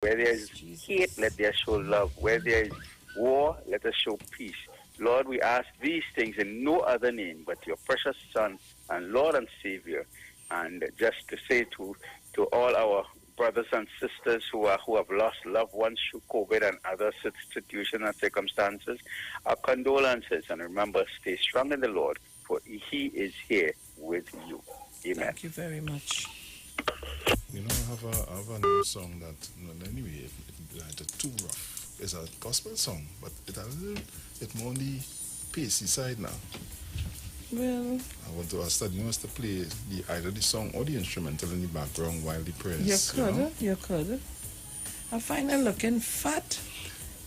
Where there Yes, is hate, Jesus. let us show love. Where there is war, let us show peace. Lord, we ask these things in no other name but your precious Son and Lord and Savior. And just to say to all our brothers and sisters who have lost loved ones through COVID and other situations and circumstances, our condolences. And remember, stay strong in the Lord, for He is here with you. Amen. Thank you very much. I have another song that, anyway, it's too rough. It's a gospel song, but it's a little bit more on the pacey side now. Well, I want to ask that you to play either the song or the instrumental in the background while the prayers. you could. I find her looking fat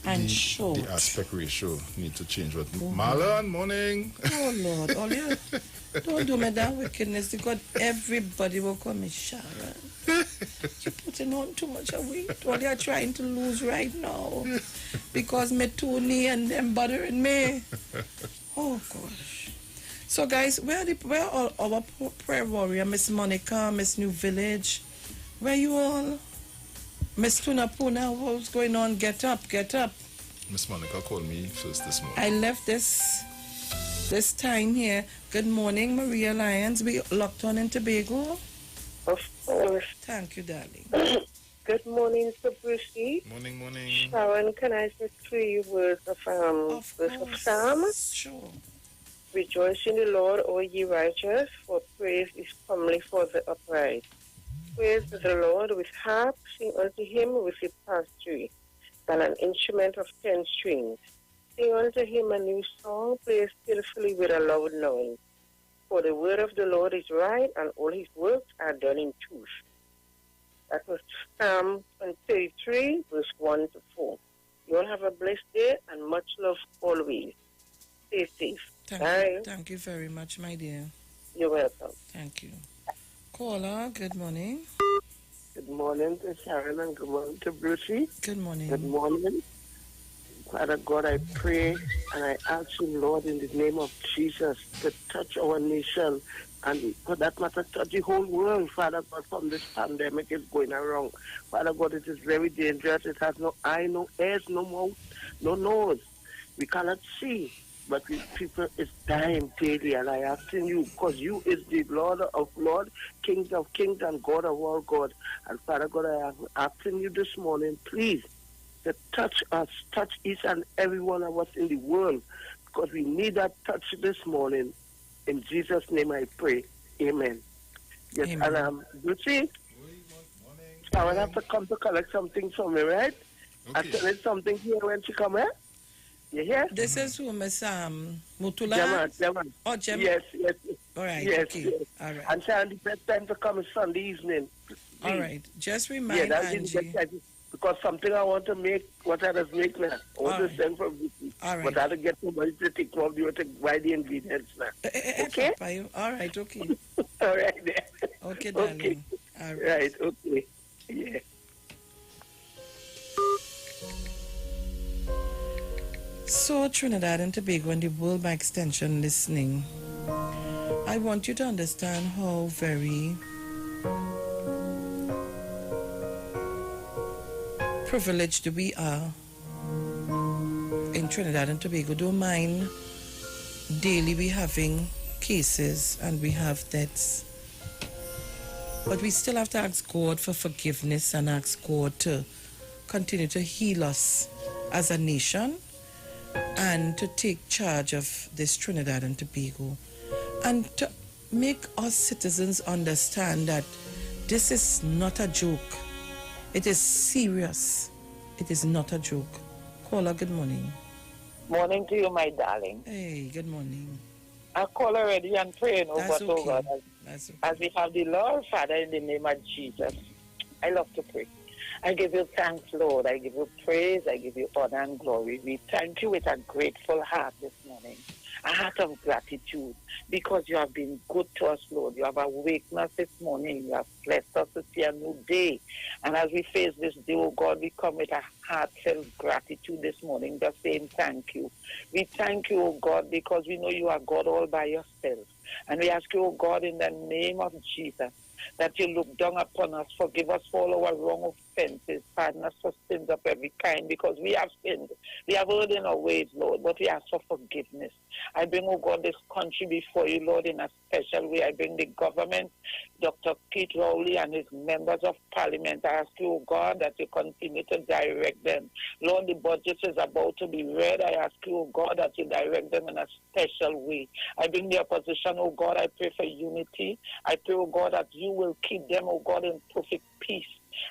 and short. The aspect ratio need to change. But Marlon, morning. Oh Lord, all you don't do me that wickedness because everybody will call me Sharon. You're putting on too much of weight. All you're trying to lose right now because me Tony and them bothering me. Oh gosh. So guys, where all our prayer warrior, Miss Monica, Miss New Village? Where you all? Miss Tunapuna, what's going on? Get up. Miss Monica called me first this morning. I left this time here. Good morning, Maria Lyons. We locked on in Tobago. Of course. Thank you, darling. Good morning, Mr. Brucey. Morning. Sharon, can I say 3 words of Psalm? Sure. Rejoice in the Lord, O ye righteous, for praise is comely for the upright. Praise the Lord with harp, sing unto him with a psaltery, and an instrument of 10 strings. Sing unto him a new song, play skillfully with a loud noise. For the word of the Lord is right, and all his works are done in truth. That was Psalm 33, verse 1 to 4. You all have a blessed day, and much love always. Stay safe. Thank you very much, my dear. You're welcome. Thank you. Caller, good morning. Good morning to Sharon and good morning to Brucey. Good morning. Good morning. Father God, I pray and I ask you, Lord, in the name of Jesus, to touch our nation and for that matter, touch the whole world, Father God, from this pandemic is going around. Father God, it is very dangerous. It has no eye, no ears, no mouth, no nose. We cannot see. But people is dying daily, and I asking you, because you is the Lord of Lords, King of Kings, and God of all God. And Father God, I am asking you this morning, please, to touch us, touch each and every one of us in the world, because we need that touch this morning. In Jesus' name I pray. Amen. Yes, Amen. And Lucy, I will have to come to collect something from me, right? Okay. I tell you something here when she come, eh? You hear? This is who, Miss Mutula? German. Oh, Gemma. Yes. All right, Yes, okay. yes. All right. And Sharon, the best time to come is Sunday evening. All right. Just remind that's Angie. because something I want to make, what I just make now. I want All to right. send for Vicky. All right. But I have to get somebody to take from you to buy the ingredients now. Okay? Papa, all right, okay. All right, then. Okay, darling. All right. Right, okay. Yeah. So, Trinidad and Tobago and the world by extension listening, I want you to understand how very privileged we are in Trinidad and Tobago. Don't mind, daily we having cases and we have deaths. But we still have to ask God for forgiveness and ask God to continue to heal us as a nation and to take charge of this Trinidad and Tobago and to make us citizens understand that this is not a joke. It is serious. It is not a joke. Caller, good morning. Morning to you, my darling. Hey, good morning. I call already and praying That's over okay. to God. That's okay. As we have the Lord, Father, in the name of Jesus. I love to pray. I give you thanks, Lord. I give you praise. I give you honor and glory. We thank you with a grateful heart this morning. A heart of gratitude because you have been good to us, Lord. You have awakened us this morning. You have blessed us to see a new day. And as we face this day, oh God, we come with a heartfelt gratitude this morning, just saying thank you. We thank you, oh God, because we know you are God all by yourself. And we ask you, oh God, in the name of Jesus, that you look down upon us, forgive us for all our wrong offenses. Pardon us for sins of every kind, because we have sinned. We have erred in our ways, Lord, but we ask for forgiveness. I bring, oh God, this country before you, Lord, in a special way. I bring the government, Dr. Pete Rowley and his members of parliament. I ask you, oh God, that you continue to direct them. Lord, the budget is about to be read. I ask you, oh God, that you direct them in a special way. I bring the opposition, oh God, I pray for unity. I pray, oh God, that you will keep them, oh God, in perfect peace.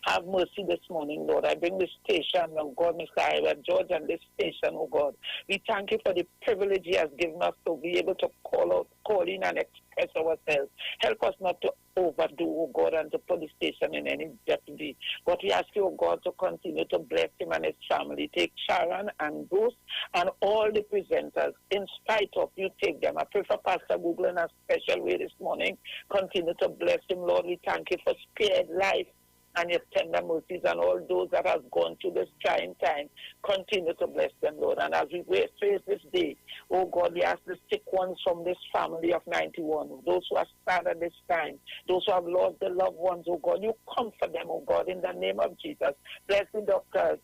Have mercy this morning, Lord. I bring this station, oh God, Mr. Ira George, and this station, oh God. We thank you for the privilege he has given us to be able to call in and express ourselves. Help us not to overdo, oh God, and to put the station in any jeopardy. But we ask you, oh God, to continue to bless him and his family. Take Sharon and Bruce and all the presenters. In spite of you, take them. I pray for Pastor Google in a special way this morning. Continue to bless him, Lord. We thank you for spared life and your tender mercies, and all those that have gone through this trying time. Continue to bless them, Lord. And as we face this day, oh God, we ask the sick ones from this family of 91, those who are sad at this time, those who have lost their loved ones, oh God, you comfort them, oh God, in the name of Jesus. Bless the doctors.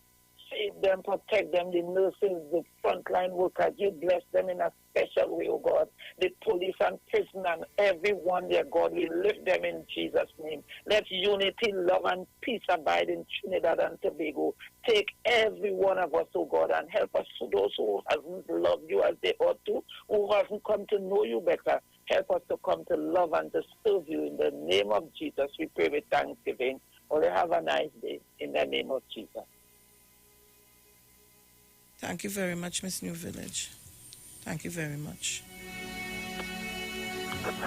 Save them, protect them, the nurses, the frontline workers. You bless them in a special way, oh God. The police and prison and everyone, dear God, we lift them in Jesus' name. Let unity, love, and peace abide in Trinidad and Tobago. Take every one of us, oh God, and help us to those who haven't loved you as they ought to, who haven't come to know you better. Help us to come to love and to serve you. In the name of Jesus, we pray with thanksgiving. Or have a nice day in the name of Jesus. Thank you very much, Miss New Village. Thank you very much.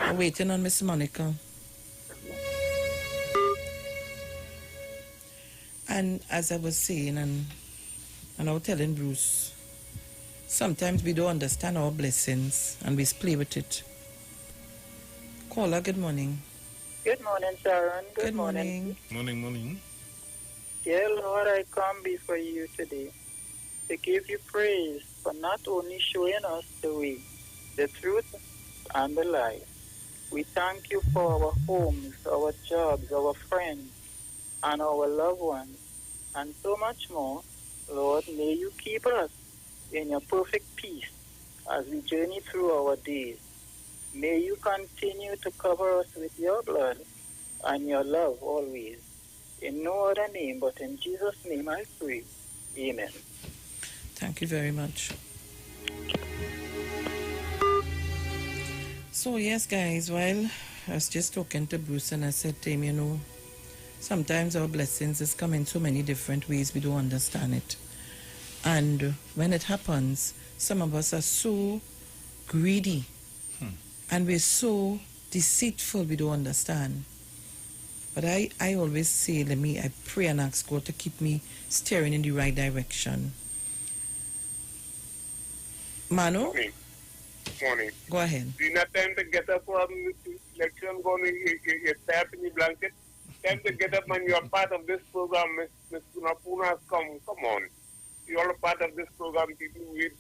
We're waiting on Miss Monica. And as I was saying, and I was telling Bruce, sometimes we don't understand our blessings and we play with it. Caller, good morning. Good morning, Sharon. Good morning. Morning. Dear Lord, I come before you today to give you praise for not only showing us the way, the truth, and the life. We thank you for our homes, our jobs, our friends, and our loved ones, and so much more. Lord, may you keep us in your perfect peace as we journey through our days. May you continue to cover us with your blood and your love always. In no other name but in Jesus' name I pray. Amen. Thank you very much. So yes, guys, while I was just talking to Bruce and I said to him, you know, sometimes our blessings is come in so many different ways we don't understand it. And when it happens, some of us are so greedy and we're so deceitful we don't understand. But I always say, I pray and ask God to keep me steering in the right direction. Manu? Morning. Go ahead. Do you not time to get up from election going you stay up in the blanket? Time to get up and you're part of this program, Miss Punapuna, come on. You're a part of this program, people wait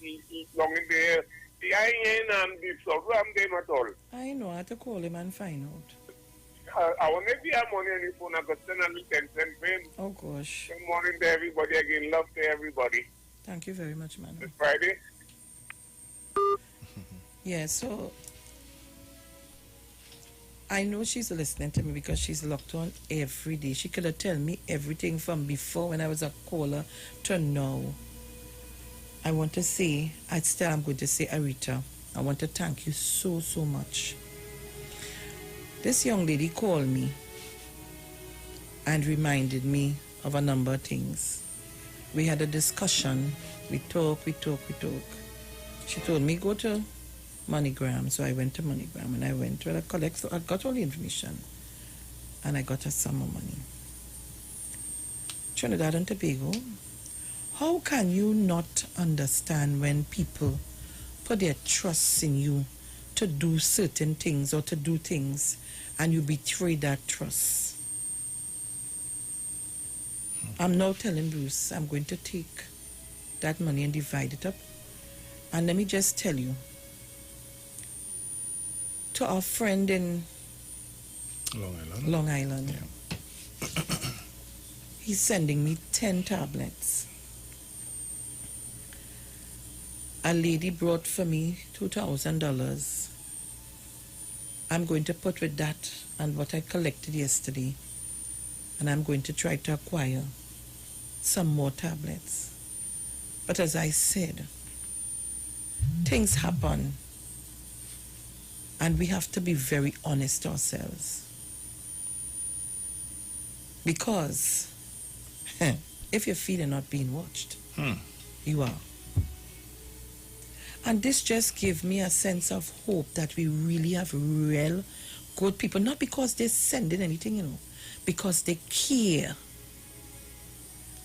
long in there. I ain't the program game at all. I know, I have to call him and find out. I want to be a money on the phone. I got 10 and 10 cents. Oh gosh. Good morning to everybody again. Love to everybody. Thank you very much, Manu. It's Friday. Yeah, so I know she's listening to me because she's locked on every day. She could have told me everything from before when I was a caller to now. I want to say, I'm going to say, Arita, I want to thank you so much. This young lady called me and reminded me of a number of things. We had a discussion. We talk. She told me go to MoneyGram, so I went to MoneyGram and I went to I got all the information and I got a sum of money. Trinidad and Tobago, how can you not understand when people put their trust in you to do certain things or to do things and you betray that trust? I'm now telling Bruce I'm going to take that money and divide it up. And let me just tell you, to our friend in Long Island, yeah. he's sending me 10 tablets. A lady brought for me $2,000. I'm going to put with that and what I collected yesterday, and I'm going to try to acquire some more tablets. But as I said, things happen, and we have to be very honest ourselves. Because if you're feeling not being watched, you are. And this just gave me a sense of hope that we really have real good people, not because they're sending anything, you know, because they care.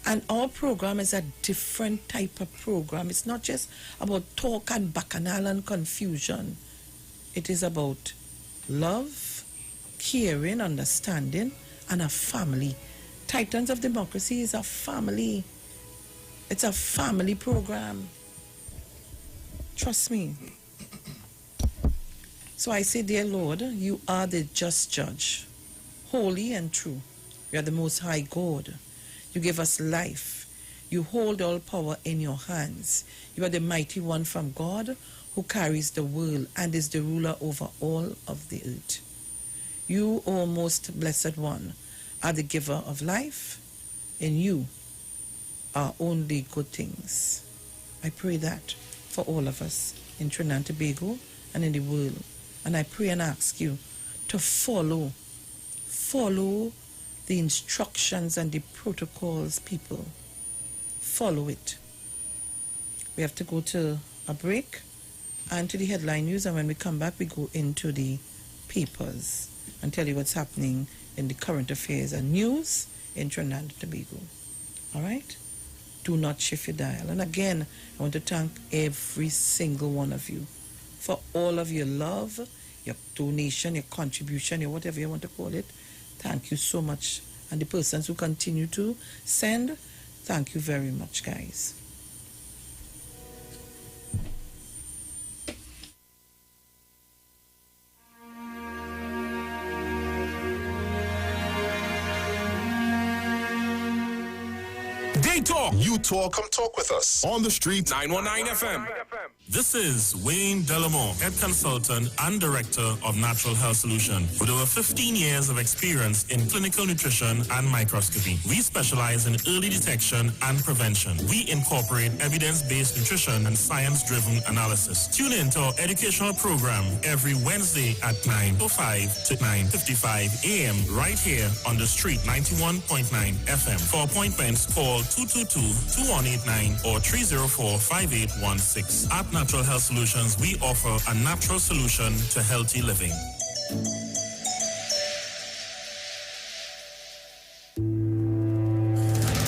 And our program is a different type of program. It's not just about talk and bacchanal and confusion. It is about love, caring, understanding, and a family. Titans of Democracy is a family. It's a family program. Trust me. So I say, dear Lord, you are the just judge, holy and true. You are the most high God. You give us life. You hold all power in your hands. You are the mighty one from God who carries the world and is the ruler over all of the earth. You, O most blessed one, are the giver of life. In you are only good things. I pray that for all of us in Trinidad and Tobago and in the world. And I pray and ask you to follow the instructions and the protocols, people. Follow it. We have to go to a break and to the headline news, and when we come back, we go into the papers and tell you what's happening in the current affairs and news in Trinidad and Tobago. All right? Do not shift your dial. And again, I want to thank every single one of you for all of your love, your donation, your contribution, your whatever you want to call it. Thank you so much. And the persons who continue to send, thank you very much, guys. They talk. You talk. Come talk with us. On the street. 919 FM. This is Wayne Delamore, Head Consultant and Director of Natural Health Solution. With over 15 years of experience in clinical nutrition and microscopy, we specialize in early detection and prevention. We incorporate evidence-based nutrition and science-driven analysis. Tune in to our educational program every Wednesday at 9:05 to 9:55 a.m. right here on the street 91.9 FM. For appointments, call 222-2189 or 304-5816. At Natural Health Solutions, we offer a natural solution to healthy living.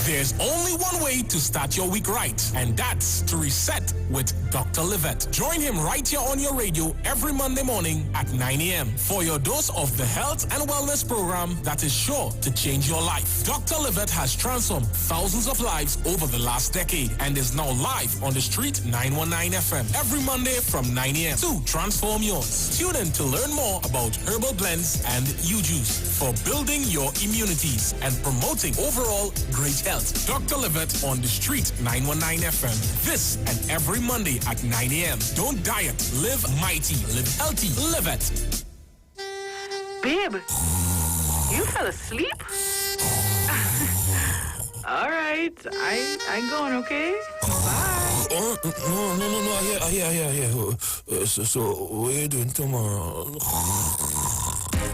There's only one way to start your week right, and that's to reset with Dr. Livette. Join him right here on your radio every Monday morning at 9 a.m. for your dose of the health and wellness program that is sure to change your life. Dr. Livette has transformed thousands of lives over the last decade and is now live on the street 919 FM every Monday from 9 a.m. to transform yours. Tune in to learn more about herbal blends and U-Juice for building your immunities and promoting overall great health. Dr. Livette on the street 919 FM. This and every Monday at 9 a.m. Don't diet, live mighty, live healthy, live it. Babe, you fell asleep? All right, I'm going, okay? Bye. No, yeah. So what are you doing tomorrow?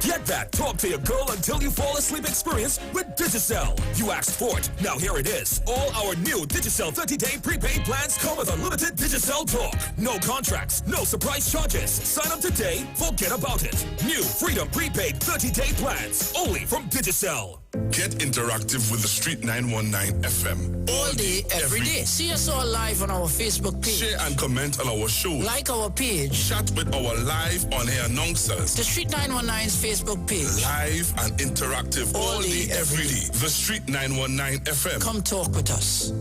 Get that talk to your girl until you fall asleep experience with Digicel. You asked for it. Now here it is. All our new Digicel 30-day prepaid plans come with unlimited Digicel talk. No contracts, no surprise charges. Sign up today, forget about it. New Freedom prepaid 30-day plans. Only from Digicel. Get interactive with the Street 919 FM. All day, every day. See us all live on our Facebook page. Share and comment on our show. Like our page. Chat with our live on-air announcers. The Street 919's Facebook page. Live and interactive all day, every day. The Street 919 FM. Come talk with us.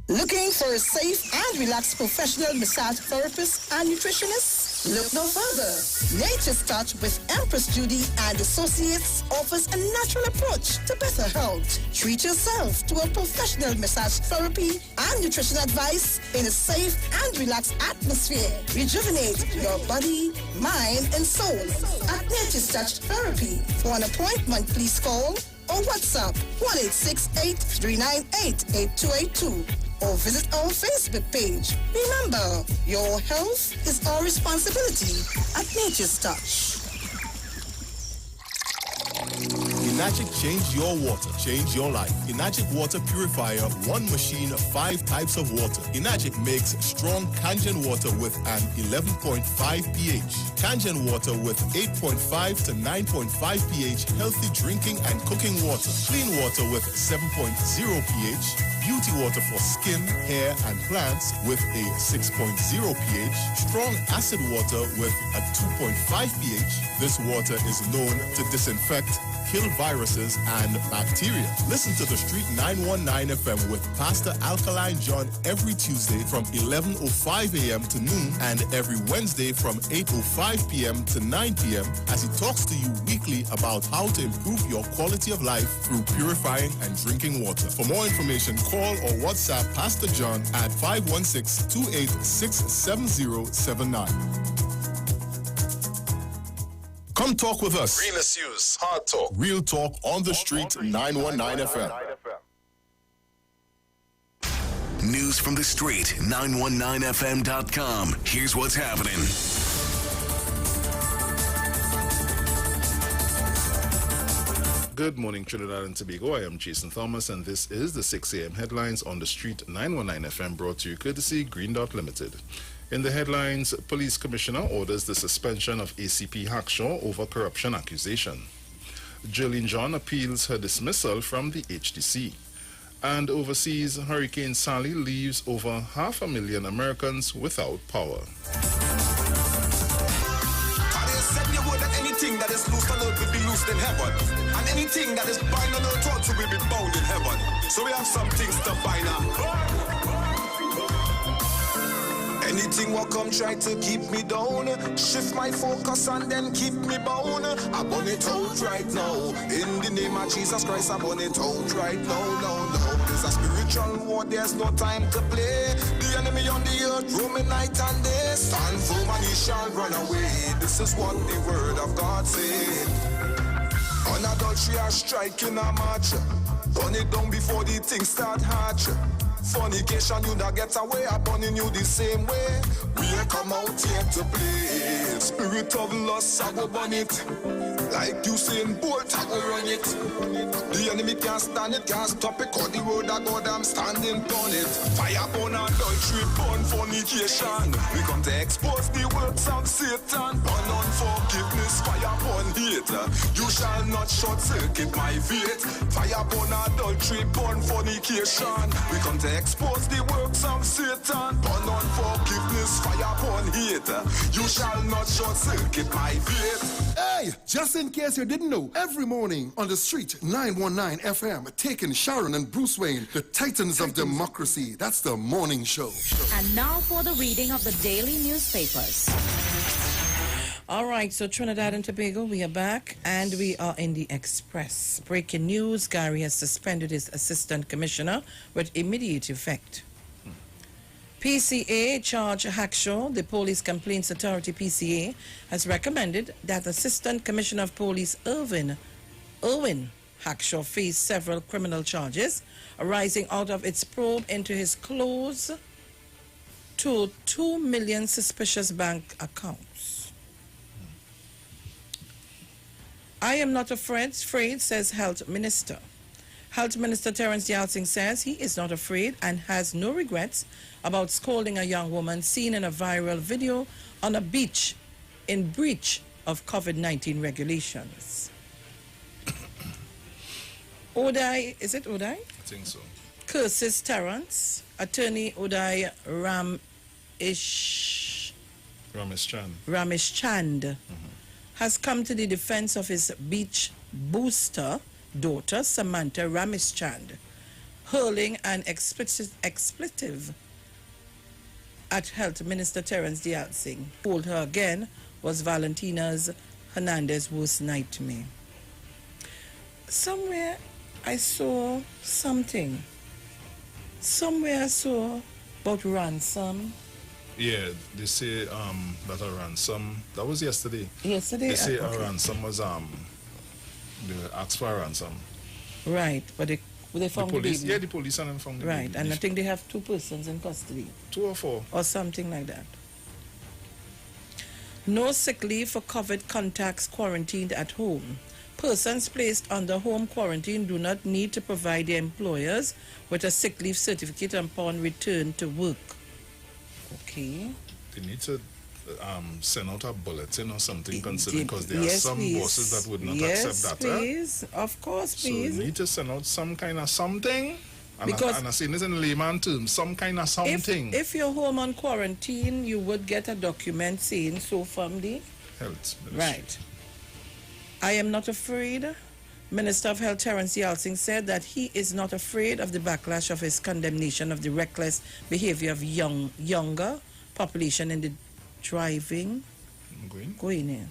Looking for a safe and relaxed professional massage therapist and nutritionist? Look no further. Nature's Touch with Empress Judy and Associates offers a natural approach to better health. Treat yourself to a professional massage therapy and nutrition advice in a safe and relaxed atmosphere. Rejuvenate your body, mind, and soul at Nature's Touch Therapy. For an appointment, please call or WhatsApp 1-868-398-8282 or visit our Facebook page. Remember, your health is our responsibility at Nature's Touch. Enagic change your water, change your life. Enagic water purifier, one machine, 5 types of water. Enagic makes strong Kangen water with an 11.5 pH. Kangen water with 8.5 to 9.5 pH, healthy drinking and cooking water. Clean water with 7.0 pH. Beauty water for skin, hair, and plants with a 6.0 pH. Strong acid water with a 2.5 pH. This water is known to disinfect, kill viruses and bacteria. Listen to the Street 919 FM with Pastor Alkaline John every Tuesday from 11:05 a.m. to noon and every Wednesday from 8:05 p.m. to 9 p.m. as he talks to you weekly about how to improve your quality of life through purifying and drinking water. For more information, call or WhatsApp Pastor John at 516-286-7079. Come talk with us. Realest News, Hard Talk. Real Talk on the Street 919 FM. News from the street, 919fm.com. Here's what's happening. Good morning, Trinidad and Tobago. I am Jason Thomas, and this is the 6 a.m. headlines on the Street 919 FM, brought to you courtesy Green Dot Limited. In the headlines, Police Commissioner orders the suspension of ACP Hackshaw over corruption accusation. Jillian John appeals her dismissal from the HDC. And overseas, Hurricane Sally leaves over 500,000 Americans without power. Anything that is loosed on earth will be loosed in heaven, and anything that is bound on earth also will be bound in heaven. So we have some things to find out. Anything will come try to keep me down, shift my focus and then keep me bound. I burn it out right now. In the name of Jesus Christ, I burn it out right now. No. There's a spiritual war, there's no time to play. The enemy on the earth, roaming night and day. Stand firm and he shall run away. This is what the word of God said. Unadultery are striking a match. Burn it down before the things start hatch. Fornication, you not get away, I'm burning you the same way. We come out here to play. Spirit of lust, I go burn it. Like you saying, bolt, I go run it. The enemy can't stand it, can't stop it. Cause the road I go, I'm standing on it. Fire burn adultery, burn fornication. We come to expose the works of Satan. Burn unforgiveness, fire burn hate. You shall not short circuit my faith. Fire burn adultery, burn fornication. We come to expose the works of Satan. Burn unforgiveness, fire burn hate. You shall not short circuit my faith. Hey, just in case you didn't know, every morning on the Street 919 FM, taking Sharon and Bruce Wayne, the Titans of Democracy. That's the morning show. And now for the reading of the daily newspapers. All right, so Trinidad and Tobago, we are back, and we are in the Express. Breaking news, Gary has suspended his assistant commissioner with immediate effect. PCA charge Hackshaw, the Police Complaints Authority PCA, has recommended that Assistant Commissioner of Police Irwin Hackshaw face several criminal charges arising out of its probe into his close to 2 million suspicious bank accounts. I am not afraid, says Health Minister. Health Minister Terence Yalsing says he is not afraid and has no regrets about scolding a young woman seen in a viral video on a beach in breach of COVID-19 regulations. Uday, is it Uday? I think so. Curses Terence. Attorney Uday Ramesh-Chand has come to the defense of his beach booster daughter, Samantha Ramesh-Chand, hurling an expletive at Health Minister Terence Dialsing. Told her again was Valentina's Hernandez's worst nightmare. Somewhere I saw something. Somewhere I saw about ransom. Yeah, they say that a ransom. That was yesterday. Yesterday. They say okay. a ransom was they asked for a ransom. Right, but they found the police. baby. Yeah, the police and them found the right, baby. and I think they have 2 persons in custody. 2 or 4. Or something like that. No sick leave for COVID contacts quarantined at home. Persons placed under home quarantine do not need to provide their employers with a sick leave certificate upon return to work. Okay. They need to send out a bulletin or something, considering because there are some bosses that would not accept that. Please. Of course, please. So they need to send out some kind of something. And Because I say this in layman terms, some kind of something. If you're home on quarantine, you would get a document saying so from the Health Ministry. Right. I am not afraid. Minister of Health Terence Dialsing said that he is not afraid of the backlash of his condemnation of the reckless behavior of younger population in the driving. Going in.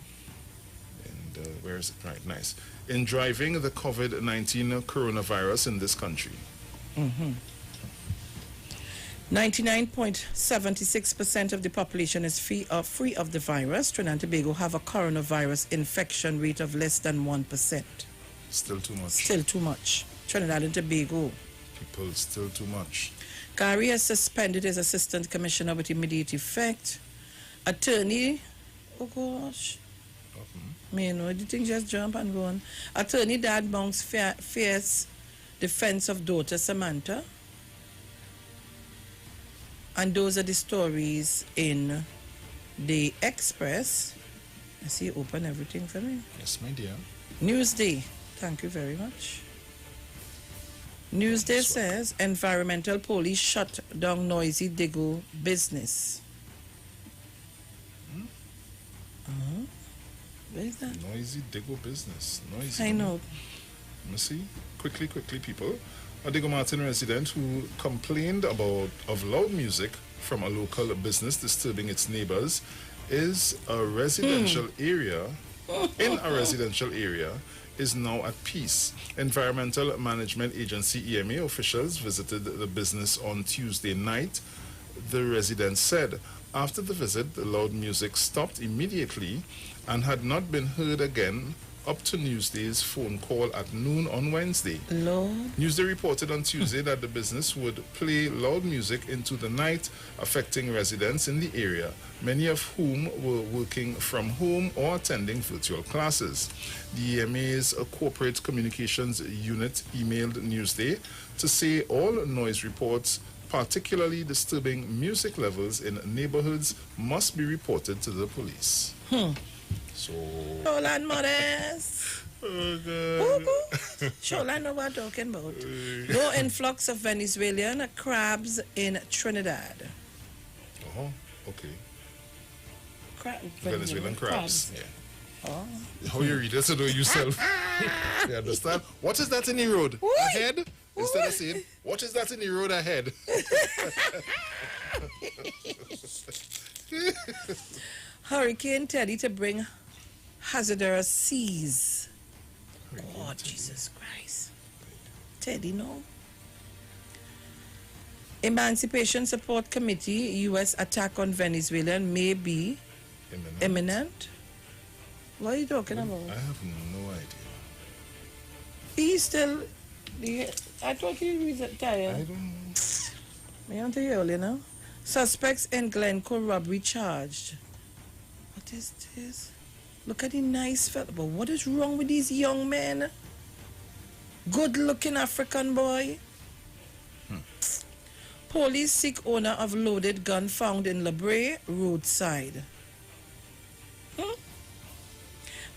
And where is it? Right, nice. In driving the COVID-19 coronavirus in this country. 99.76% of the population is free of the virus. Trinidad and Tobago have a coronavirus infection rate of less than 1%. Still too much. Still too much. Trinidad and Tobago. People, still too much. Gary has suspended his assistant commissioner with immediate effect. Attorney, oh gosh. Me know, the thing just jump and go on. Attorney Dad Monk's fierce defense of daughter Samantha. And those are the stories in the Express. I see you open everything for me. Yes, my dear. Newsday. Thank you very much. Newsday says environmental police shut down noisy Digo business. Where is that? Noisy Digo business. Noisy. I know. Let me see. Quickly, people. A Digo Martin resident who complained of loud music from a local business disturbing its neighbors is a residential area. In a residential area is now at peace. Environmental Management Agency EMA officials visited the business on Tuesday night. The resident said after the visit, the loud music stopped immediately and had not been heard again up to Newsday's phone call at noon on Wednesday. Lord. Newsday reported on Tuesday that the business would play loud music into the night, affecting residents in the area, many of whom were working from home or attending virtual classes. The EMA's corporate communications unit emailed Newsday to say all noise reports, particularly disturbing music levels in neighborhoods, must be reported to the police. So... Shoreline Morris. Oh, God. Shoreline know what I'm talking about. No influx of Venezuelan crabs in Trinidad. Oh, okay. Venezuelan crabs. Yeah. Oh. How you read it to know yourself? You understand? What is that in the road? Ahead? Instead of saying, what is that in the road ahead? Hurricane Teddy to bring hazardous seas. Oh, Jesus Christ. Teddy, no. Emancipation Support Committee, U.S. attack on Venezuela may be imminent. What are you talking about? I have no idea. He's still... I thought he was tired. I don't know. Me want to hear you know. Suspects in Glencoe robbery charged. What is this? Look at the nice fella. But what is wrong with these young men? Good-looking African boy. Police seek owner of loaded gun found in La Brea roadside.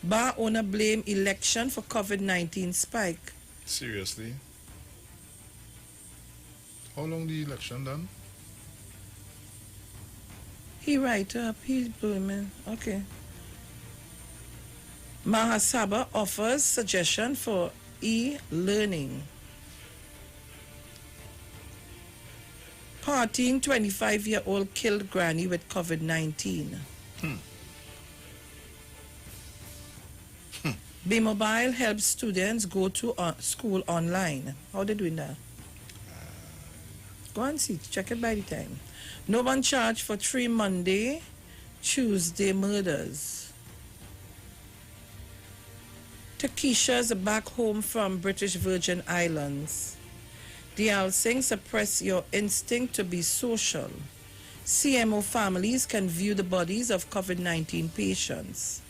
Bar owner blame election for COVID-19 spike. Seriously? How long the election done? He write up. He's blaming. Okay. Mahasabha offers suggestion for e-learning. Partying 25-year-old killed granny with COVID-19. B-Mobile helps students go to school online. How they doing that? Go and see. Check it by the time. No one charged for 3 Monday, Tuesday murders. Takesha's back home from British Virgin Islands. D.L. Singh, suppress your instinct to be social. CMO families can view the bodies of COVID-19 patients.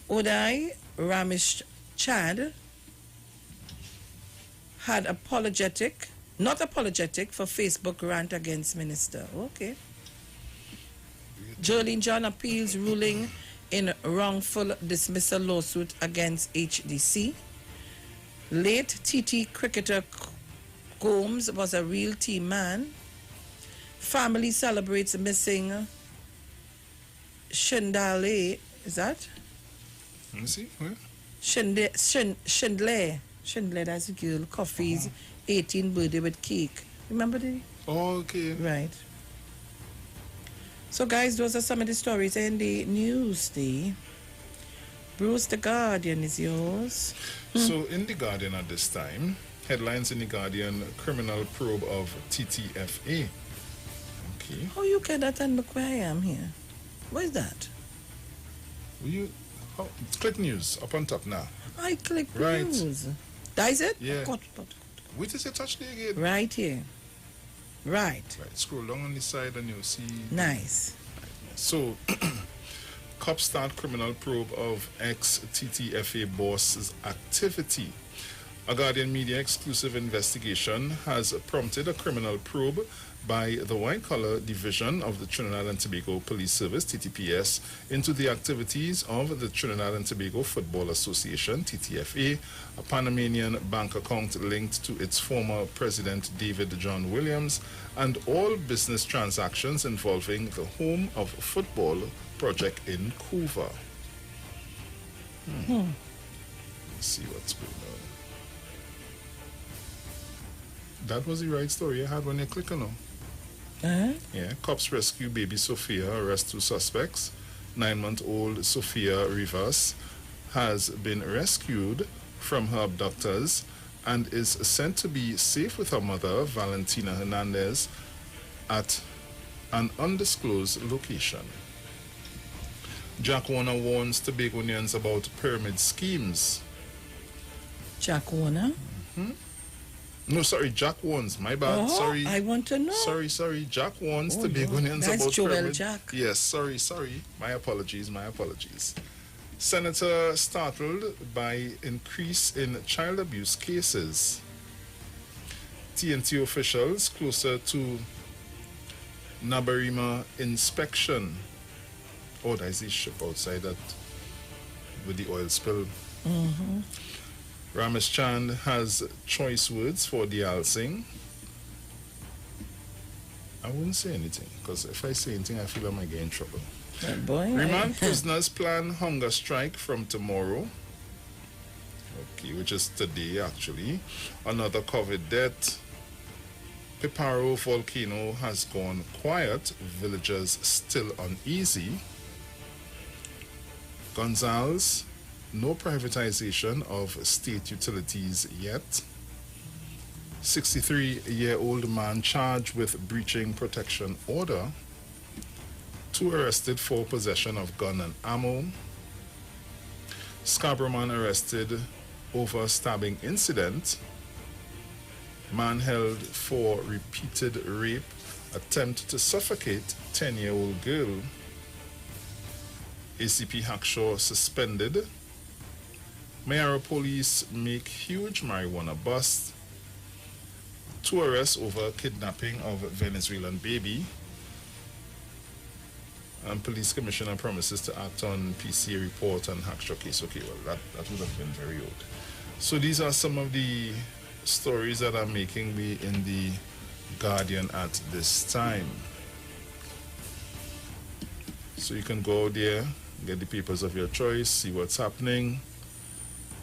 Uday Rameshchand had not apologetic for Facebook rant against minister. Okay. Jolene John appeals ruling in wrongful dismissal lawsuit against HDC. Late TT cricketer Gomes was a real team man. Family celebrates missing Shindale. Is that? Let me see. Where? Shindler, that's a girl. Coffee's 18th birthday with cake. Remember the? Oh, okay. Right. So, guys, those are some of the stories in the news. Bruce, The Guardian is yours. So, in The Guardian at this time, headlines in The Guardian: criminal probe of TTFA. Okay. How you get that and look where I am here? What is that? Will you? Oh, click news up on top now. I click right. news. That is it? Yeah. God. Wait till you touch there again. Right here. Right. Scroll down on the side and you'll see. Nice. So, cops start criminal probe of ex-TTFA boss's activity. A Guardian Media exclusive investigation has prompted a criminal probe by the White Collar Division of the Trinidad and Tobago Police Service, TTPS, into the activities of the Trinidad and Tobago Football Association, TTFA, a Panamanian bank account linked to its former president, David John Williams, and all business transactions involving the Home of Football project in Couva. Let's see what's going on. That was the right story I had when you click on it. Yeah, cops rescue baby Sophia, arrest 2 suspects. 9-month-old Sophia Rivas has been rescued from her abductors and is sent to be safe with her mother, Valentina Hernandez, at an undisclosed location. Jack Warner warns Tobagonians about pyramid schemes. Jack Warner? No, sorry, Jack warns. My bad. Oh, sorry. I want to know. Sorry. Jack warns Tobagonians That's about Joel pyramid. Jack. Yes, sorry. My apologies. Senator startled by increase in child abuse cases. TNT officials closer to Nabarima inspection. Oh, there's this ship outside that with the oil spill. Rameshchand has choice words for D.L. Singh. I wouldn't say anything, because if I say anything, I feel I might get in trouble. Remand prisoners plan hunger strike from tomorrow. Okay, which is today, actually. Another COVID death. Piparo volcano has gone quiet. Villagers still uneasy. Gonzales, no privatization of state utilities yet. 63-year-old man charged with breaching protection order. 2 arrested for possession of gun and ammo. Scarborough man arrested over stabbing incident. Man held for repeated rape. Attempt to suffocate 10-year-old girl. ACP Hackshaw suspended. Mayara police make huge marijuana bust. 2 arrests over kidnapping of Venezuelan baby. And police commissioner promises to act on PCA report and Hackshaw case. Okay, well, that would have been very old. So these are some of the stories that are making me in the Guardian at this time. So you can go there, get the papers of your choice, see what's happening,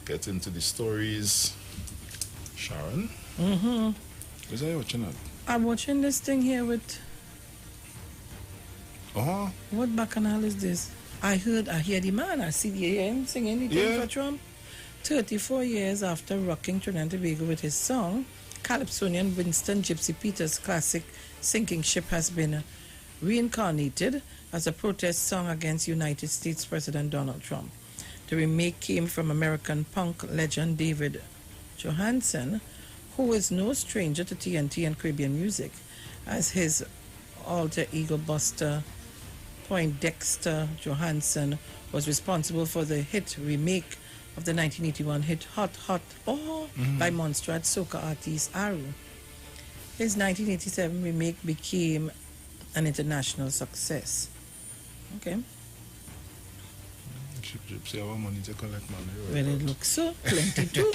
get into the stories. Sharon? Mm-hmm. Is that what you're not? I'm watching this thing here with... What bacchanal is this? I hear the man. I see him singing anything for Trump. 34 years after rocking Trinidad and Tobago with his song, Calypsonian Winston Gypsy Peters' classic Sinking Ship has been reincarnated as a protest song against United States President Donald Trump. The remake came from American punk legend David Johansen, who is no stranger to TNT and Caribbean music, as his alter ego Buster Poindexter Johansson was responsible for the hit remake of the 1981 hit Hot Hot by Montserrat soca artist Aru. His 1987 remake became an international success. Okay. Gypsy, our money to collect money. Well, it looks so. Plenty too.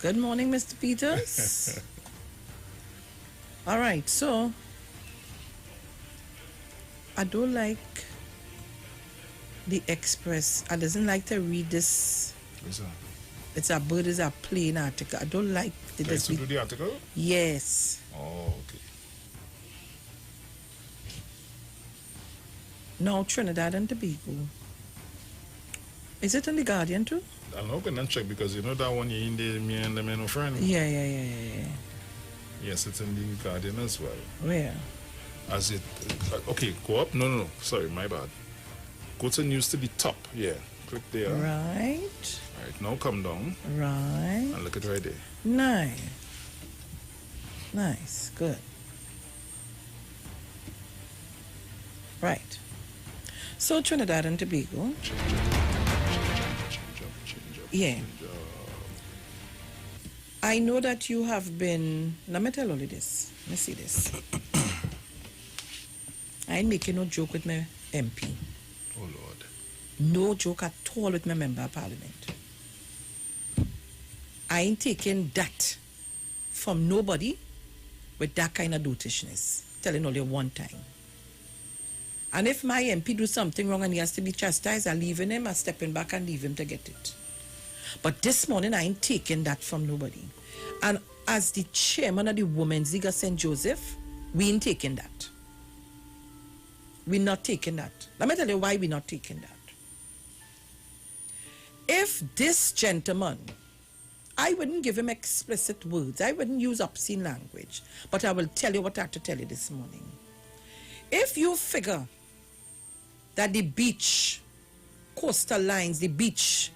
Good morning, Mr. Peters. All right, so I don't like the Express. I doesn't like to read this. What's that? It's a bird is a plain article. I don't like the Like to do the article? Yes. Oh, okay. Now Trinidad and Tobago. Is it in the Guardian too? I'll open and check because you know that one you in the me and the men of friend. Yeah. Yes, it's in the Guardian as well. Where? As it okay, go up. No. Sorry, my bad. Go to news to the top. Yeah. Click there. Right. Right. Now come down. Right. And look at right there. Nice. Good. Right. So Trinidad and Tobago. Yeah. I know that you have been... Let me tell you this. Let me see this. I ain't making no joke with my MP. Oh, Lord. No joke at all with my member of parliament. I ain't taking that from nobody with that kind of dotishness. Telling only one time. And if my MP do something wrong and he has to be chastised, I'm leaving him, I'm stepping back and leave him to get it. But this morning, I ain't taking that from nobody. And as the chairman of the Women's League of St. Joseph, we ain't taking that. We're not taking that. Let me tell you why we're not taking that. If this gentleman, I wouldn't give him explicit words. I wouldn't use obscene language. But I will tell you what I have to tell you this morning. If you figure that the beach, coastal lines, the beach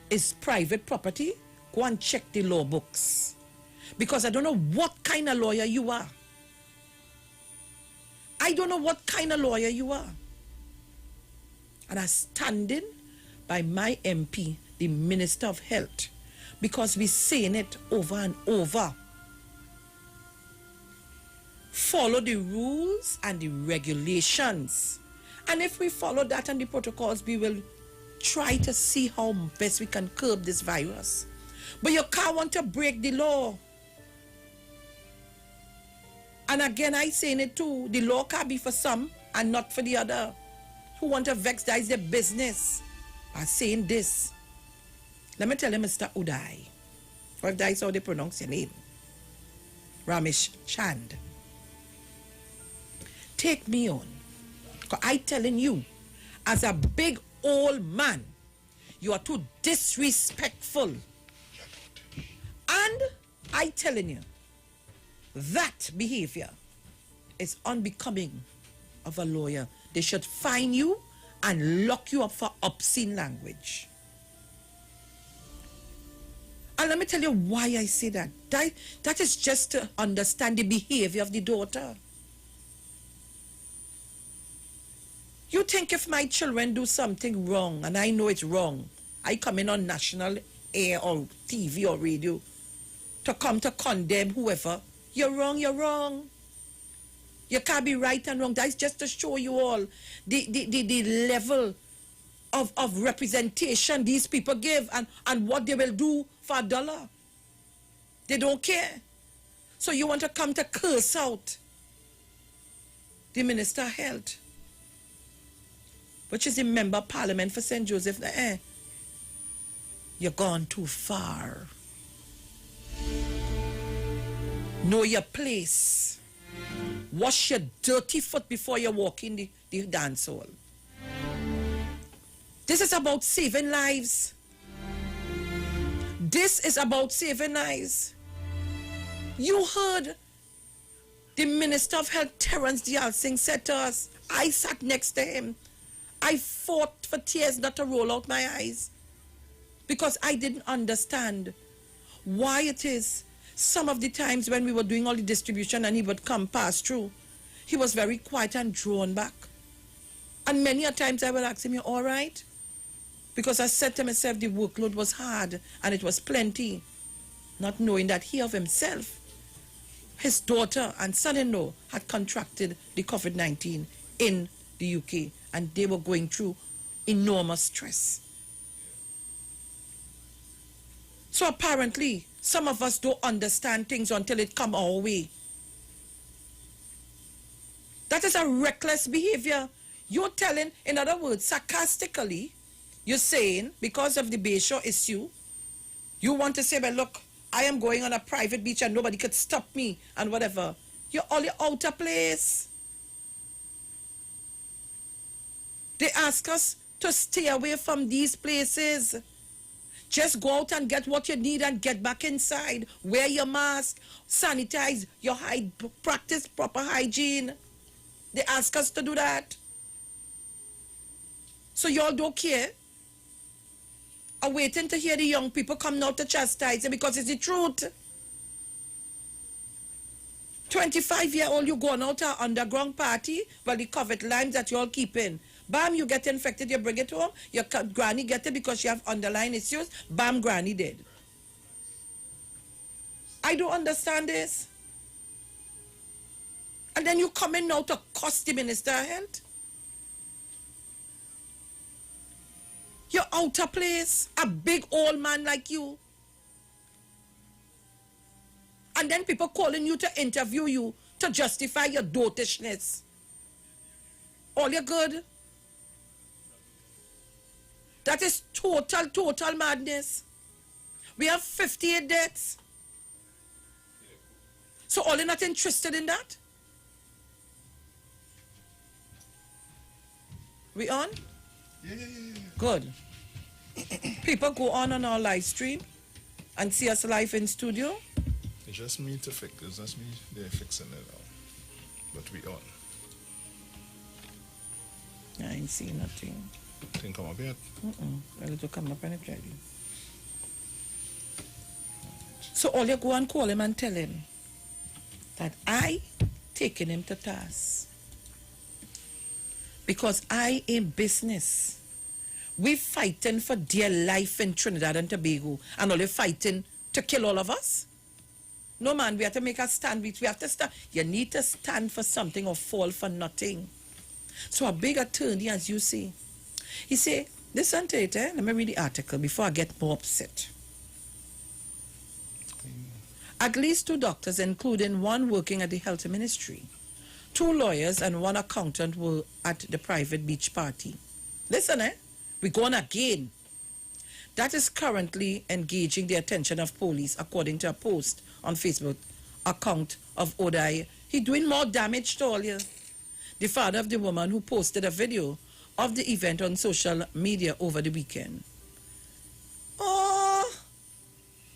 is private property, go and check the law books. Because I don't know what kind of lawyer you are. I don't know what kind of lawyer you are. And I'm standing by my MP, the Minister of Health, because we're saying it over and over. Follow the rules and the regulations. And if we follow that and the protocols, we will try to see how best we can curb this virus. But you can't want to break the law. And again, I saying it too, the law can't be for some and not for the other. Who want to vex, that is their business. I'm saying this. Let me tell you, Mr. Uday, or if that is how they pronounce your name, Ramesh Chand. Take me on. Because I telling you, as a big old man, you are too disrespectful. And I telling you, that behavior is unbecoming of a lawyer. They should fine you and lock you up for obscene language. And let me tell you why I say that. That is just to understand the behavior of the daughter. You think if my children do something wrong, and I know it's wrong, I come in on national air or TV or radio to come to condemn whoever, you're wrong, you're wrong. You can't be right and wrong. That's just to show you all the level of representation these people give and what they will do for $1. They don't care. So you want to come to curse out the Minister of Health, which is the Member of Parliament for St. Joseph. You're gone too far. Know your place. Wash your dirty foot before you walk in the dance hall. This is about saving lives. This is about saving lives. You heard the Minister of Health, Terence Dial Singh, said to us, I sat next to him. I fought for tears not to roll out my eyes because I didn't understand why it is some of the times when we were doing all the distribution and he would come pass through, he was very quiet and drawn back. And many a times I would ask him, you all right? Because I said to myself the workload was hard and it was plenty, not knowing that he of himself, his daughter and son-in-law had contracted the COVID-19 in the UK and they were going through enormous stress. So apparently, some of us don't understand things until it come our way. That is a reckless behavior. You're telling, in other words, sarcastically, you're saying, because of the Bayshore issue, you want to say, well, look, I am going on a private beach and nobody could stop me and whatever. You're all out of place. They ask us to stay away from these places. Just go out and get what you need and get back inside. Wear your mask, sanitize your practice proper hygiene. They ask us to do that. So y'all don't care. I'm waiting to hear the young people come out to chastise it because it's the truth. 25-year-old, you going out to an underground party, well, the COVID lines that you all keeping. Bam, you get infected, you bring it home. Your granny get it because you have underlying issues. Bam, granny dead. I don't understand this. And then you come in now to cost the Minister of Health. You're out of place. A big old man like you. And then people calling you to interview you to justify your dotishness. All you good? That is total madness. We have 58 deaths. So all you're not interested in that? We on? Yeah. Good. People go on our live stream and see us live in studio. It's just me to fix. It's just me. They're fixing it now. But we on. I ain't seen nothing. Didn't come up yet? Well, it'll come up and it's ready. So all you go and call him and tell him that I taking him to task. Because I in business. We fighting for dear life in Trinidad and Tobago and only fighting to kill all of us? No, man, we have to make a stand. We have to stand. You need to stand for something or fall for nothing. So a big attorney, as you say, he say, listen to it, let me read the article before I get more upset. At least 2 doctors, including one working at the health ministry, 2 lawyers and 1 accountant were at the private beach party. Listen, we're going again. That is currently engaging the attention of police, according to a post on Facebook account of Odai. He doing more damage to all you. The father of the woman who posted a video of the event on social media over the weekend. Oh,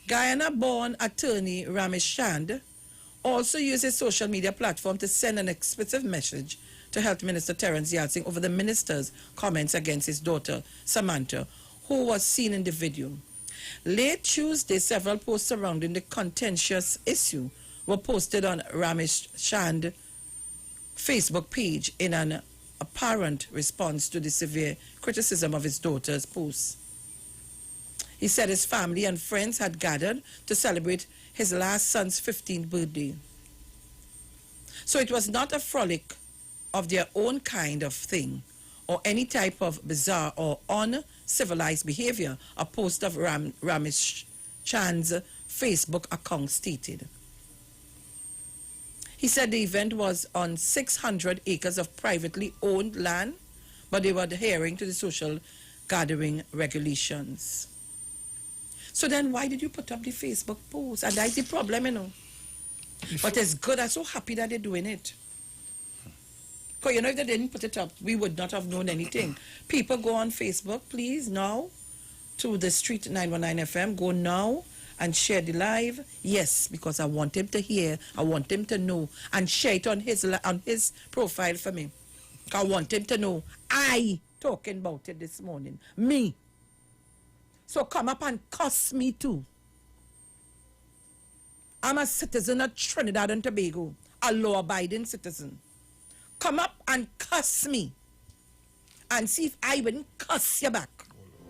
Guyana-born attorney Ramesh Chand also used his social media platform to send an explicit message to Health Minister Terence Dial Singh over the minister's comments against his daughter, Samantha, who was seen in the video. Late Tuesday, several posts surrounding the contentious issue were posted on Ramesh Chand's Facebook page in an apparent response to the severe criticism of his daughter's posts. He said his family and friends had gathered to celebrate his last son's 15th birthday. So it was not a frolic of their own kind of thing or any type of bizarre or uncivilized behavior, a post of Ramesh Chand's Facebook account stated. He said the event was on 600 acres of privately owned land, but they were adhering to the social gathering regulations. So then why did you put up the Facebook post? And that's the problem, you know. But it's good. I'm so happy that they're doing it. Because you know, if they didn't put it up, we would not have known anything. People go on Facebook, please, now, to the Street 919 FM. Go now and share the live. Yes, because I want him to hear. I want him to know. And share it on his profile for me. I want him to know. I talking about it this morning. Me. So come up and cuss me too. I'm a citizen of Trinidad and Tobago. A law-abiding citizen. Come up and cuss me. And see if I wouldn't cuss you back.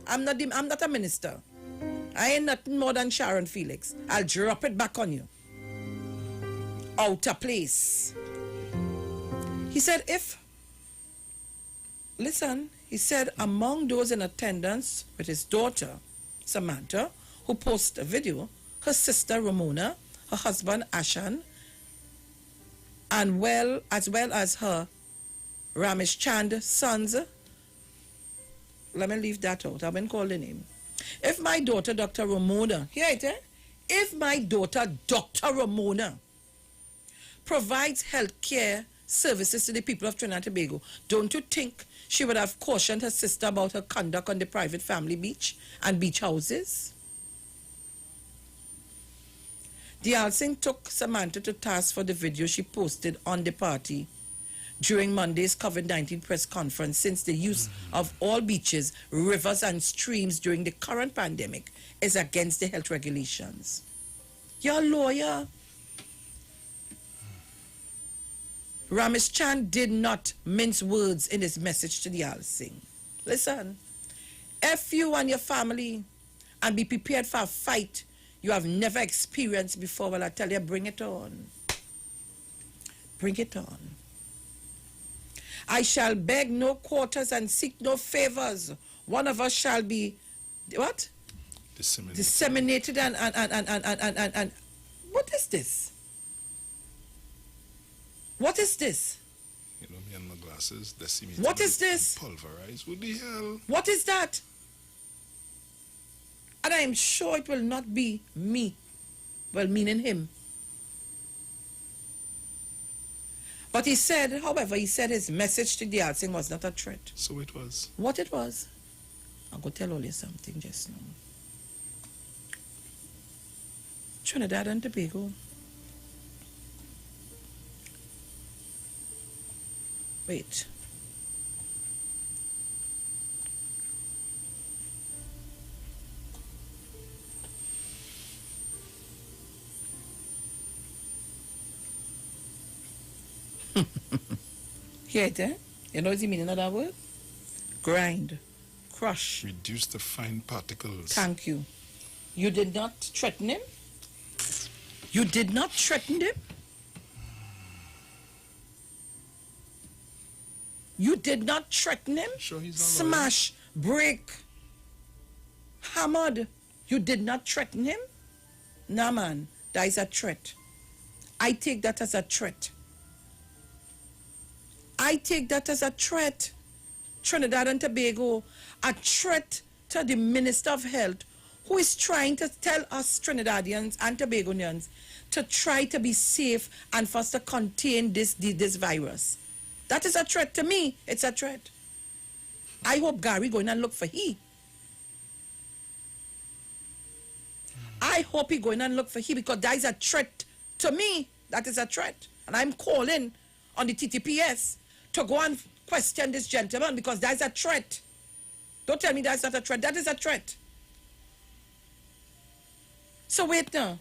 I'm not a minister. I ain't nothing more than Sharon Felix. I'll drop it back on you. Out of place. He said he said among those in attendance with his daughter, Samantha, who posted a video, her sister Ramona, her husband Ashan, and as well as her Ramesh Chand sons. Let me leave that out. I've been called the name. If my daughter, Dr. Ramona, hear it, If my daughter, Dr. Ramona, provides health care services to the people of Trinidad and Tobago, don't you think she would have cautioned her sister about her conduct on the private family beach and beach houses? The Alsing took Samantha to task for the video she posted on the party during Monday's COVID-19 press conference, since the use of all beaches, rivers and streams during the current pandemic is against the health regulations. You're a lawyer. Ramesh Chand did not mince words in his message to the Alsing. Listen, if you and your family and be prepared for a fight you have never experienced before, well, I tell you, bring it on. Bring it on. I shall beg no quarters and seek no favors. One of us shall be, what? Disseminated and what is this? What is this? You know, me and my glasses, decimated. What is this? Pulverized. What the hell? What is that? And I am sure it will not be me. Well, meaning him. But he said, however, his message to the Alsing was not a threat. So it was. What it was? I'll go tell all you something just now. Trinidad and Tobago. Wait. Hear it, You know what the meaning of that word? Grind. Crush. Reduce the fine particles. Thank you. You did not threaten him? You did not threaten him? You did not threaten him? Sure, he's not Smash, break, hammered. You did not threaten him? Nah, man, that is a threat. I take that as a threat. I take that as a threat. Trinidad and Tobago, a threat to the Minister of Health, who is trying to tell us Trinidadians and Tobagonians to try to be safe and for us to contain this virus. That is a threat to me. It's a threat. I hope Gary going and look for he. I hope he going and look for he, because that is a threat to me. That is a threat. And I'm calling on the TTPS to go and question this gentleman, because that is a threat. Don't tell me that's not a threat. That is a threat. So wait now.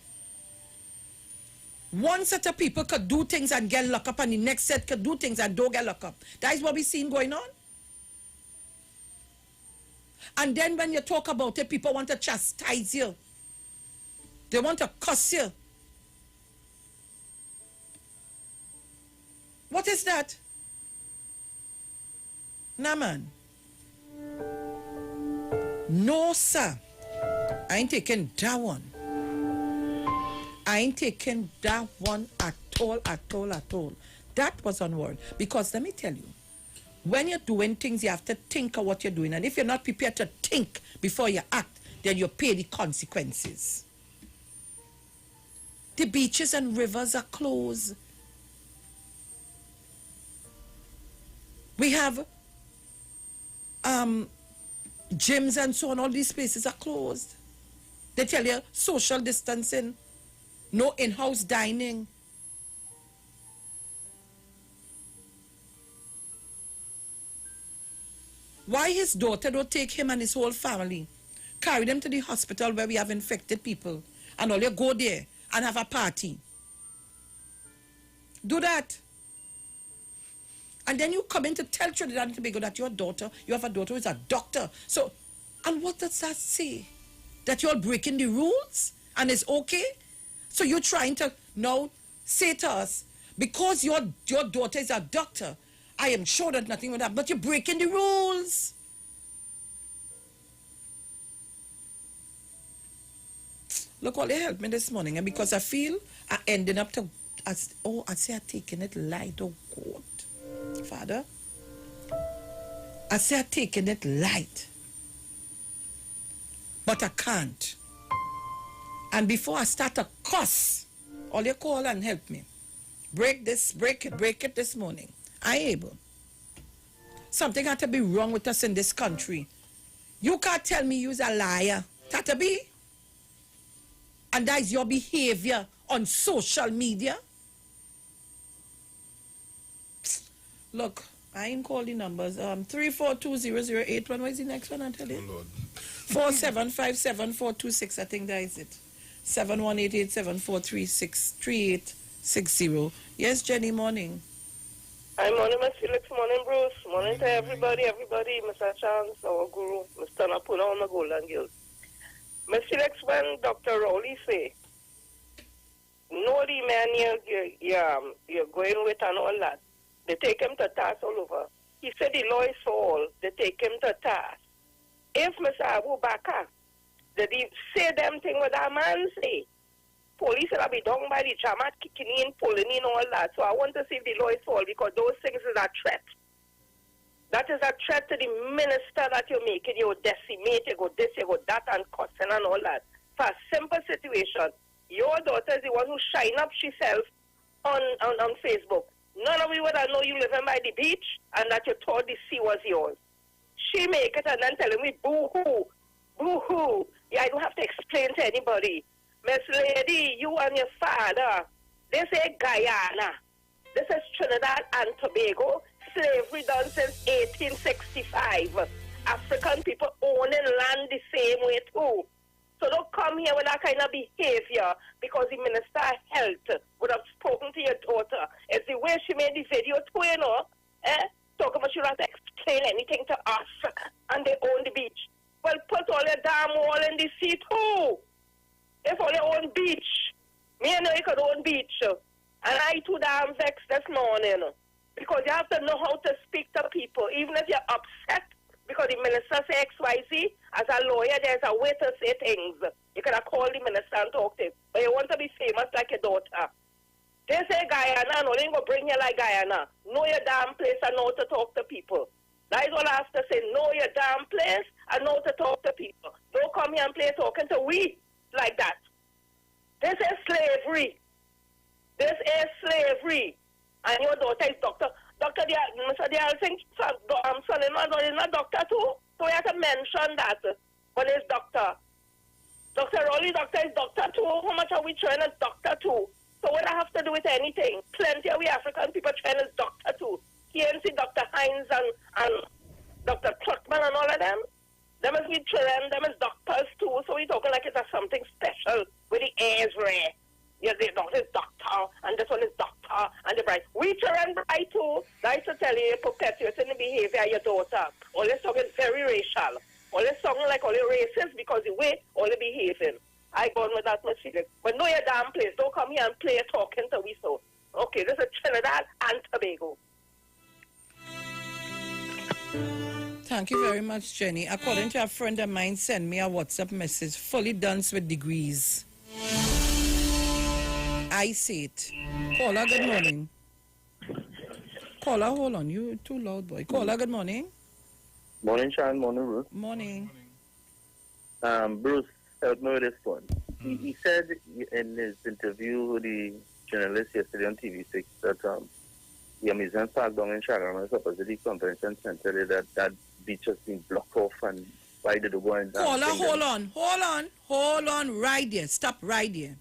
One set of people could do things and get locked up, and the next set could do things and don't get locked up. That is what we're seeing going on. And then when you talk about it, people want to chastise you. They want to cuss you. What is that? Nah, man. No, sir. I ain't taking that one. I ain't taking that one at all. That was unwarranted. Because let me tell you, when you're doing things, you have to think of what you're doing. And if you're not prepared to think before you act, then you pay the consequences. The beaches and rivers are closed. We have gyms and so on. All these places are closed. They tell you social distancing, no in-house dining. Why his daughter don't take him and his whole family, carry them to the hospital where we have infected people, and all you go there and have a party? Do that. And then you come in to tell Trinidad and Tobago that your daughter, you have a daughter who is a doctor. So, and what does that say? That you're breaking the rules and it's okay? So you're trying to now say to us, because your daughter is a doctor, I am sure that nothing will happen, but you're breaking the rules. Look, all they helped me this morning, and because I feel I ending up to, I say I'm taking it light, oh God. Father, I say I'm taking it light, but I can't. And before I start to cuss, all you call and help me. Break it this morning. I able. Something had to be wrong with us in this country. You can't tell me you're a liar. That to be? And that is your behavior on social media? Look, I ain't call the numbers. 3420081. What is the next one? I'll tell you. Oh, Lord. 4757426. I think that is it. 718874363860. Yes, Jenny, morning. Hi, morning, Miss Felix. Morning, Bruce. Morning to everybody, Mr. Chance, our guru, Mr. Napuna on the Golden Girls. Miss Felix, when Dr. Rowley say, no, the man you're going with and all that, they take him to task all over. He said the law is all, they take him to task. If Mr. Abu Bakr, did he say them thing what that man say? Police will be done by the drama, kicking in, pulling in, all that. So I want to see if the law is all, because those things is a threat. That is a threat to the minister that you're making. You decimate, you go this, you go that, and cussing and all that. For a simple situation, your daughter is the one who shine up herself on Facebook. None of you would have known you living by the beach and that you thought the sea was yours. She make it and then telling me, boo-hoo, boo-hoo. Yeah, I don't have to explain to anybody. Miss Lady, you and your father, they say Guyana. This is Trinidad and Tobago. Slavery done since 1865. African people owning land the same way too. So don't come here with that kind of behavior, because the Minister of Health would have spoken to your daughter. It's the way she made the video too, you know. Talking about she don't have to explain anything to us, and they own the beach. Well, put all your damn wall in the sea too. If all your own beach. Me and you could own beach. And I too damn vexed this morning. Because you have to know how to speak to people, even if you're upset. Because the minister say XYZ, as a lawyer, there's a way to say things. You could have called the minister and talk to him. But you want to be famous like your daughter. They say Guyana, no, they ain't going to bring you like Guyana. Know your damn place and know to talk to people. That is all I have to say. Know your damn place and know to talk to people. Don't come here and play talking to we like that. This is slavery. This is slavery. And your daughter is doctor. Dr. Mr. Dial think son-in-law is not doctor too. So we have to mention that. But it's doctor. Dr. Rowley, doctor is doctor too. How much are we trained as doctor too? So what I have to do with anything? Plenty of we African people trained as doctor too. TNC, Dr. Hines and Dr. Cluckman and all of them. Them is we trained, them is doctors too. So we're talking like it's something special with the A's rare. Yeah, the doctor is doctor, and this one is doctor, and the bride. We train bride too. That's to tell you, perpetuating the behavior of your daughter. All this talking very racial. All this talking like all the racist because the way all the behaving. I gone with that message. But know your damn place. Don't come here and play talking to we so. Okay, this is Trinidad and Tobago. Thank you very much, Jenny. According to a friend of mine, send me a WhatsApp message, fully done with degrees. I see it. Caller, good morning. Caller, hold on. You're too loud, boy. Caller, good morning. Morning, Sean. Morning, Bruce. Morning. Bruce, help me with this one. He said in his interview with the journalist yesterday on TV6 that the amusement park down in Sharon is opposite the convention center. That beach has been blocked off, and why did you go and... Hold on, right there. Stop right there.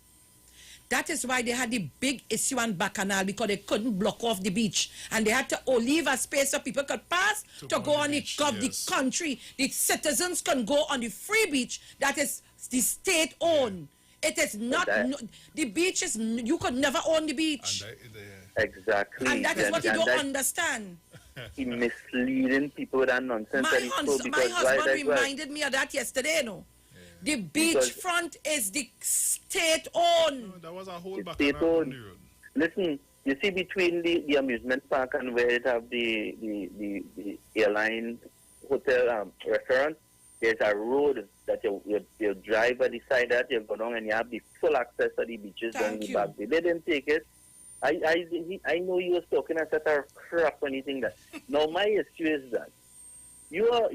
That is why they had the big issue on Bacchanal, because they couldn't block off the beach. And they had to leave a space so people could pass to go on the country. The citizens can go on the free beach that is the state-owned. It is not... the beach is... You could never own the beach. Exactly. And that is what you don't understand. He misleading people with that nonsense. My husband reminded me of that yesterday, no? The beachfront is the state-owned. That was a whole state-owned. Listen, you see between the amusement park and where it have the airline hotel restaurant, there's a road that you drive by the side that you go down and you have the full access to the beaches down the back. They didn't take it. I know you was talking a set of crap when you think that. Now my issue is that you are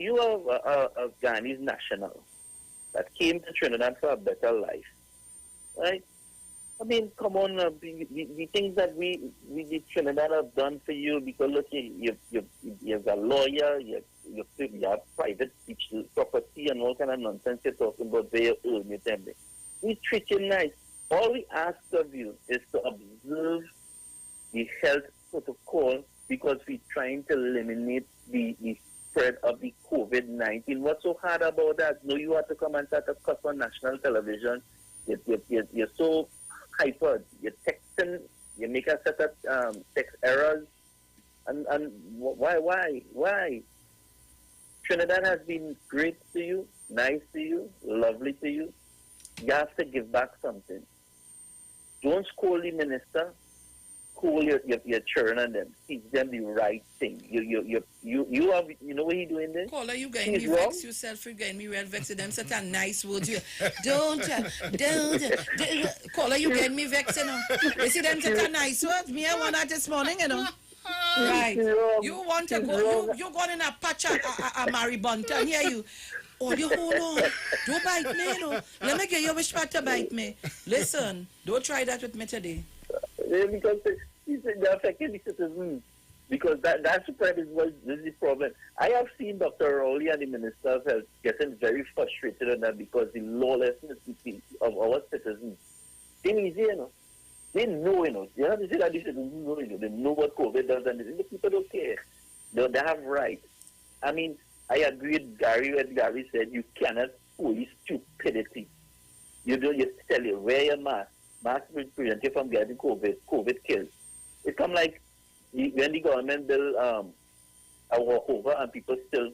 a Ghanaian national that came to Trinidad for a better life, right? I mean, come on, the things that we the Trinidad have done for you, because look, you're a lawyer, you have private beach property and all kind of nonsense you're talking about where you earn your time. We treat you nice. All we ask of you is to observe the health protocol, because we're trying to eliminate the spread of the COVID-19. What's so hard about that? No, you have to come and start a cuss on national television. You're so hyper. You're texting. You make a set of text errors. And why? Trinidad has been great to you, nice to you, lovely to you. You have to give back something. Don't scold the minister. Call your children and them. Teach them the right thing. You know what he doing there? Caller, you getting me vex yourself. You getting me real vex. Them such a nice words. Don't. Caller, you getting me vex, you know. You see them such a nice words. Me, I want that this morning, you know. Right. You want to go. You going in a patch a maribunta and hear you. Oh, you hold on. Don't bite me, you know. Let me get your wish part to bite me. Listen, don't try that with me today. Because they're affecting the citizens. Because that spread is the problem. I have seen Dr. Rowley and the Minister of Health getting very frustrated on that, because the lawlessness of our citizens. They easy, you know. They know, you know. You have to say that the citizens know, you know. They know what COVID does, and the people don't care. They have rights. I mean, I agree with Gary when Gary said you cannot police stupidity. You tell you, wear your mask. Mask will prevent you from getting COVID. COVID kills. It come like when the government build a walkover and people still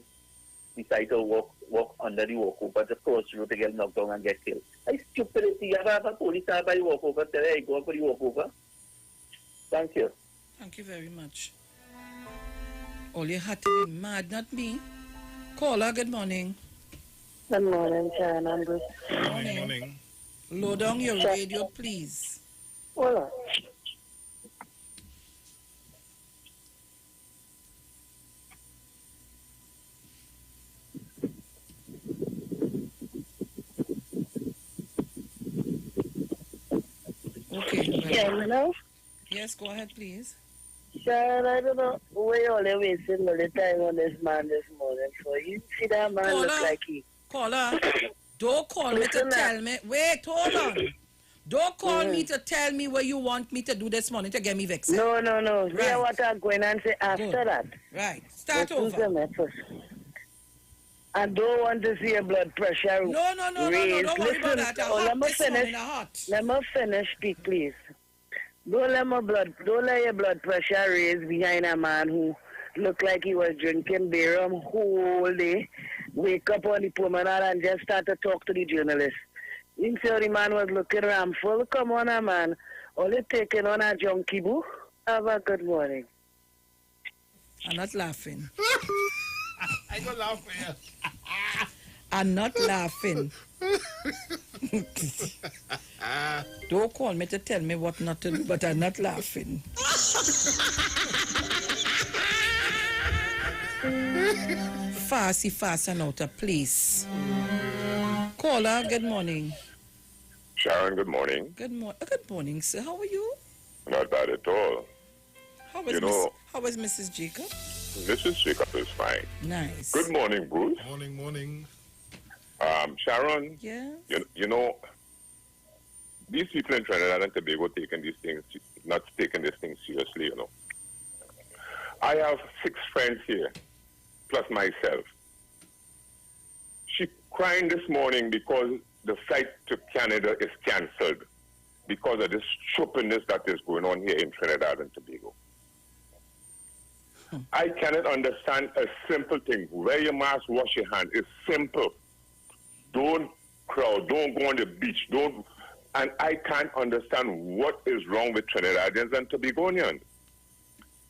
decide to walk under the walkover to cross the road to get knocked down and get killed. It's stupidity. You have a police car by the walkover, tell you, hey, go for the walkover. Thank you. Thank you very much. All you had to be mad, not me. Caller, good morning. Good morning, Sharon and Bruce. Good morning. Lower down your radio, please. Hold on. Okay. Yeah, you know? Yes, go ahead, please. Sharon, I don't know where you all wasting all the time on this man this morning for. You see that man Caller, look like he... Caller, don't call me to tell me. Wait, hold on. Don't call me to tell me what you want me to do this morning to get me vexed. No. Right. Hear what I'm going and say after that. Right. Start Listen over. I don't want to see your blood pressure raised. No. Don't worry about that. Let me finish, speak, please. Don't let your blood pressure raise behind a man who looked like he was drinking beer whole day, wake up on the promenade and just start to talk to the journalist. You see how the man was looking around full. Come on, man. Only taking on a junkie boo. Have a good morning. I'm not laughing. I don't laugh for you. I'm not laughing. Don't call me to tell me what not to do, but I'm not laughing. Fast and out of place. Caller, good morning. Sharon, good morning. Good morning, sir. How are you? Not bad at all. How was Mrs. Jacob? Mrs. Jacob is fine. Nice. Good morning, Bruce. Morning. Sharon. Yeah. You know, these people in Trinidad and Tobago not taking this thing seriously, you know. I have 6 friends here, plus myself. She crying this morning because the flight to Canada is cancelled because of this stupidness that is going on here in Trinidad and Tobago. I cannot understand a simple thing. Wear your mask, wash your hands. It's simple. Don't crowd. Don't go on the beach. And I can't understand what is wrong with Trinidadians and Tobagonians.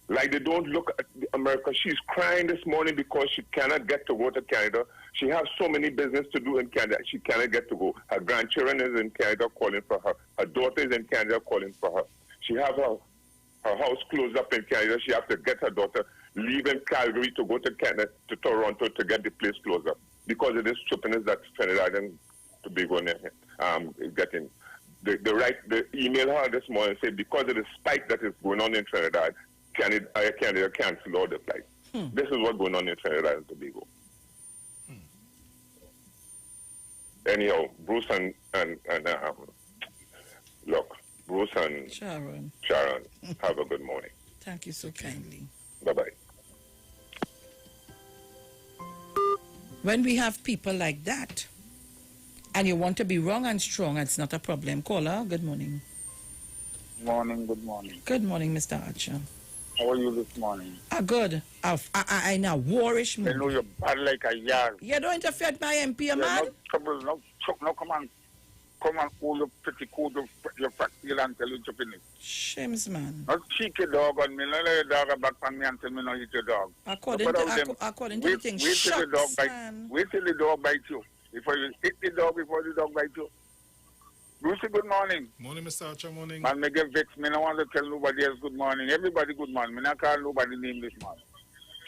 Like they don't look at America. She's crying this morning because she cannot get to go to Canada. She has so many business to do in Canada. She cannot get to go. Her grandchildren is in Canada calling for her. Her daughter is in Canada calling for her. She has her house closed up in Canada. She has to get her daughter, leave in Calgary to go to Canada, to Toronto to get the place closed up because of this stupidness that Trinidad and Tobago is getting. The email her this morning said because of the spike that is going on in Trinidad, Canada cancelled all the flights. This is what's going on in Trinidad and Tobago. Anyhow, Bruce and Bruce and Sharon, have a good morning. Thank you so kindly. Bye-bye. When we have people like that, and you want to be wrong and strong, it's not a problem. Caller, good morning. Good morning. Good morning, Mr. Archer. How are you this morning? Good. I in a warish mood. I know you're bad like a yard. You don't interfere with my MP, man. No trouble, no come and hold your petticoat, your practical and tell you to finish. Shames, man. Not cheek your dog on me, not let your dog back on me and tell me not eat your dog. According to the thing, wait till the dog bites you. Before you hit the dog, before the dog bites you. Lucy, good morning. Morning, Mr. Archer, morning. Man, me get vexed. Me don't want to tell nobody else good morning. Everybody good morning. Me not call nobody name this morning.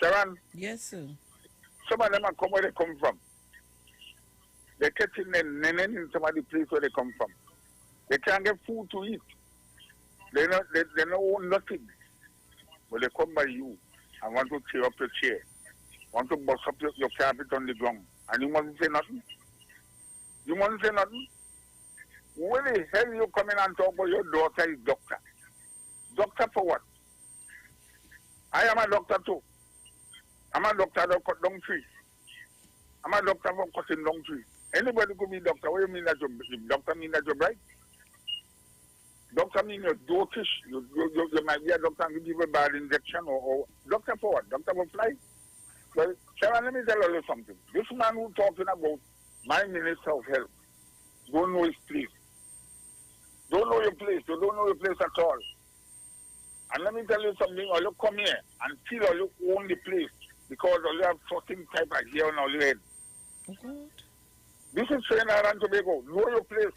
Sharon? Yes, sir. Some of them are come where they come from. They're catching them in some of the place where they come from. They can't get food to eat. They don't own nothing. But they come by you and want to tear up your chair. Want to bust up your carpet on the ground. And you mustn't say nothing. You mustn't say nothing. Where the hell you coming and talk about your daughter is doctor? Doctor for what? I am a doctor too. I'm a doctor that cut down trees. I'm a doctor for cutting down trees. Anybody could be doctor. What do you mean that you're doctor mean that you're bright? Doctor mean you're dotish. You might be a doctor and give you a bad injection or doctor for what? Doctor for fly? Well, Sharon, let me tell you something. This man who's talking about my Minister of Health don't know his place. Don't know your place. You don't know your place at all. And let me tell you something. All you come here until all you own the place because all you have 14 type of hair on all your head. Okay. This is Trinidad and Tobago. Know your place.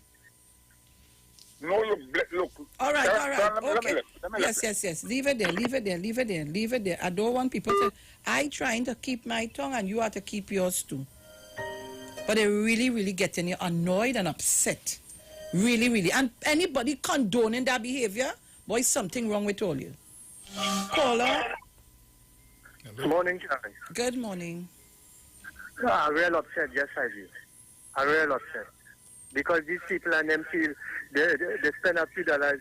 Know your look. All right. Okay. Yes. Leave it there. I don't want people to... I trying to keep my tongue and you have to keep yours too. But they're really, really getting you annoyed and upset. Really, really. And anybody condoning that behavior, boy, something wrong with all you. Caller. Good morning, Charlie. Good morning. No, I'm real upset, yes, I do. I'm real upset. Because these people and them feel they spend a few dollars,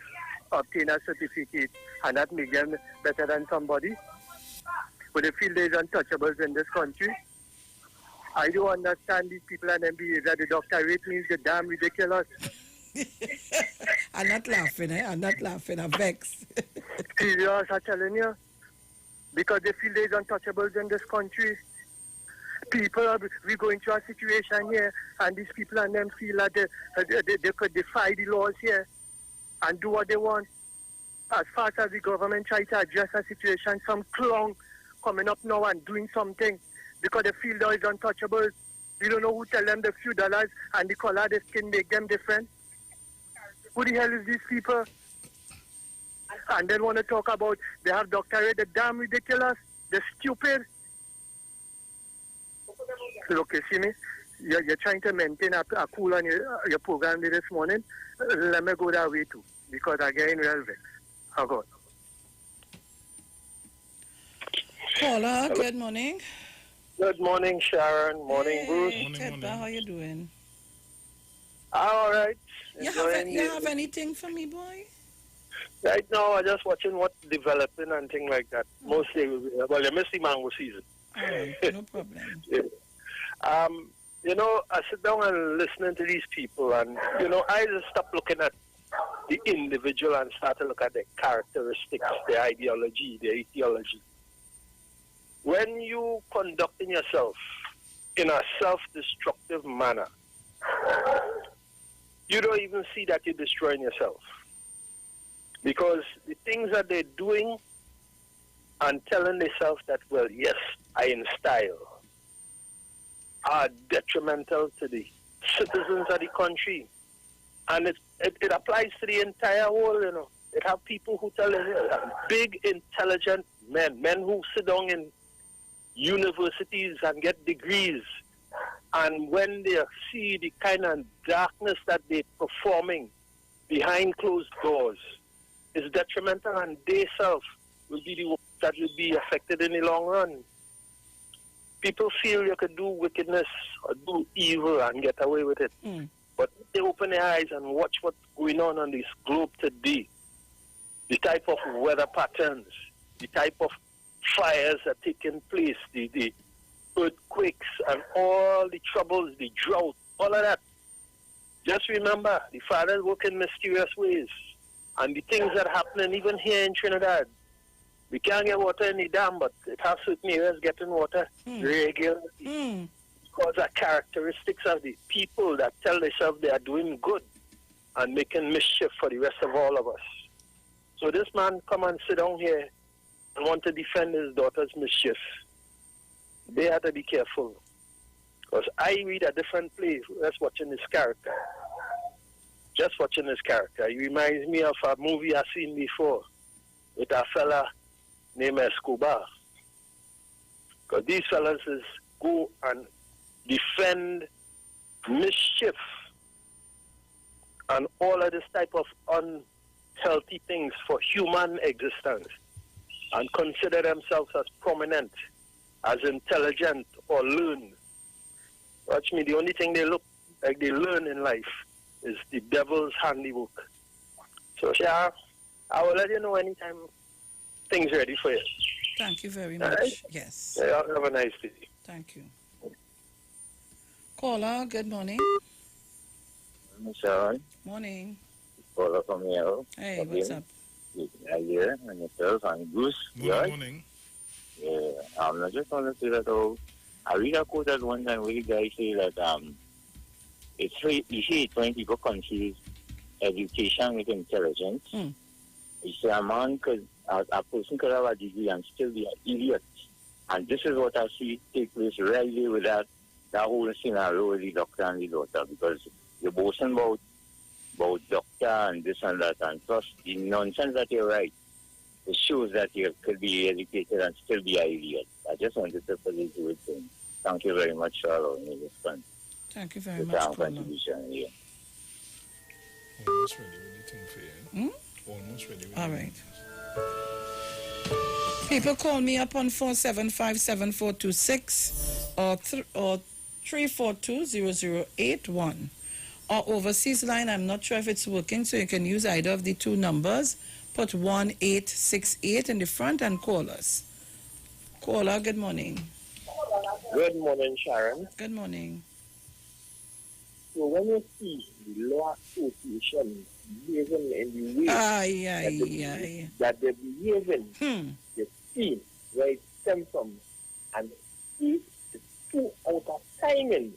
obtain a certificate, and that make them better than somebody. But they feel they're untouchables in this country. I don't understand these people and them behavior. The doctor rate means the damn ridiculous. I'm not laughing, I'm vexed. Serious, I'm telling you. Because they feel they're untouchables in this country. We're going through a situation here, and these people and them feel that they could defy the laws here and do what they want. As fast as the government try to address a situation, some clown coming up now and doing something because they feel they're untouchables. We don't know who tell them the few dollars and the color of the skin make them different. Who the hell is these people? And then want to talk about they have doctorate, they're damn ridiculous, they're stupid. Look, you see me? You're trying to maintain a cool on your program this morning. Let me go that way too, because I'm getting real vexed. How about? Caller, good morning. Good morning, Sharon. Morning, Bruce. Tedba, how you doing? All right. You have anything for me, boy? Right now, I'm just watching what's developing and things like that. Mostly, well, you miss the mango season. All right, no problem. You know, I sit down and listening to these people, and, you know, I just stop looking at the individual and start to look at their characteristics, their ideology, their etiology. When you conducting yourself in a self-destructive manner, you don't even see that you're destroying yourself. Because the things that they're doing and telling themselves that, well, yes, I in style, are detrimental to the citizens of the country. And it applies to the entire world, you know. It have people who tell big, intelligent men who sit down in universities and get degrees. And when they see the kind of darkness that they're performing behind closed doors, is detrimental, and they self will be the ones that will be affected in the long run. People feel you could do wickedness or do evil and get away with it. But they open their eyes and watch what's going on this globe today. The type of weather patterns, the type of fires that are taking place, the earthquakes and all the troubles, the drought, all of that. Just remember, the Father work in mysterious ways. And the things that are happening even here in Trinidad. We can't get water in the dam, but it has certain areas getting water regularly. Because of characteristics of the people that tell themselves they are doing good and making mischief for the rest of all of us. So this man come and sit down here and want to defend his daughter's mischief. They have to be careful. Because I read a different play just watching this character. Just watching this character. He reminds me of a movie I've seen before with a fella named Escobar. Because these fellas is go and defend mischief and all of this type of unhealthy things for human existence and consider themselves as prominent, as intelligent or learned. Watch me, the only thing they look like they learn in life is the devil's handiwork. So, yeah, I will let you know anytime things ready for you. Thank you very much. Right? Yes. Yeah, have a nice day. Thank you. Caller, good morning. Sharon. Morning. Caller from here. Hey, what's up? Yeah, and yourself and Bruce. Morning. Yeah, I just want to say that I read a quote at one time where the guy say that it's he hate when people confuse education with intelligence. He say a man could, a person could have a degree and still be an idiot. And this is what I see take place really with that whole scenario with the doctor and the daughter, because you're boasting about doctor and this and that, and plus the nonsense that you're right. It shows that you could be educated and still be an idiot. I just wanted to put it with him. Thank you very much for allowing me to respond. Thank you very much, caller. Contribution here. Almost ready with the thing for you. Almost ready with all right. People call me up on 475-7426 or 342-0081. Or overseas line, I'm not sure if it's working, so you can use either of the two numbers. Put 1868 in the front and call us. Caller, good morning. Good morning, Sharon. Good morning. So when you see the Law Association behaving in the way that they're behaving, you see where it stems from, and it's too out of timing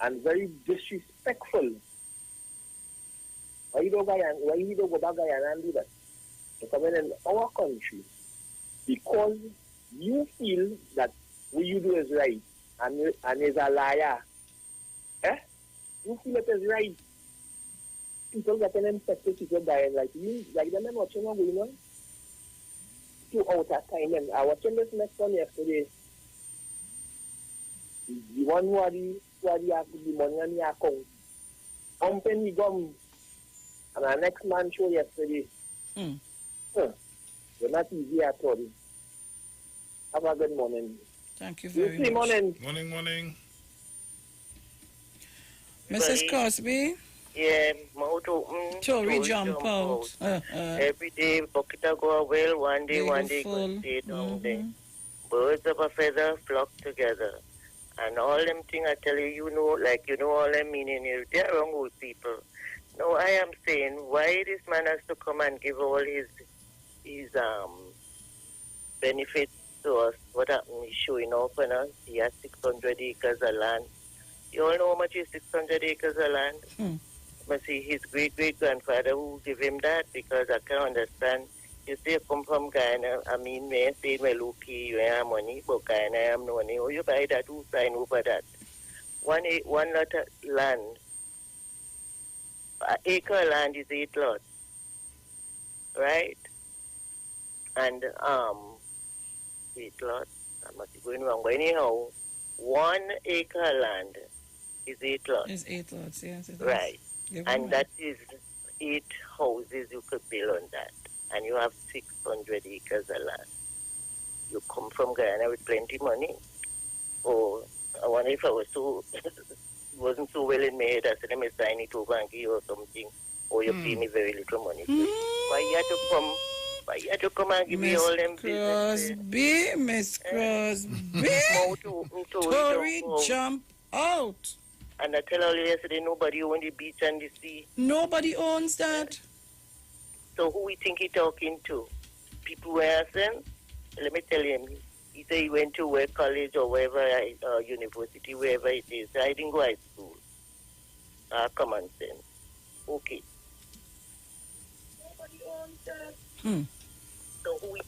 and very disrespectful. Why you don't go back and do that? To come in our country because you feel that what you do is right and is a liar. You feel it is right. People getting infected, people dying like you, like them and watching what's going on. Too out of time. And I watching this next one yesterday. The one who had the money on the account. Company gum. And our next man show yesterday. They're not easy at all. Have a good morning. Thank you very much. Morning. Morning. Mrs. Cosby? Yeah, mouth open. Tory jump out. Every day, bucket go well. One day, go stay down there. Birds of a feather flock together. And all them things I tell you, you know all them meaning here. They are wrong old people. No, I am saying, why this man has to come and give all his benefits to us? What happened? He's showing off on us. He has 600 acres of land. You all know how much is 600 acres of land? Must see his great-great-grandfather who give him that, because I can't understand. You say you come from Ghana, I mean, may I say, well, okay, you have money, but Ghana, I have no money. Oh, you buy that, who sign over that? One lot of land, an acre of land is 8 lots, right? And, 8 lots, I must be going wrong, but anyhow, 1 acre of land is 8 lots. It's 8 lots, yes. It right. Is. And that is 8 houses you could build on that. And you have 600 acres of land. You come from Guyana with plenty of money. Oh, I wonder if I was wasn't so well in my head, I said, let me sign it over and give you something. Or you pay me very little money. Why you had to come and give me all them business? Miss Crosby. Tory jump out. And I tell you yesterday, nobody owns the beach and the sea. Nobody owns that. So who we think he talking to? People who are sense? Let me tell him. He said he went to where college or wherever, university, wherever it is. I didn't go to high school. Common sense. Okay. Nobody owns that. So who we...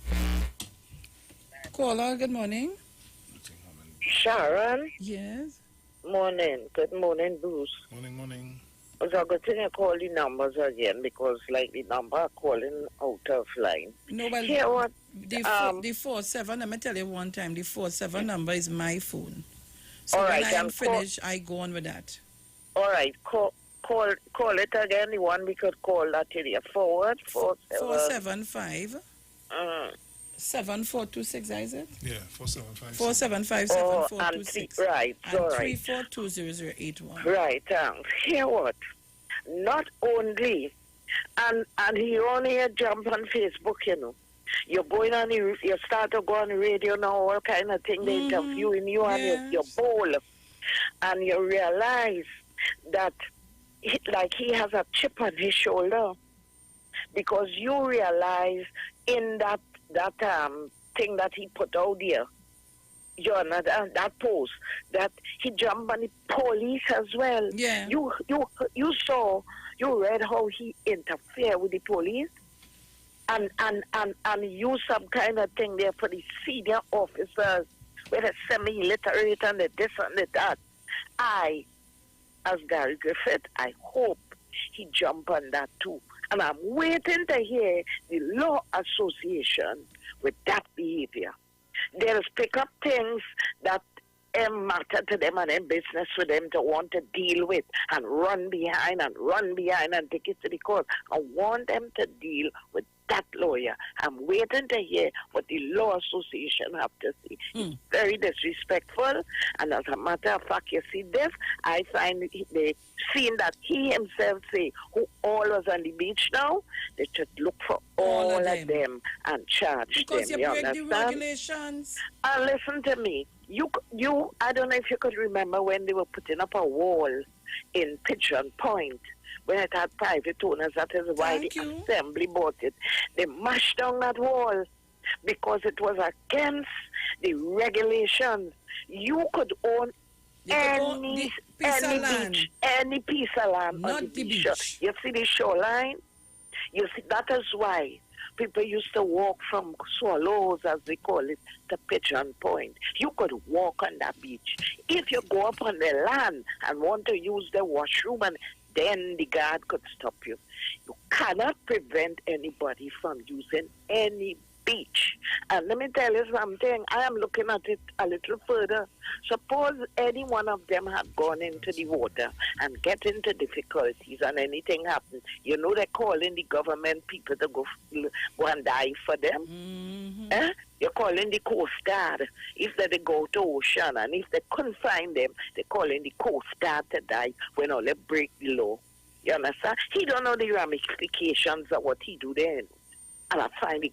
Caller, good morning. Sharon? Yes? Morning. Good morning, Bruce. Morning. So I'm going to call the numbers again because, like, the number are calling out of line. No, well, Hear what? The 47, let me tell you one time, the 47 number is my phone. So all when right, I am finished, I go on with that. All right, call it again, the one we could call that area forward. 475 7426, is it? Yeah, 475. 475 7426. Right, and all right. 3420081. Right, thanks. Hear what? Not only, and he only jump on Facebook, you know. You're going on, you start to go on the radio now, all kind of thing. They interviewing you and your bowl. And you realize that, he has a chip on his shoulder. Because you realize in that thing that he put out there, that post, that he jumped on the police as well. Yeah. You read how he interfered with the police and use some kind of thing there for the senior officers where they semi-literate and the this and the that. As Gary Griffith, I hope he jump on that too. And I'm waiting to hear the law association with that behavior. They'll pick up things that matter to them and in business for them to want to deal with and run behind and take it to the court. I want them to deal with that lawyer. I'm waiting to hear what the law association have to say. It's very disrespectful, and as a matter of fact, you see this, I find they seeing that he himself say who all was on the beach now, they should look for all of them and charge because them. You you break understand? the regulations. And listen to me. You, I don't know if you could remember when they were putting up a wall in Pigeon Point when it had private owners. That is why the assembly bought it. They mashed down that wall because it was against the regulations. You could own any beach, any piece of land not on the beach. beach. You see the shoreline? You see, that is why people used to walk from Swallows, as they call it, to Pigeon Point. You could walk on that beach. If you go up on the land and want to use the washroom, and then the guard could stop you. You cannot prevent anybody from using any beach. And let me tell you something, I am looking at it a little further. Suppose any one of them had gone into the water and get into difficulties and anything happened. You know they're calling the government people to go and die for them. You calling the Coast Guard if they go to ocean, and if they couldn't find them, they calling the Coast Guard to die when all they break the law. You understand? He don't know the ramifications of what he do then. And I find the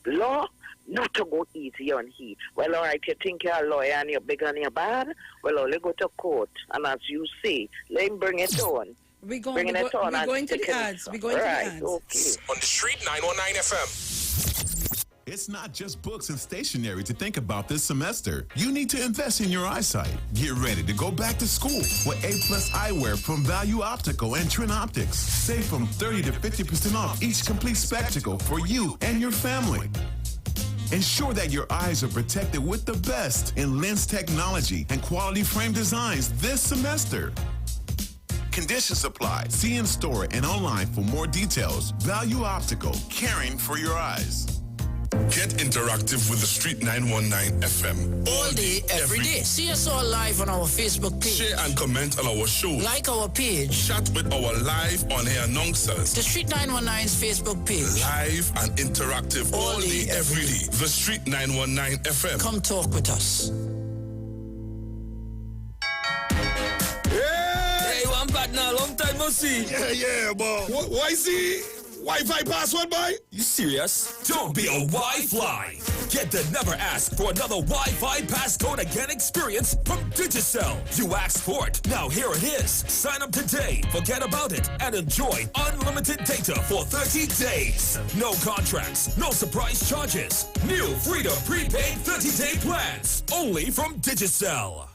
law not to go easy on he. Well, all right, you think you're a lawyer and you're big and you're bad? Well, all you go to court, and as you say, let him bring it on. We're going to the ads. We're going to the ads. Okay. On the Street 919 FM. It's not just books and stationery to think about this semester. You need to invest in your eyesight. Get ready to go back to school with A+ eyewear from Value Optical and Trin Optics. Save from 30 to 50% off each complete spectacle for you and your family. Ensure that your eyes are protected with the best in lens technology and quality frame designs this semester. Conditions apply. See in store and online for more details. Value Optical, caring for your eyes. Get interactive with the Street 919 FM. All day, every day. See us all live on our Facebook page. Share and comment on our show. Like our page. Chat with our live on-air announcers. The Street 919's Facebook page. Live and interactive all day, every day. The Street 919 FM. Come talk with us. Hey, one partner, long time no see. Yeah, boy. Why see? Wi-Fi password, boy? You serious? Don't be a Wi-Fly. Get the never ask for another Wi-Fi passcode again experience from Digicel. You asked for it. Now here it is. Sign up today, forget about it, and enjoy unlimited data for 30 days. No contracts, no surprise charges. New Freedom prepaid 30-day plans. Only from Digicel.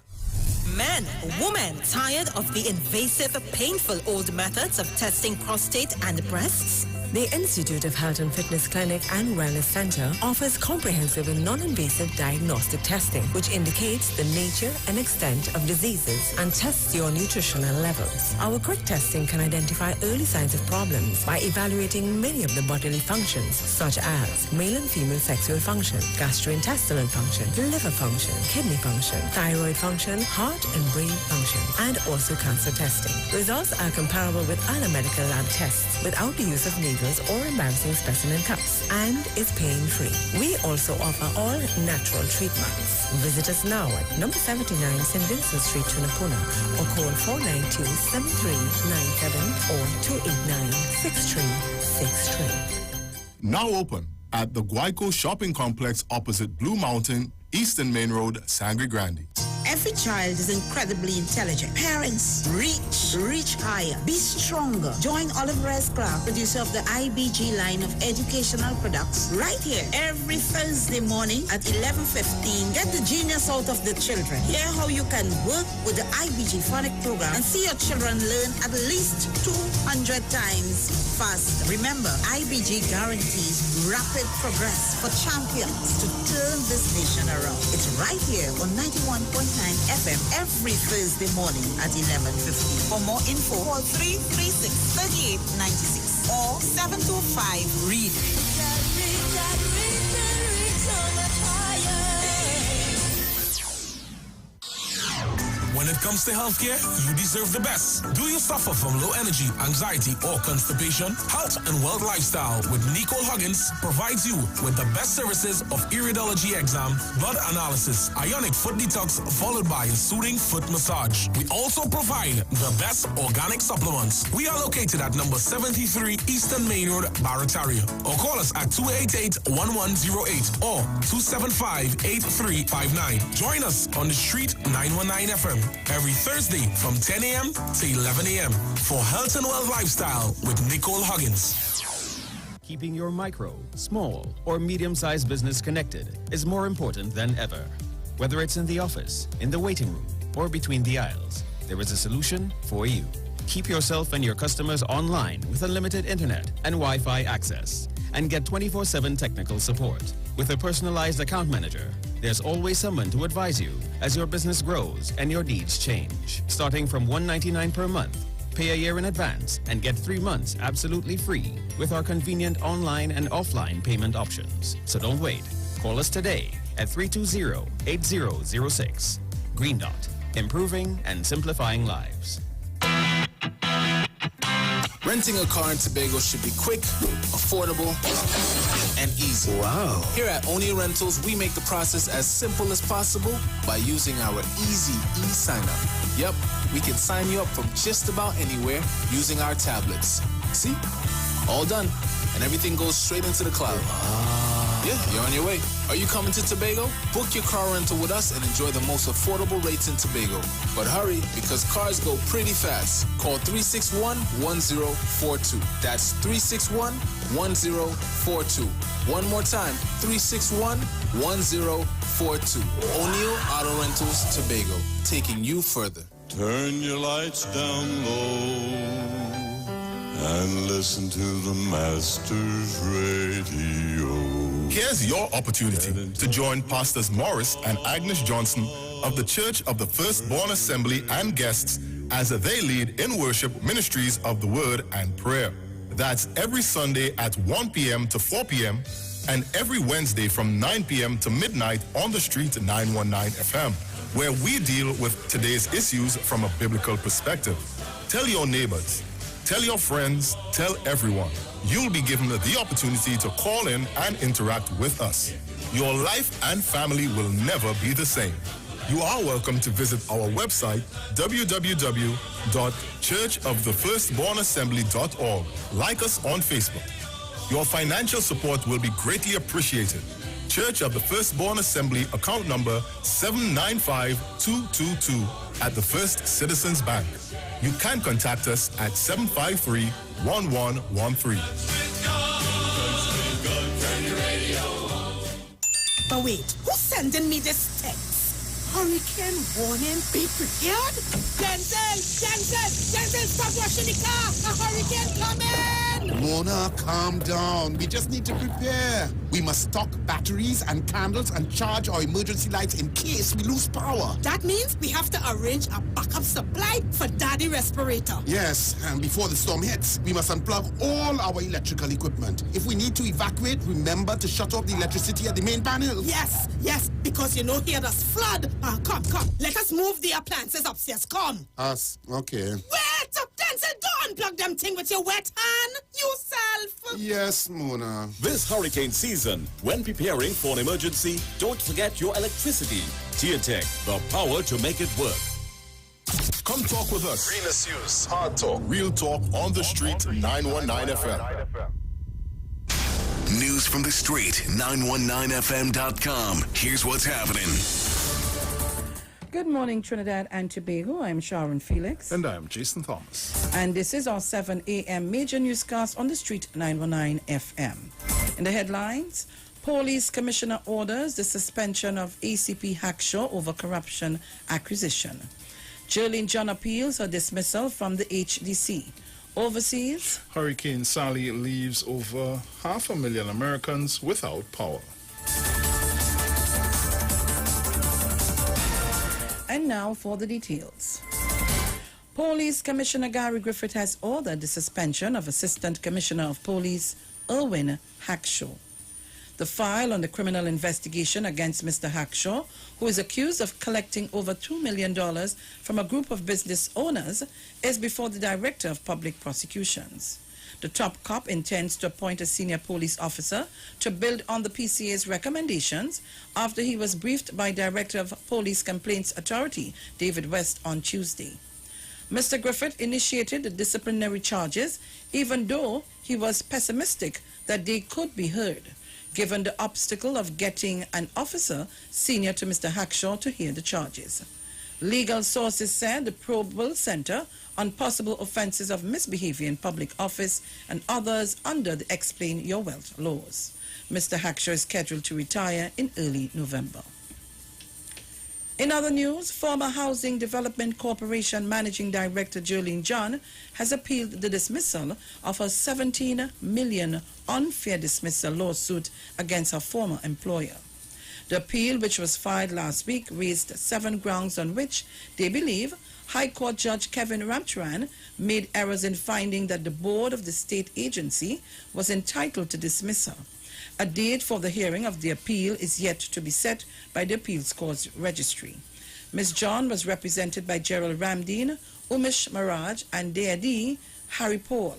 Men, women, tired of the invasive, painful old methods of testing prostate and breasts? The Institute of Health and Fitness Clinic and Wellness Center offers comprehensive and non-invasive diagnostic testing, which indicates the nature and extent of diseases and tests your nutritional levels. Our quick testing can identify early signs of problems by evaluating many of the bodily functions, such as male and female sexual function, gastrointestinal function, liver function, kidney function, thyroid function, heart and brain function, and also cancer testing. Results are comparable with other medical lab tests without the use of needles or embarrassing specimen cups, and is pain-free. We also offer all natural treatments. Visit us now at number 79 St. Vincent Street, Tunapuna, or call 492-7397 or 289-6363. Now open at the Guayco Shopping Complex opposite Blue Mountain, Eastern Main Road, Sangre Grande. Every child is incredibly intelligent. Parents, reach higher. Be stronger. Join Olive Rice Clark, producer of the IBG line of educational products, right here every Thursday morning at 11:15. Get the genius out of the children. Hear how you can work with the IBG phonic program and see your children learn at least 200 times faster. Remember, IBG guarantees rapid progress for champions to turn this nation around. It's right here on 91.9 FM every Thursday morning at 11:15. For more info, call 336-3896 or 725-READ. When it comes to healthcare, you deserve the best. Do you suffer from low energy, anxiety, or constipation? Health and Wealth Lifestyle with Nicole Huggins provides you with the best services of iridology exam, blood analysis, ionic foot detox, followed by a soothing foot massage. We also provide the best organic supplements. We are located at number 73 Eastern Main Road, Barataria. Or call us at 288-1108 or 275-8359. Join us on the Street 919 FM. Every Thursday from 10 a.m. to 11 a.m. for Health and Wealth Lifestyle with Nicole Huggins. Keeping your micro, small, or medium-sized business connected is more important than ever. Whether it's in the office, in the waiting room, or between the aisles, there is a solution for you. Keep yourself and your customers online with unlimited internet and Wi-Fi access, and get 24/7 technical support. With a personalized account manager, there's always someone to advise you as your business grows and your needs change. Starting from $199 per month, pay a year in advance and get 3 months absolutely free with our convenient online and offline payment options. So don't wait. Call us today at 320-8006. Green Dot, improving and simplifying lives. Renting a car in Tobago should be quick, affordable, and easy. Wow. Here at O'Neill Rentals, we make the process as simple as possible by using our easy e-sign-up. Yep, we can sign you up from just about anywhere using our tablets. See? All done. And everything goes straight into the cloud. Yeah, you're on your way. Are you coming to Tobago? Book your car rental with us and enjoy the most affordable rates in Tobago. But hurry, because cars go pretty fast. Call 361-1042. That's 361-1042. One more time, 361-1042. O'Neill Auto Rentals, Tobago, taking you further. Turn your lights down low and listen to the Master's Radio. Here's your opportunity to join Pastors Morris and Agnes Johnson of the Church of the Firstborn Assembly and guests as they lead in worship ministries of the Word and Prayer. That's every Sunday at 1 p.m. to 4 p.m. and every Wednesday from 9 p.m. to midnight on the street 919 FM, where we deal with today's issues from a biblical perspective. Tell your neighbors, tell your friends, tell everyone. You'll be given the opportunity to call in and interact with us. Your life and family will never be the same. You are welcome to visit our website, www.churchofthefirstbornassembly.org. Like us on Facebook. Your financial support will be greatly appreciated. Church of the Firstborn Assembly, account number 795222 at the First Citizens Bank. You can contact us at 753-1113. But wait, who's sending me this text? Hurricane warning, be prepared? Denzel, stop washing the car! A hurricane coming! Mona, calm down. We just need to prepare. We must stock batteries and candles and charge our emergency lights in case we lose power. That means we have to arrange a backup supply for Daddy respirator. Yes, and before the storm hits, we must unplug all our electrical equipment. If we need to evacuate, remember to shut off the electricity at the main panel. Yes, because you know here does flood. Come. Let us move the appliances upstairs. Come. Us, okay. Wait up, Denzel. Don't unplug them thing with your wet hand. Yourself. Yes, Mona. This hurricane season, when preparing for an emergency, don't forget your electricity. TNTech, the power to make it work. Come talk with us. Real issues, hard talk. Real talk on the street, 919 FM. News from the street, 919fm.com. Here's what's happening. Good morning, Trinidad and Tobago. I'm Sharon Felix. And I'm Jason Thomas. And this is our 7 a.m. major newscast on the street, 919 FM. In the headlines, Police Commissioner orders the suspension of ACP Hackshaw over corruption accusation. Jerlene John appeals her dismissal from the HDC. Overseas, Hurricane Sally leaves over 500,000 Americans without power. And now for the details. Police Commissioner Gary Griffith has ordered the suspension of Assistant Commissioner of Police Erwin Hackshaw. The file on the criminal investigation against Mr. Hackshaw, who is accused of collecting over $2 million from a group of business owners, is before the Director of Public Prosecutions. The top cop intends to appoint a senior police officer to build on the PCA's recommendations after he was briefed by Director of Police Complaints Authority, David West, on Tuesday. Mr. Griffith initiated the disciplinary charges, even though he was pessimistic that they could be heard, given the obstacle of getting an officer senior to Mr. Hackshaw to hear the charges. Legal sources said the probe will center on possible offenses of misbehavior in public office and others under the Explain Your Wealth laws. Mr. Hackshaw is scheduled to retire in early November. In other news, former Housing Development Corporation Managing Director Jerlene John has appealed the dismissal of her $17 million unfair dismissal lawsuit against her former employer. The appeal, which was filed last week, raised 7 grounds on which they believe High Court Judge Kevin Ramcharan made errors in finding that the board of the state agency was entitled to dismiss her. A date for the hearing of the appeal is yet to be set by the Appeals Court's registry. Ms. John was represented by Gerald Ramdeen, Umesh Maraj, and Deadi Harry Paul.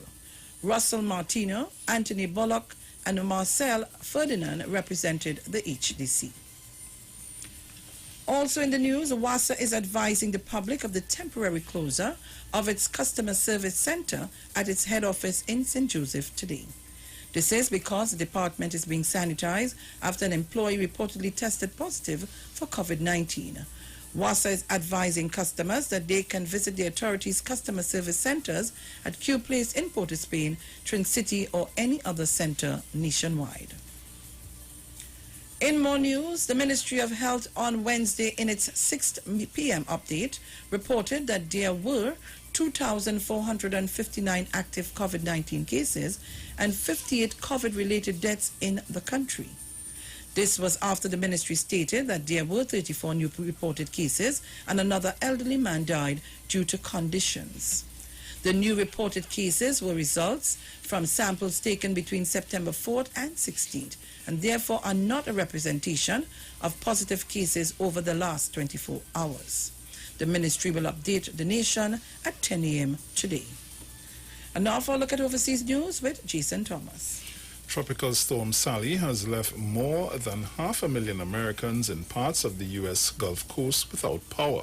Russell Martino, Anthony Bullock, and Marcel Ferdinand represented the HDC. Also in the news, WASA is advising the public of the temporary closure of its customer service center at its head office in St. Joseph today. This is because the department is being sanitized after an employee reportedly tested positive for COVID-19. WASA is advising customers that they can visit the authorities' customer service centers at Q Place in Port of Spain, Trin City, or any other center nationwide. In more news, the Ministry of Health on Wednesday in its 6 p.m. update reported that there were 2,459 active COVID-19 cases and 58 COVID-related deaths in the country. This was after the ministry stated that there were 34 new reported cases and another elderly man died due to conditions. The new reported cases were results from samples taken between September 4th and 16th and therefore are not a representation of positive cases over the last 24 hours. The ministry will update the nation at 10 a.m. today. And now for a look at overseas news with Jason Thomas. Tropical storm Sally has left more than 500,000 Americans in parts of the U.S. Gulf Coast without power.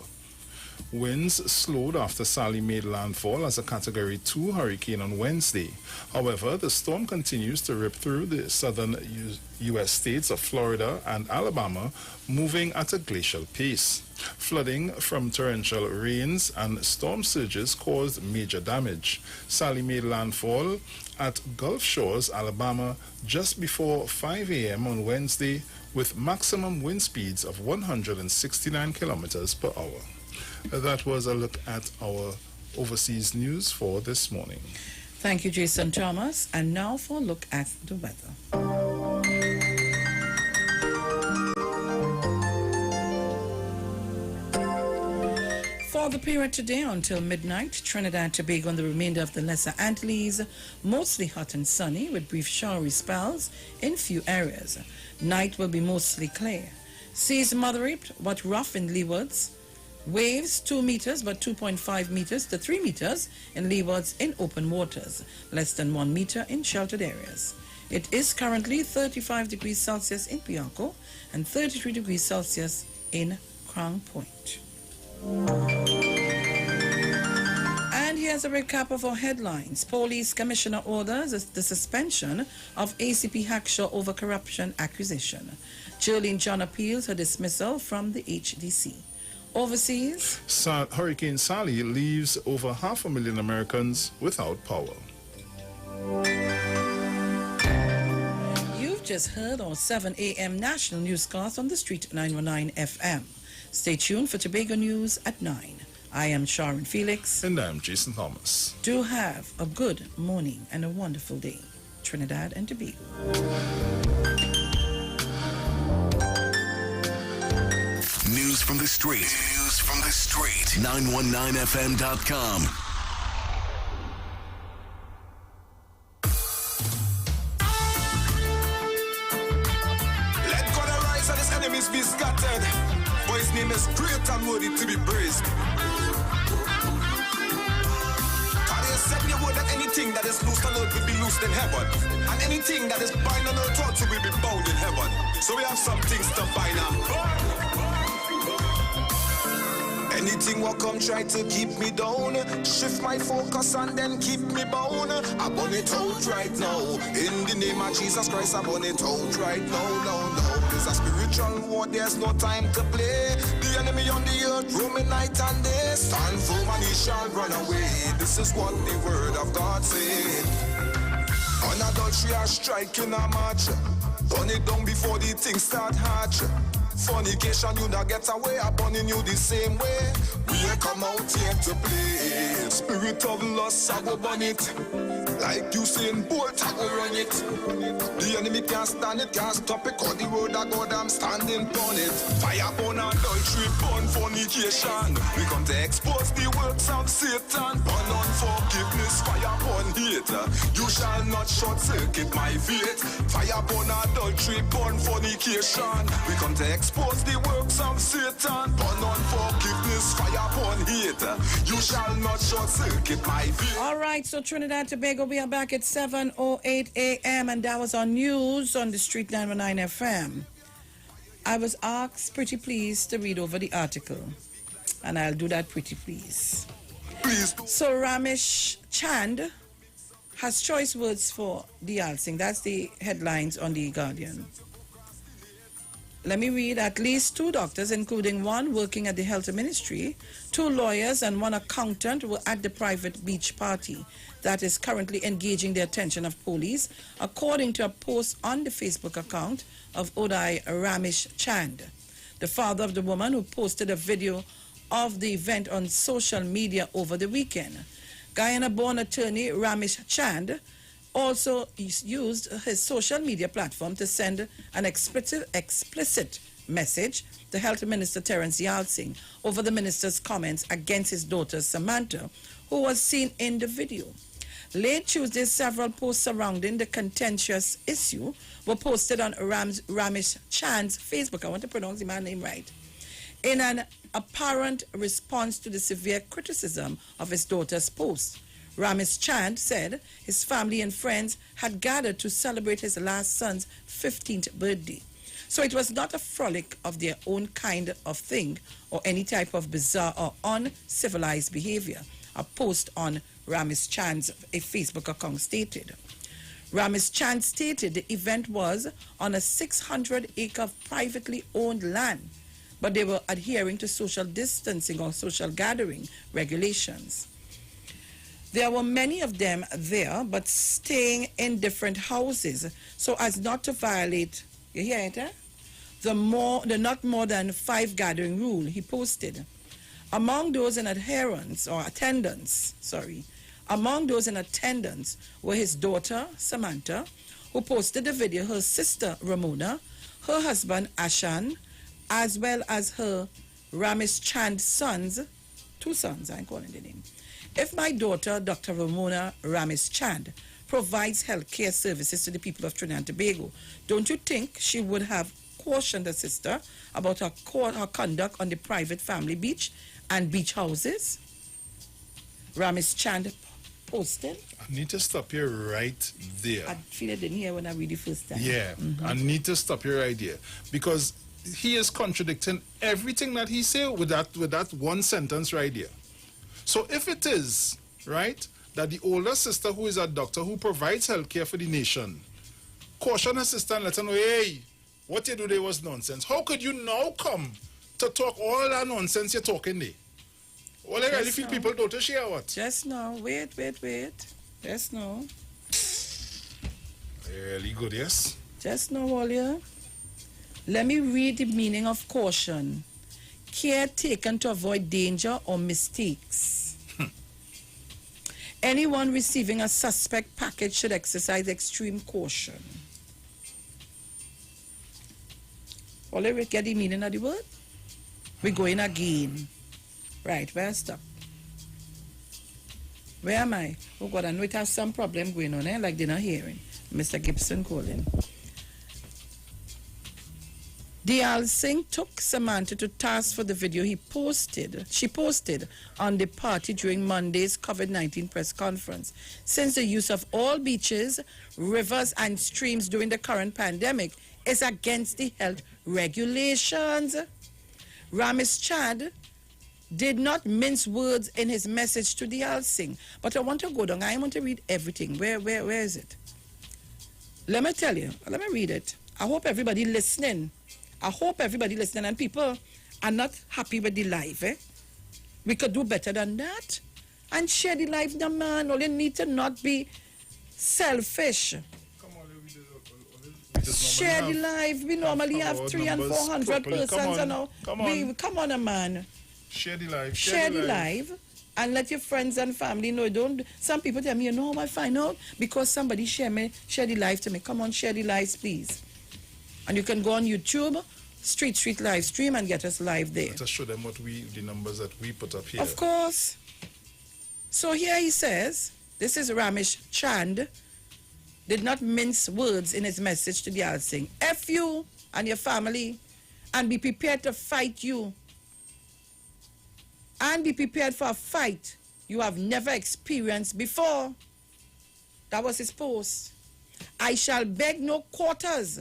Winds slowed after Sally made landfall as a Category 2 hurricane on Wednesday. However, the storm continues to rip through the southern U.S. states of Florida and Alabama, moving at a glacial pace. Flooding from torrential rains and storm surges caused major damage. Sally made landfall at Gulf Shores, Alabama, just before 5 a.m. on Wednesday, with maximum wind speeds of 169 kilometers per hour. That was a look at our overseas news for this morning. Thank you, Jason Thomas. And now for a look at the weather. For the period today until midnight, Trinidad and Tobago and the remainder of the Lesser Antilles, mostly hot and sunny with brief showery spells in few areas. Night will be mostly clear. Seas moderate but rough in leewards. Waves 2 meters but 2.5 meters to 3 meters in leewards in open waters, less than 1 meter in sheltered areas. It is currently 35 degrees Celsius in Piarco and 33 degrees Celsius in Crown Point. And here's a recap of our headlines. Police Commissioner orders the suspension of ACP Hackshaw over corruption accusation. Jolene John appeals her dismissal from the HDC. Overseas, Hurricane Sally leaves over 500,000 Americans without power. You've just heard our 7 a.m. national newscast on the Street 919 FM. Stay tuned for Tobago News at 9. I am Sharon Felix. And I'm Jason Thomas. Do have a good morning and a wonderful day. Trinidad and Tobago. News from the street. News from the street. 919fm.com. Let God arise and his enemies be scattered. For his name is great and worthy to be praised. God has said in your word that anything that is loosed on earth will be loosed in heaven. And anything that is bound on earth also will be bound in heaven. So we have some things to find out. Anything will come try to keep me down, shift my focus and then keep me bound. I burn it out right now. In the name of Jesus Christ, I burn it out right now. No. There's a spiritual war, there's no time to play. The enemy on the earth, roaming night and day. Stand firm and he shall run away. This is what the word of God said. Unadultery are striking a match. Burn it down before the things start hatch. Fornication, you not get away, I'm burning you the same way. We ain't come out here to play. Spirit of lust, I go burn it. Like you saying, bolt, I go run it. The enemy can't stand it, can't stop it. Cause the road I go, I'm standing on it. Fire burn adultery, burn fornication. We come to expose the works of Satan. Burn unforgiveness, fire burn hate. You shall not short circuit my faith. Fire burn adultery, burn fornication. We come to expose the works of Satan. Burn unforgiveness, fire upon hate. You shall not short circuit my view. All right, so Trinidad and Tobago, we are back at 7:08 a.m. and that was on news on the Street 919 FM. I was asked, pretty please, to read over the article, and I'll do that pretty please. So Ramesh Chand has choice words for Diyal Singh. That's the headlines on The Guardian. Let me read. At least 2 doctors, including one working at the health ministry, 2 lawyers and 1 accountant were at the private beach party that is currently engaging the attention of police, according to a post on the Facebook account of Uday Ramesh Chand, the father of the woman who posted a video of the event on social media over the weekend. Guyana-born attorney Ramesh Chand also used his social media platform to send an explicit message to Health Minister Terence Diyal Singh over the minister's comments against his daughter Samantha, who was seen in the video. Late Tuesday, several posts surrounding the contentious issue were posted on Ramesh Chand's Facebook. I want to pronounce the man's name right. In an apparent response to the severe criticism of his daughter's post, Ramesh Chand said his family and friends had gathered to celebrate his last son's 15th birthday. So it was not a frolic of their own kind of thing or any type of bizarre or uncivilized behavior, a post on Ramesh Chand's Facebook account stated. Ramesh Chand stated the event was on a 600-acre privately owned land, but they were adhering to social distancing or social gathering regulations. There were many of them there, but staying in different houses so as not to violate, you hear it, the not more than 5 gathering rule, he posted. Among those in attendance were his daughter, Samantha, who posted the video, her sister, Ramona, her husband, Ashan, as well as her Ramesh Chand's sons, 2 sons, I'm calling the name. If my daughter, Dr. Ramona Ramesh Chand, provides healthcare services to the people of Trinidad and Tobago, don't you think she would have cautioned her sister about her conduct on the private family beach and beach houses? Ramesh Chand posted. I need to stop you right there. I feel I didn't hear when I read the first time. Yeah, I need to stop you right there because he is contradicting everything that he said with that one sentence right there. So if it is, right, that the older sister who is a doctor who provides health care for the nation, caution her sister and let her know, hey, what you do there was nonsense. How could you now come to talk all that nonsense you're talking there? Well, I really feel people don't share what? Just now. Wait. Just now. Really good, yes? Just now, Walia. Let me read the meaning of caution. Care taken to avoid danger or mistakes. Anyone receiving a suspect package should exercise extreme caution. All right, get the meaning of the word? We're going again. Right, where I stop? Where am I? Oh God, I know it has some problem going on, like they're not hearing. Mr. Gibson calling. Diyal Singh took Samantha to task for the video she posted on the party during Monday's COVID-19 press conference. Since the use of all beaches, rivers and streams during the current pandemic is against the health regulations. Ramesh Chand did not mince words in his message to Diyal Singh. But I want to go down. I want to read everything. Where is it? Let me tell you. Let me read it. I hope everybody listening. And people are not happy with the life. We could do better than that. And share the life, the man. All you need to not be selfish. Share the life. We normally have 300 and 400 persons. Come on, man. Share the life. Share the life. And let your friends and family know. Don't. Some people tell me, you know how I find out? Because somebody share the life to me. Come on, share the lives, please. And you can go on YouTube, Street live stream, and get us live there. Let us show them the numbers that we put up here. Of course. So here he says, this is Ramesh Chand, did not mince words in his message to Diyal Singh. F you and your family and be prepared to fight you. And be prepared for a fight you have never experienced before. That was his post. I shall beg no quarters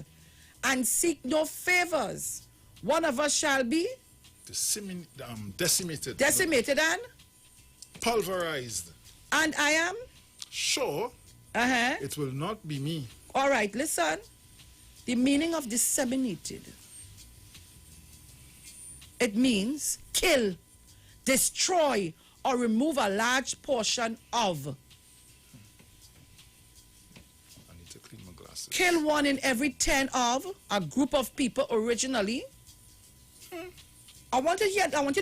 and seek no favors. One of us shall be decimated. Decimated and pulverized. And I am sure it will not be me. All right, listen. The meaning of disseminated. It means kill, destroy, or remove a large portion of. I need to clean my glasses. Kill 1 in every 10 of a group of people originally. I want you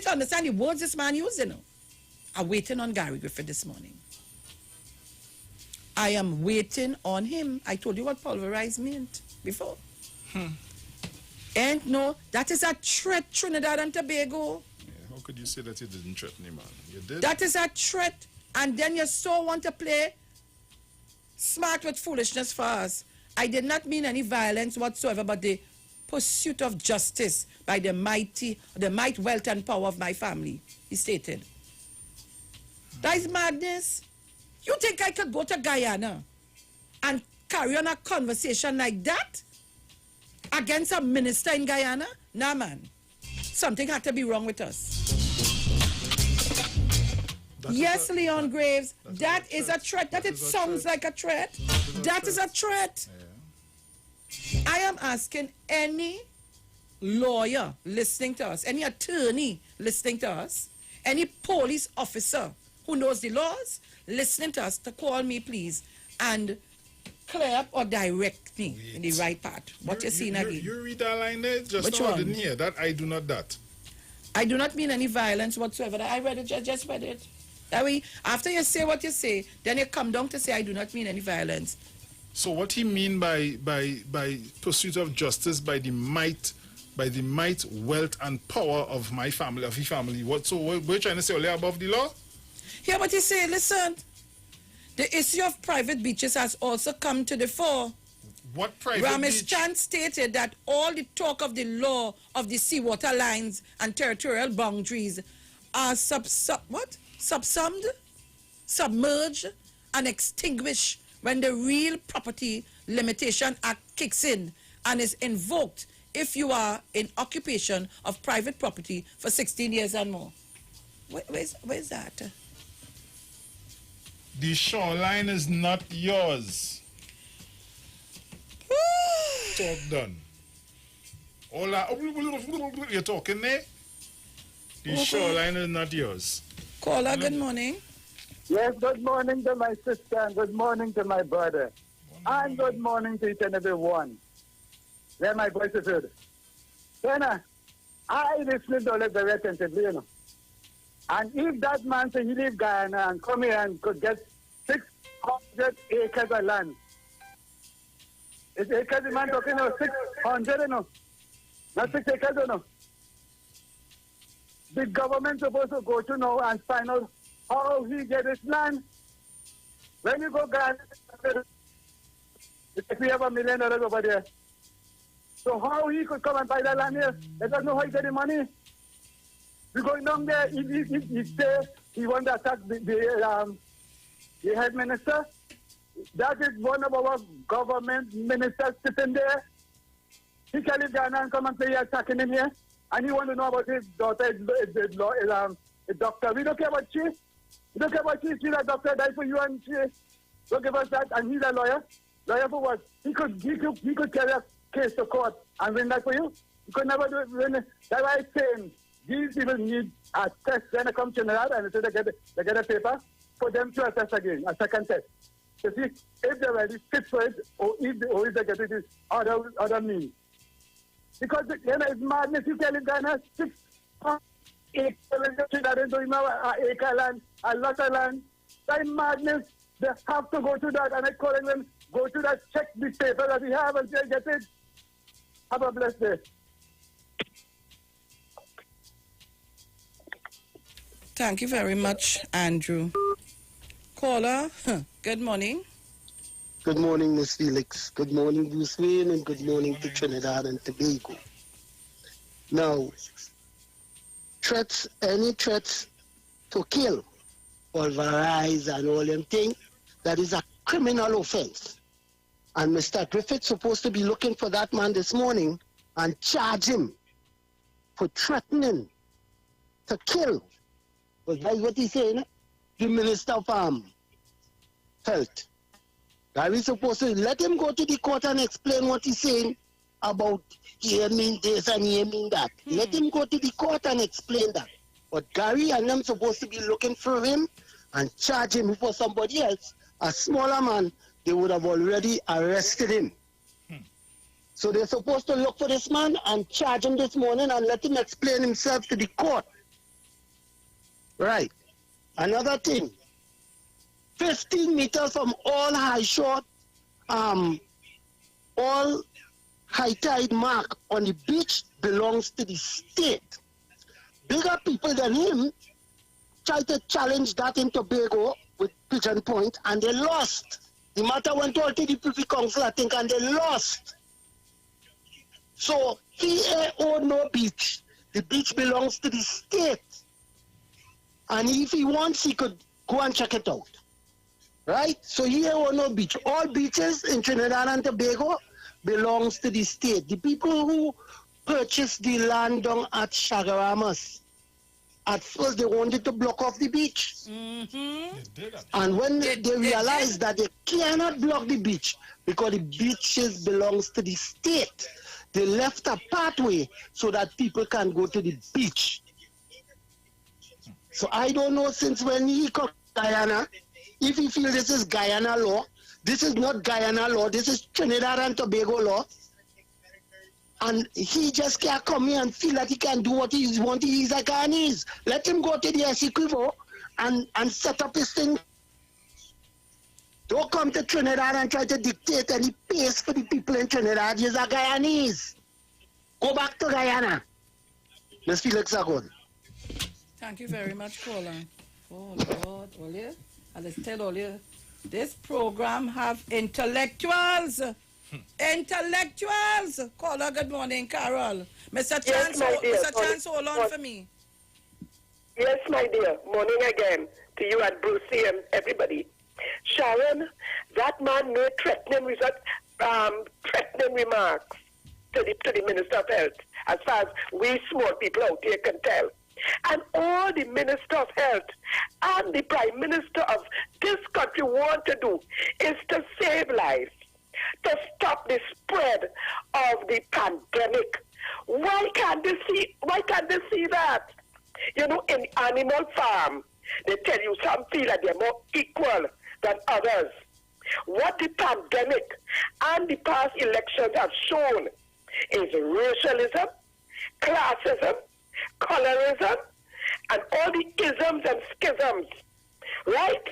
to understand the words this man used, you know. I'm waiting on Gary Griffith this morning. I am waiting on him. I told you what pulverized meant before. And no, that is a threat, Trinidad and Tobago. Yeah, how could you say that you didn't threaten him, man? You did. That is a threat. And then you so want to play smart with foolishness for us. I did not mean any violence whatsoever, but the pursuit of justice by the might, wealth, and power of my family, he stated. That is madness. You think I could go to Guyana and carry on a conversation like that against a minister in Guyana? Nah, man. Something had to be wrong with us. Yes, Leon Graves, that is a threat. That it sounds like a threat. That is a threat. I am asking any lawyer listening to us, any attorney listening to us, any police officer who knows the laws listening to us to call me, please, and clear up or direct me in the right path. What you're seeing again. You read that line there? Just now I didn't hear that. I do not that. I do not mean any violence whatsoever. I read it, just read it. That way, after you say what you say, then you come down to say I do not mean any violence. So what he mean by pursuit of justice by the might, wealth, and power of my family, of his family? What? So we're trying to say only above the law? Hear what he say. Listen. The issue of private beaches has also come to the fore. What private Ramesh beach? Chand stated that all the talk of the law of the seawater lines and territorial boundaries are subsumed, submerged, and extinguished when the Real Property Limitation Act kicks in and is invoked if you are in occupation of private property for 16 years and more. Where's that? The shoreline is not yours. Talk done. You're talking there? The shoreline is not yours. Caller, good morning. Yes, good morning to my sister and good morning to my brother. And good morning to each and every one. There my voice is heard. Then I listen to it very attentively, you know. And if that man say he leave Guyana and come here and could get 600 acres of land. Is acres the man talking about 600, you know? Not 6 acres, you know. The government supposed to go to now and find out how he get his land. When you go Guyana, if we have $1 million over there. So how he could come and buy that land here? Let us know how he get the money. We going down there, he say he want to attack the head minister. That is one of our government ministers sitting there. He can leave Ghana and come and say he's attacking him here. And he want to know about his daughter, a doctor. We don't care about she. We don't care about she. She's a doctor, die for you and she. Don't give us that. And he's a lawyer. Lawyer for what? He could carry a case to court and win that for you. He could never do it. That's why I'm saying these people need a test when they come to Trinidad and they get a paper for them to assess again, a second test. To see if they're ready, fit for it, or if they get it other means. Because it's madness. You can live Ghana 6 acres, acre land, a lot of land. That is madness. They have to go to that, and I'm calling them, go to that, check the paper that we have and get it. Have a blessed day. Thank you very much, Andrew. Caller, good morning. Good morning, Miss Felix. Good morning, Bruce Wayne, and good morning to Trinidad and Tobago. Now, any threats to kill, pulverize and all them things, that is a criminal offense. And Mr. Griffith's supposed to be looking for that man this morning and charge him for threatening to kill. But that's what he's saying, the Minister of Health. Gary's supposed to let him go to the court and explain what he's saying about he mean this and he mean that. Let him go to the court and explain that. But Gary and them supposed to be looking for him and charge him for somebody else. A smaller man, they would have already arrested him. So they're supposed to look for this man and charge him this morning and let him explain himself to the court. Right. Another thing. 15 meters from all high shore, all high tide mark on the beach belongs to the state. Bigger people than him tried to challenge that in Tobago with Pigeon Point, and they lost. The matter went all to the Privy Council, I think, and they lost. So he own no beach. The beach belongs to the state. And if he wants, he could go and check it out. Right? So he own no beach. All beaches in Trinidad and Tobago belongs to the state. The people who purchased the land down at Chagaramas, at first they wanted to block off the beach. And when they realized that they cannot block the beach because the beaches belongs to the state, they left a pathway so that people can go to the beach. So I don't know since when he come to Guyana, if he feels this is Guyana law. This is not Guyana law, this is Trinidad and Tobago law. And he just can't come here and feel that he can do what he wants. He's a Guyanese. Let him go to the Essequibo and set up his thing. Don't come to Trinidad and try to dictate any pace for the people in Trinidad. He's a Guyanese. Go back to Guyana. Ms. Felix Agon. Thank you very much, caller. Oh, Lord, all you? And let's tell all you, this program have intellectuals. Intellectuals. Caller, good morning, Carol. Mr. Chance, Mr. Chance, hold on for me. Yes, my dear. Morning again to you and Brucey and everybody. Sharon, that man made threatening remarks to the Minister of Health, as far as we small people out here can tell. And all the Minister of Health and the Prime Minister of this country want to do is to save lives, to stop the spread of the pandemic. Why can't they see that? You know, in Animal Farm, they tell you some feel that they're more equal than others. What the pandemic and the past elections have shown is racialism, classism, colorism, and all the isms and schisms, right?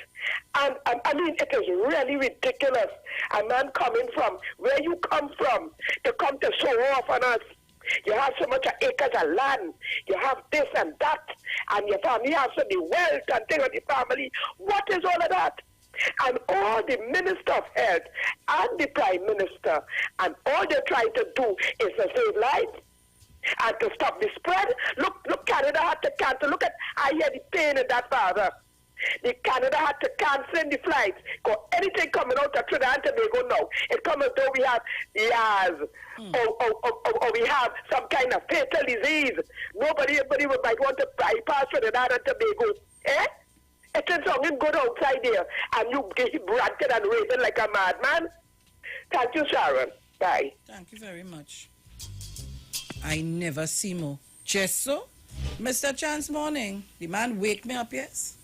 And I mean, it is really ridiculous. A man coming from where you come from to come to show off on us. You have so much acres of land. You have this and that. And your family has so the wealth and things of the family. What is all of that? And all the Minister of Health and the Prime Minister, and all they're trying to do is to save lives and to stop the spread. Look, Canada had to cancel. I hear the pain in that, father. The Canada had to cancel the flights because anything coming out of Trinidad and Tobago now, it comes as though we have Yaz or we have some kind of fatal disease. Nobody might want to bypass Trinidad and Tobago. It is something good outside there, and you get ranting and raving like a madman. Thank you, Sharon. Bye. Thank you very much. I never see more. Just so, Mr. Chance, morning. The man wake me up, yes?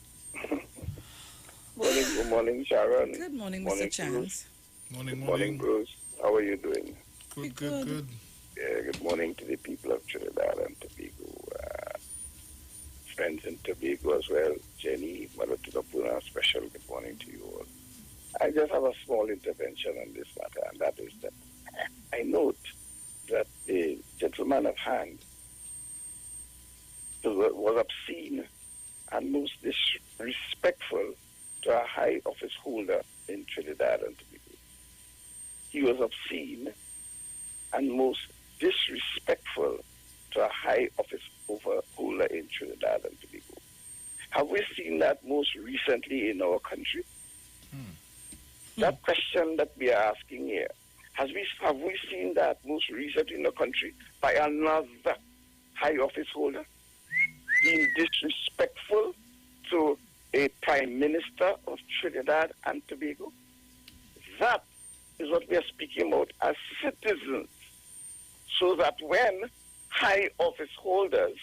Good morning, Sharon. Good morning, Mr. Chance. Morning, Bruce. How are you doing? Good. Yeah, good morning to the people of Trinidad and Tobago. Friends in Tobago as well. Jenny, Mother Tunapuna, special good morning to you all. I just have a small intervention on this matter, and that is that I note that the gentleman of hand was obscene and most disrespectful to a high office holder in Trinidad and Tobago. He was obscene and most disrespectful to a high high office holder in Trinidad and Tobago. Have we seen that most recently in our country? That question that we are asking here, have we seen that most recently in the country by another high office holder being disrespectful to a Prime Minister of Trinidad and Tobago? That is what we are speaking about as citizens, so that when high office holders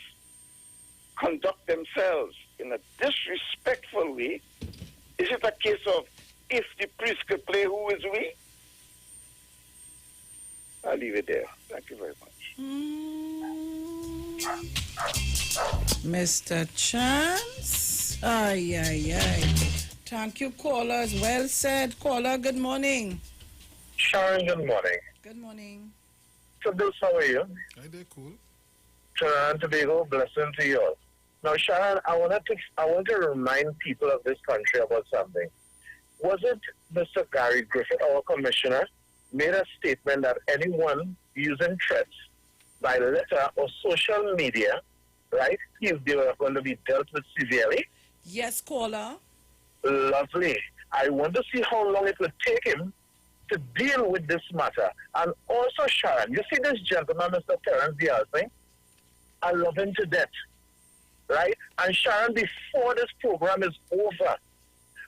conduct themselves in a disrespectful way, is it a case of if the priest could play, who is we? I'll leave it there. Thank you very much. Mr. Chance? Ay. Thank you, callers. Well said. Caller, good morning. Sharon, good morning. Good morning. So, Bill, how are you? Hi there, cool. Trinidad and Tobago, blessing to you all. Now, Sharon, I want to remind people of this country about something. Was it Mr. Gary Griffith, our commissioner, made a statement that anyone using threats by letter or social media, right, they were going to be dealt with severely? Yes, caller. Lovely. I want to see how long it would take him to deal with this matter. And also, Sharon, you see this gentleman, Mr. Terence Diaz, I love him to death, right? And Sharon, before this program is over,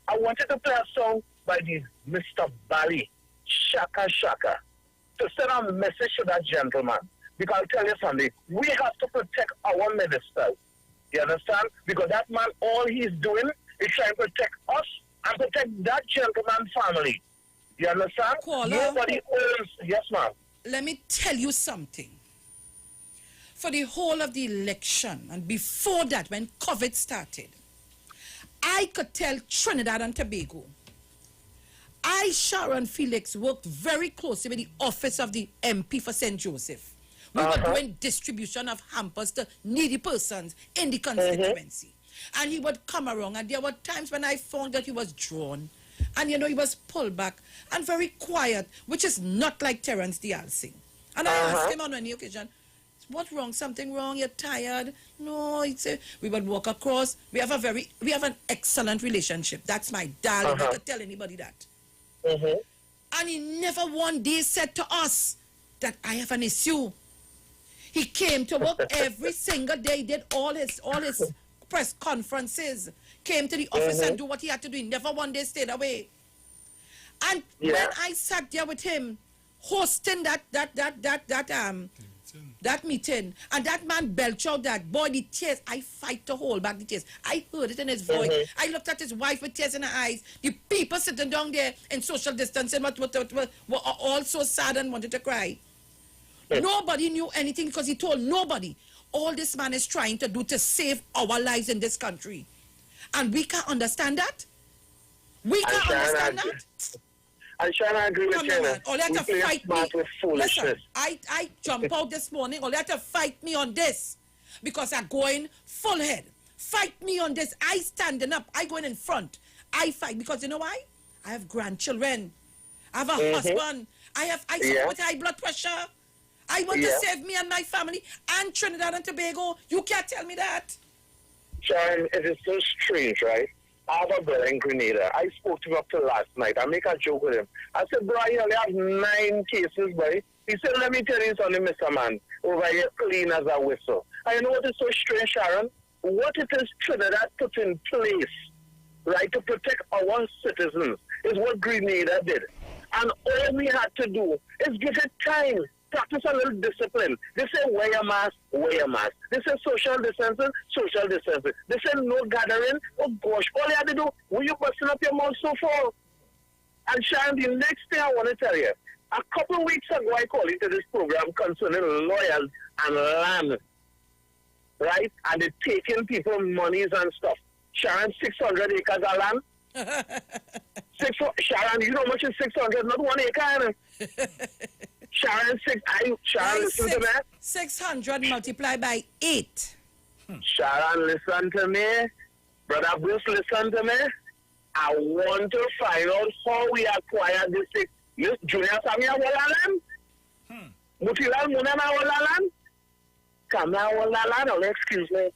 I wanted to play a song by the Mr. Bali, Shaka Shaka, to send a message to that gentleman. Because I'll tell you something, we have to protect our ministers. You understand? Because that man, all he's doing is trying to protect us and protect that gentleman's family. You understand? Caller, nobody owns. Yes, ma'am. Let me tell you something. For the whole of the election and before that, when COVID started, I could tell Trinidad and Tobago, Sharon Felix, worked very closely with the office of the MP for St. Joseph. We were doing distribution of hampers to needy persons in the constituency. And he would come around, and there were times when I found that he was drawn. And, he was pulled back and very quiet, which is not like Terence Diaz. And I asked him on any occasion, what's wrong? Something wrong? You're tired? No, we would walk across. We have an excellent relationship. That's my darling. I could tell anybody that. And he never one day said to us that I have an issue. He came to work every single day, did all his press conferences, came to the office and do what he had to do. He never one day stayed away. And when I sat there with him, hosting that meeting, and that man belched out that, boy, the tears, I fight to hold back the tears. I heard it in his voice. I looked at his wife with tears in her eyes. The people sitting down there in social distancing were all so sad and wanted to cry. Nobody knew anything because he told nobody. All this man is trying to do to save our lives in this country. And we can't understand that. We can't understand that. I'm trying to agree with you. All you have to fight me. Listen, I jump out this morning. All you have to fight me on this. Because I'm going full head. Fight me on this. I standing up. I going in front. I fight. Because you know why? I have grandchildren. I have a husband. I suffer with high blood pressure. I want to save me and my family and Trinidad and Tobago. You can't tell me that. Sharon, it is so strange, right? I have a brother in Grenada. I spoke to him up till last night. I make a joke with him. I said, bro, you only have 9 cases, boy. He said, let me tell you something, Mr. Man. Over here, clean as a whistle. And you know what is so strange, Sharon? What it is Trinidad put in place, right, to protect our citizens is what Grenada did. And all we had to do is give it time. Practice a little discipline. They say wear a mask, wear a mask. They say social distancing, social distancing. They say no gathering. Oh gosh, all you had to do, were you busting up your mouth so far? And Sharon, the next thing I want to tell you, a couple of weeks ago I called into this program concerning lawyers and land, right? And they're taking people monies and stuff. Sharon, 600 acres of land. Sharon, you know how much is 600? Not 1 acre. Sharon, listen to me. 600 multiplied by 8. Sharon, listen to me. Brother Bruce, listen to me. I want to find out how we acquired this thing. Junior Samia Walalan? Mutilal Munana Walalan? come here on that land, or excuse me.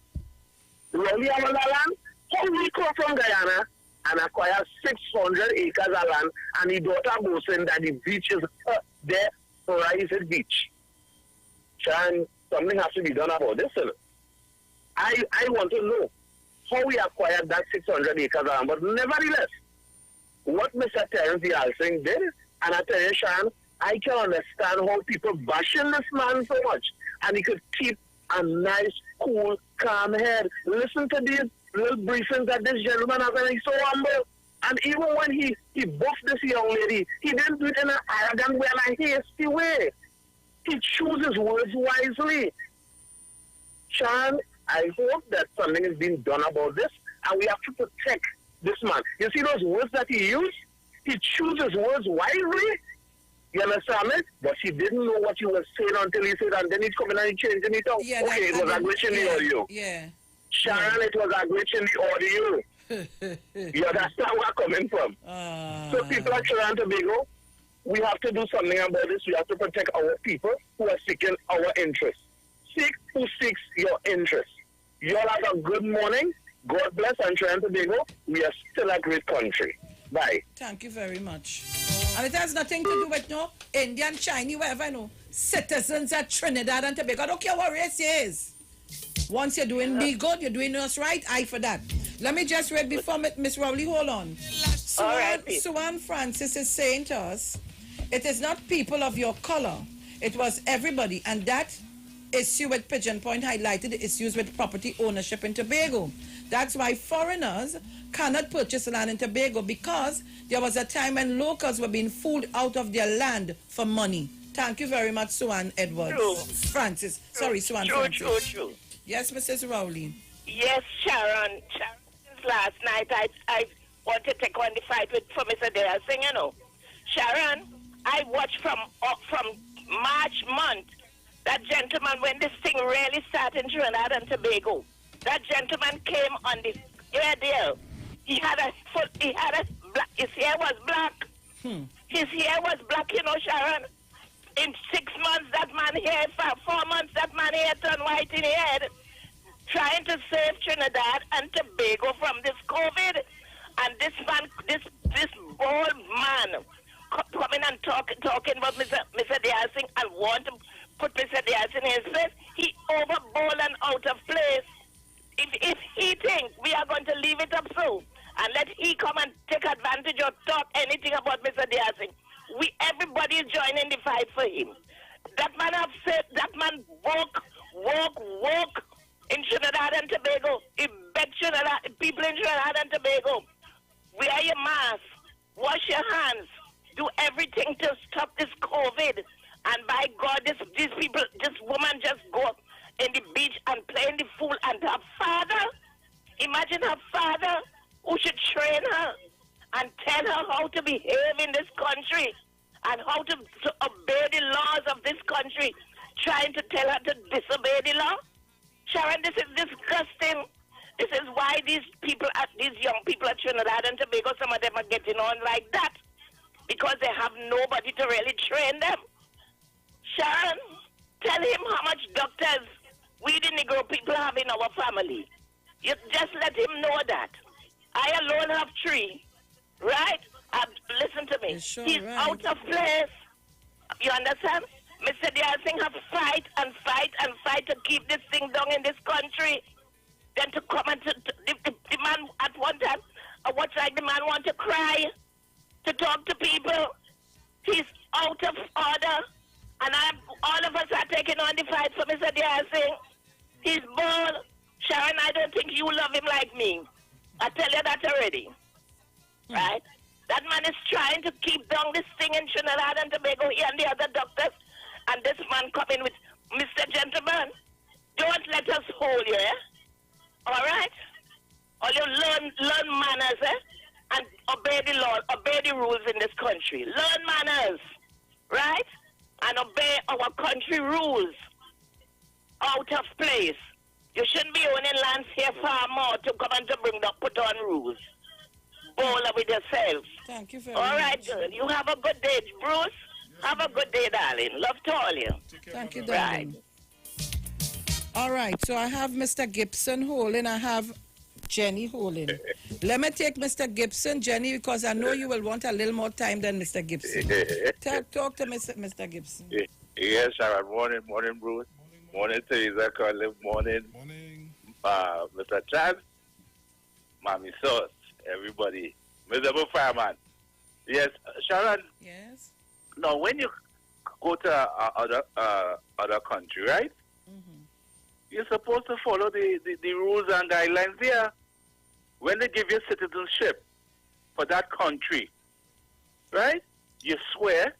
Rowley on that land, how we come from Guyana and acquire 600 acres of land, and the daughter goes in that the beach is there, Horizon Beach. And something has to be done about this. I want to know how we acquired that 600 acres of land, but nevertheless, what Mr. Terence Yalsing did, and I tell you, Sean, I can understand how people bashing this man so much, and he could keep a nice, cool, calm head. Listen to these little briefings that this gentleman has, and he's so humble. And even when he buffed this young lady, he didn't do it in an arrogant way and a hasty way. He chooses words wisely. Sean, I hope that something is being done about this, and we have to protect this man. You see those words that he used? He chooses words wisely. You understand me? But he didn't know what he was saying until he said, and then he's coming and he's changing it out. Yeah, okay, it was a glitch in the audio. Yeah. Sharon, it was a glitch in the audio. You understand where I'm coming from? So people at Trinidad and Tobago, we have to do something about this. We have to protect our people who are seeking our interests. Seek who seeks your interests. You all have a good morning. God bless, and Trinidad and Tobago, we are still a great country. Bye. Thank you very much. And it has nothing to do with no Indian, Chinese, whatever, no. Citizens at Trinidad and Tobago. I don't care what race it is. Once you're doing me good, you're doing us right, I for that. Let me just read before Miss Rowley, hold on. Suan Francis is saying to us, it is not people of your color. It was everybody. And that issue with Pigeon Point highlighted the issues with property ownership in Tobago. That's why foreigners cannot purchase land in Tobago, because there was a time when locals were being fooled out of their land for money. Thank you very much, Suan Edwards. True. Francis. Sorry, Suan Francis. True. Yes, Mrs. Rowley. Yes, Sharon. Since last night, I want to take on the fight for Mr. Yalsing, you know. Sharon, I watched from March month, that gentleman, when this thing really started in Trinidad and Tobago, that gentleman came on the air there. His hair was black. His hair was black, you know, Sharon. In 6 months, that man hair, for 4 months, that man hair turned white in the head, trying to save Trinidad and Tobago from this COVID. And this man, this bold man, coming and talking about Mr. Yalsing and want to put Mr. Yalsing in his place, he overbold and out of place. If he thinks we are going to leave it up so, and let he come and take advantage or talk anything about Mr. Yalsing, everybody is joining the fight for him. That man have said, that man walk in Trinidad and Tobago. He begged people in Trinidad and Tobago, wear your mask, wash your hands, do everything to stop this COVID. And by God, these people, this woman just go in the beach and playing the fool, and her father, imagine her father who should train her and tell her how to behave in this country and how to obey the laws of this country, trying to tell her to disobey the law. Sharon, this is disgusting. This is why these young people at Trinidad and Tobago, some of them are getting on like that, because they have nobody to really train them. Sharon, tell him how much doctors we the Negro people have in our family. You just let him know that. I alone have 3, right? Listen to me. Sure, he's right. out of place. You understand? Mr. Yalsing have fight to keep this thing down in this country. Then to come and the man at one time, what's like the man want to cry, to talk to people. He's out of order. And all of us are taking on the fight for Mr. Yalsing. He's bold. Sharon, I don't think you love him like me. I tell you that already. Right? That man is trying to keep down this thing in Trinidad and Tobago, he and the other doctors. And this man coming with, Mr. Gentleman, don't let us hold you, eh? All right? Or you learn manners, eh? And obey the law, obey the rules in this country. Learn manners, right? And obey our country rules. Out of place. You shouldn't be owning lands here far more to come and to put on rules. Bowl with yourselves. Thank you very much. All right, much. good. You have a good day, Bruce. Have a good day, darling. Love to all you. Thank you, darling. All right, so I have Mr. Gibson holding. I have Jenny holding. Let me take Mr. Gibson, Jenny, because I know you will want a little more time than Mr. Gibson. Talk to Mr. Gibson. Yes, Sharon. Morning, Bruce. Morning, Teresa. Colin. Morning, Mr. Chad. Mommy Sauce. Everybody. Miserable Fireman. Yes, Sharon. Yes. Now, when you go to other country, right? You're supposed to follow the rules and guidelines there. When they give you citizenship for that country, right? You swear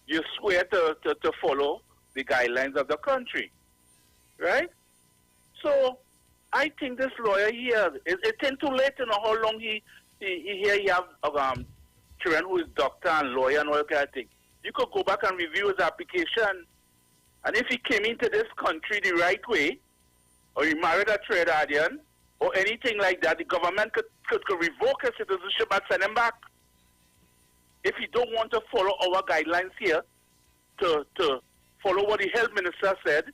to follow the guidelines of the country, right? So I think this lawyer here, it's too late to know how long he have children who is doctor and lawyer and all that kind of thing. You could go back and review his application, and if he came into this country the right way, or he married a trade guardian, or anything like that, the government could revoke his citizenship and send him back. If he don't want to follow our guidelines here, to follow what the health minister said,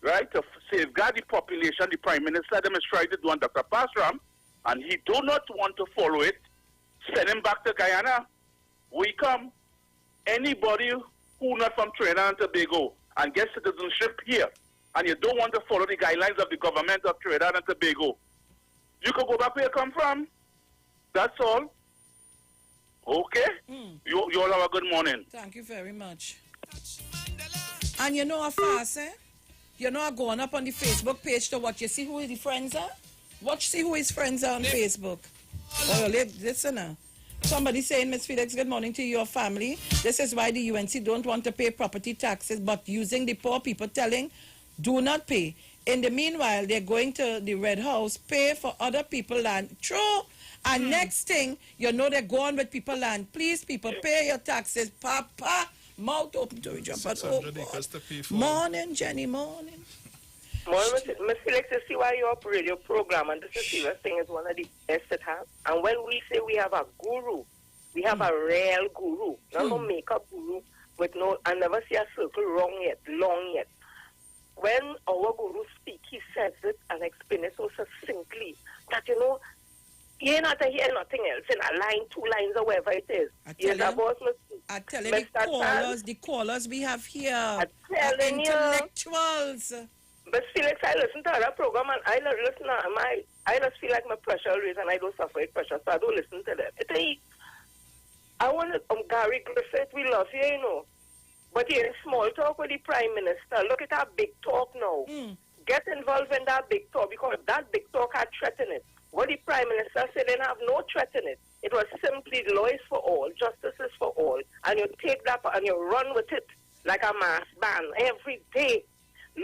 right, to safeguard the population, the prime minister them is trying to do on Dr. Pasram, and he do not want to follow it, send him back to Guyana. We come. Anybody who not from Trinidad and Tobago and get citizenship here, and you don't want to follow the guidelines of the government of Trinidad and Tobago, you can go back where you come from. That's all. Okay? You all have a good morning. Thank you very much. And you know how fast, You know, I'm going up on the Facebook page to watch. You see who the friends are? See who his friends are on Facebook. Oh, listen now. Somebody saying, Ms. Felix, good morning to your family. This is why the UNC don't want to pay property taxes, but using the poor people telling, do not pay. In the meanwhile, they're going to the Red House, pay for other people land. True. And next thing, you know they're going with people land. Please, people, pay your taxes. Papa, mouth open to each other. Morning, Jenny, morning. Morning, Ms. Felix, you see why you operate your program, and this is serious thing is one of the best it has. And when we say we have a guru, we have a real guru, not no makeup guru with no, I never see a circle long yet. When our guru speaks, he says it and explains it so succinctly that, you know, you're not to hear nothing else in a line, 2 lines, or whatever it is. I tell you, the callers we have here are intellectuals. But Felix, I listen to other program and I just feel like my pressure raise and I don't suffer with pressure, so I don't listen to them. I want to, Gary Griffith, we love you, you know. But you're in small talk with the Prime Minister. Look at our big talk now. Get involved in that big talk because that big talk had threat in it. What the Prime Minister said didn't have no threat in it. It was simply law is for all, justice is for all. And you take that and you run with it like a mass ban every day.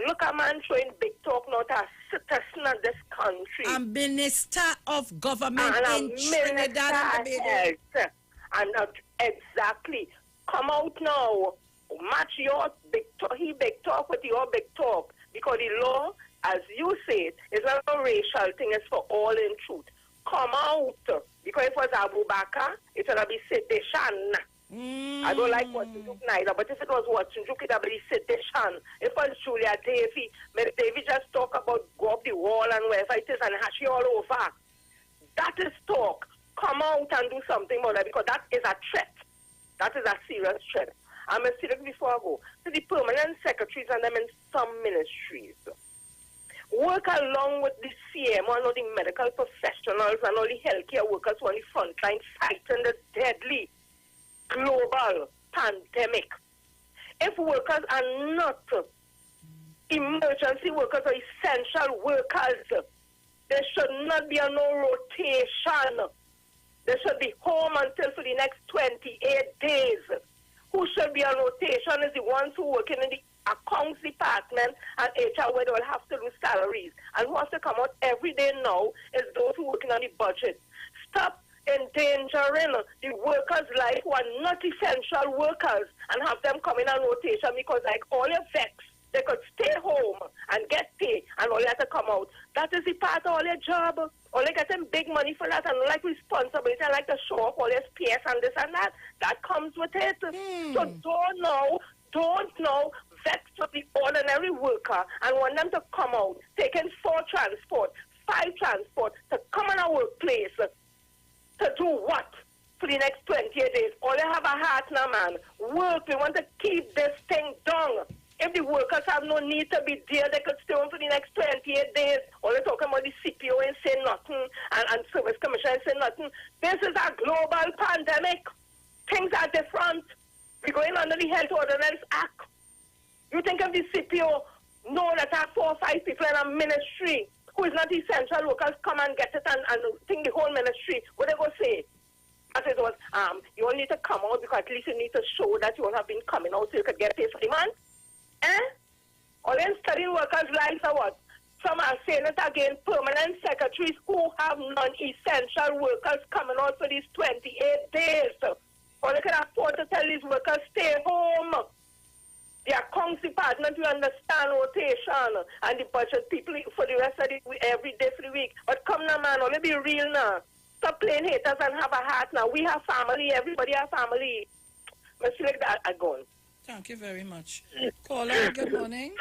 Look at man showing big talk now to a citizen of this country. A minister of government in Trinidad and Tobago. And exactly. Come out now. Match your big talk with your big talk. Because the law, as you say, is not a racial thing, it's for all in truth. Come out. Because if it was Abu Bakr, it would be sedition. I don't like Watson Duke neither, but if it was Watson Duke, it would be sedition. If it was Julia Davy, Davy just talk about go up the wall and wherever it is and hash you all over. That is talk. Come out and do something about that because that is a threat. That is a serious threat. I'm going to say before I go. To the permanent secretaries and them in some ministries. Work along with the CM and all the medical professionals and all the healthcare workers who are on the front line fighting the deadly global pandemic. If workers are not emergency workers or essential workers, there should not be no rotation. They should be home until for the next 28 days. Who should be on rotation is the ones who work in the accounts department and HR where they will have to lose salaries. And who has to come out every day now is those who are working on the budget. Stop endangering the workers' life who are not essential workers and have them come in on rotation because like all your vex, they could stay home and get paid and all you have to come out. That is the part of all your job. Only getting big money for that and like responsibility and like to show off all your PS and this and that. That comes with it. So don't now vexed with the ordinary worker and want them to come out, taking 4 transport, 5 transport, to come in our workplace to do what for the next 28 days? All they have a heart now, man. Work. We want to keep this thing down. If the workers have no need to be there, they could stay on for the next 28 days. All they're talking about the CPO and say nothing, and Service Commission and say nothing. This is a global pandemic. Things are different. We're going under the Health Ordinance Act. You think if the CPO know that there are 4 or 5 people in a ministry who is not essential workers come and get it and think the whole ministry, what they go say? I said, was, you all need to come out because at least you need to show that you all have been coming out so you could get paid for the month. All them studying workers' lives or what? Some are saying it again, permanent secretaries who have non-essential workers coming out for these 28 days. Or they can afford to tell these workers, stay home. The accounts department, we understand rotation and the budget people for the rest of the every day for the week. But come now, man, only be real now. Stop playing haters and have a heart now. We have family, everybody have family. Let's like that again. Thank you very much. Caller, good morning.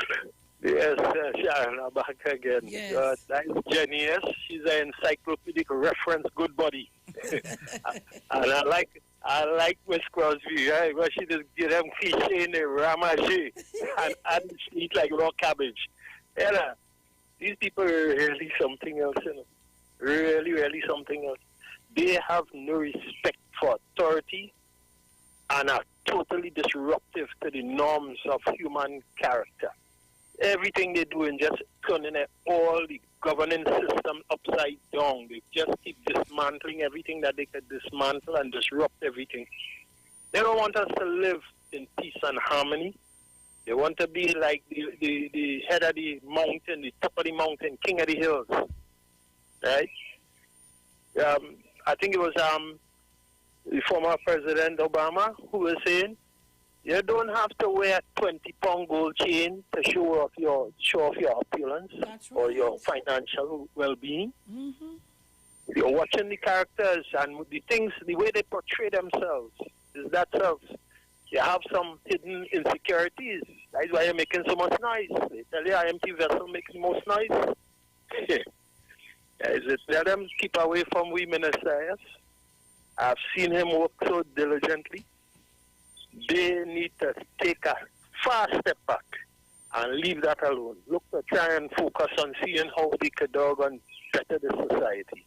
Yes, Sharon, I'm back again. Yes. That is Jenny, yes. She's an encyclopedic reference, good body. And I like Miss Crosby, right? Because she just give them cliche in the ramage and she eat like raw cabbage. You know, these people are really something else, you know. Really, really something else. They have no respect for authority and are totally disruptive to the norms of human character. Everything they do and just turning all the governing system upside down. They just keep dismantling everything that they can dismantle and disrupt everything. They don't want us to live in peace and harmony. They want to be like the head of the mountain, the top of the mountain, king of the hills. Right? I think it was the former President Obama who was saying, you don't have to wear a 20-pound gold chain to show off your opulence or your financial well-being. Mm-hmm. You're watching the characters and the things, the way they portray themselves is that self. You have some hidden insecurities. That's why you're making so much noise. They tell you IMT vessel makes the most noise. Let them keep away from we ministers. I've seen him work so diligently. They need to take a fast step back and leave that alone. Look to try and focus on seeing how they could dog and better the society.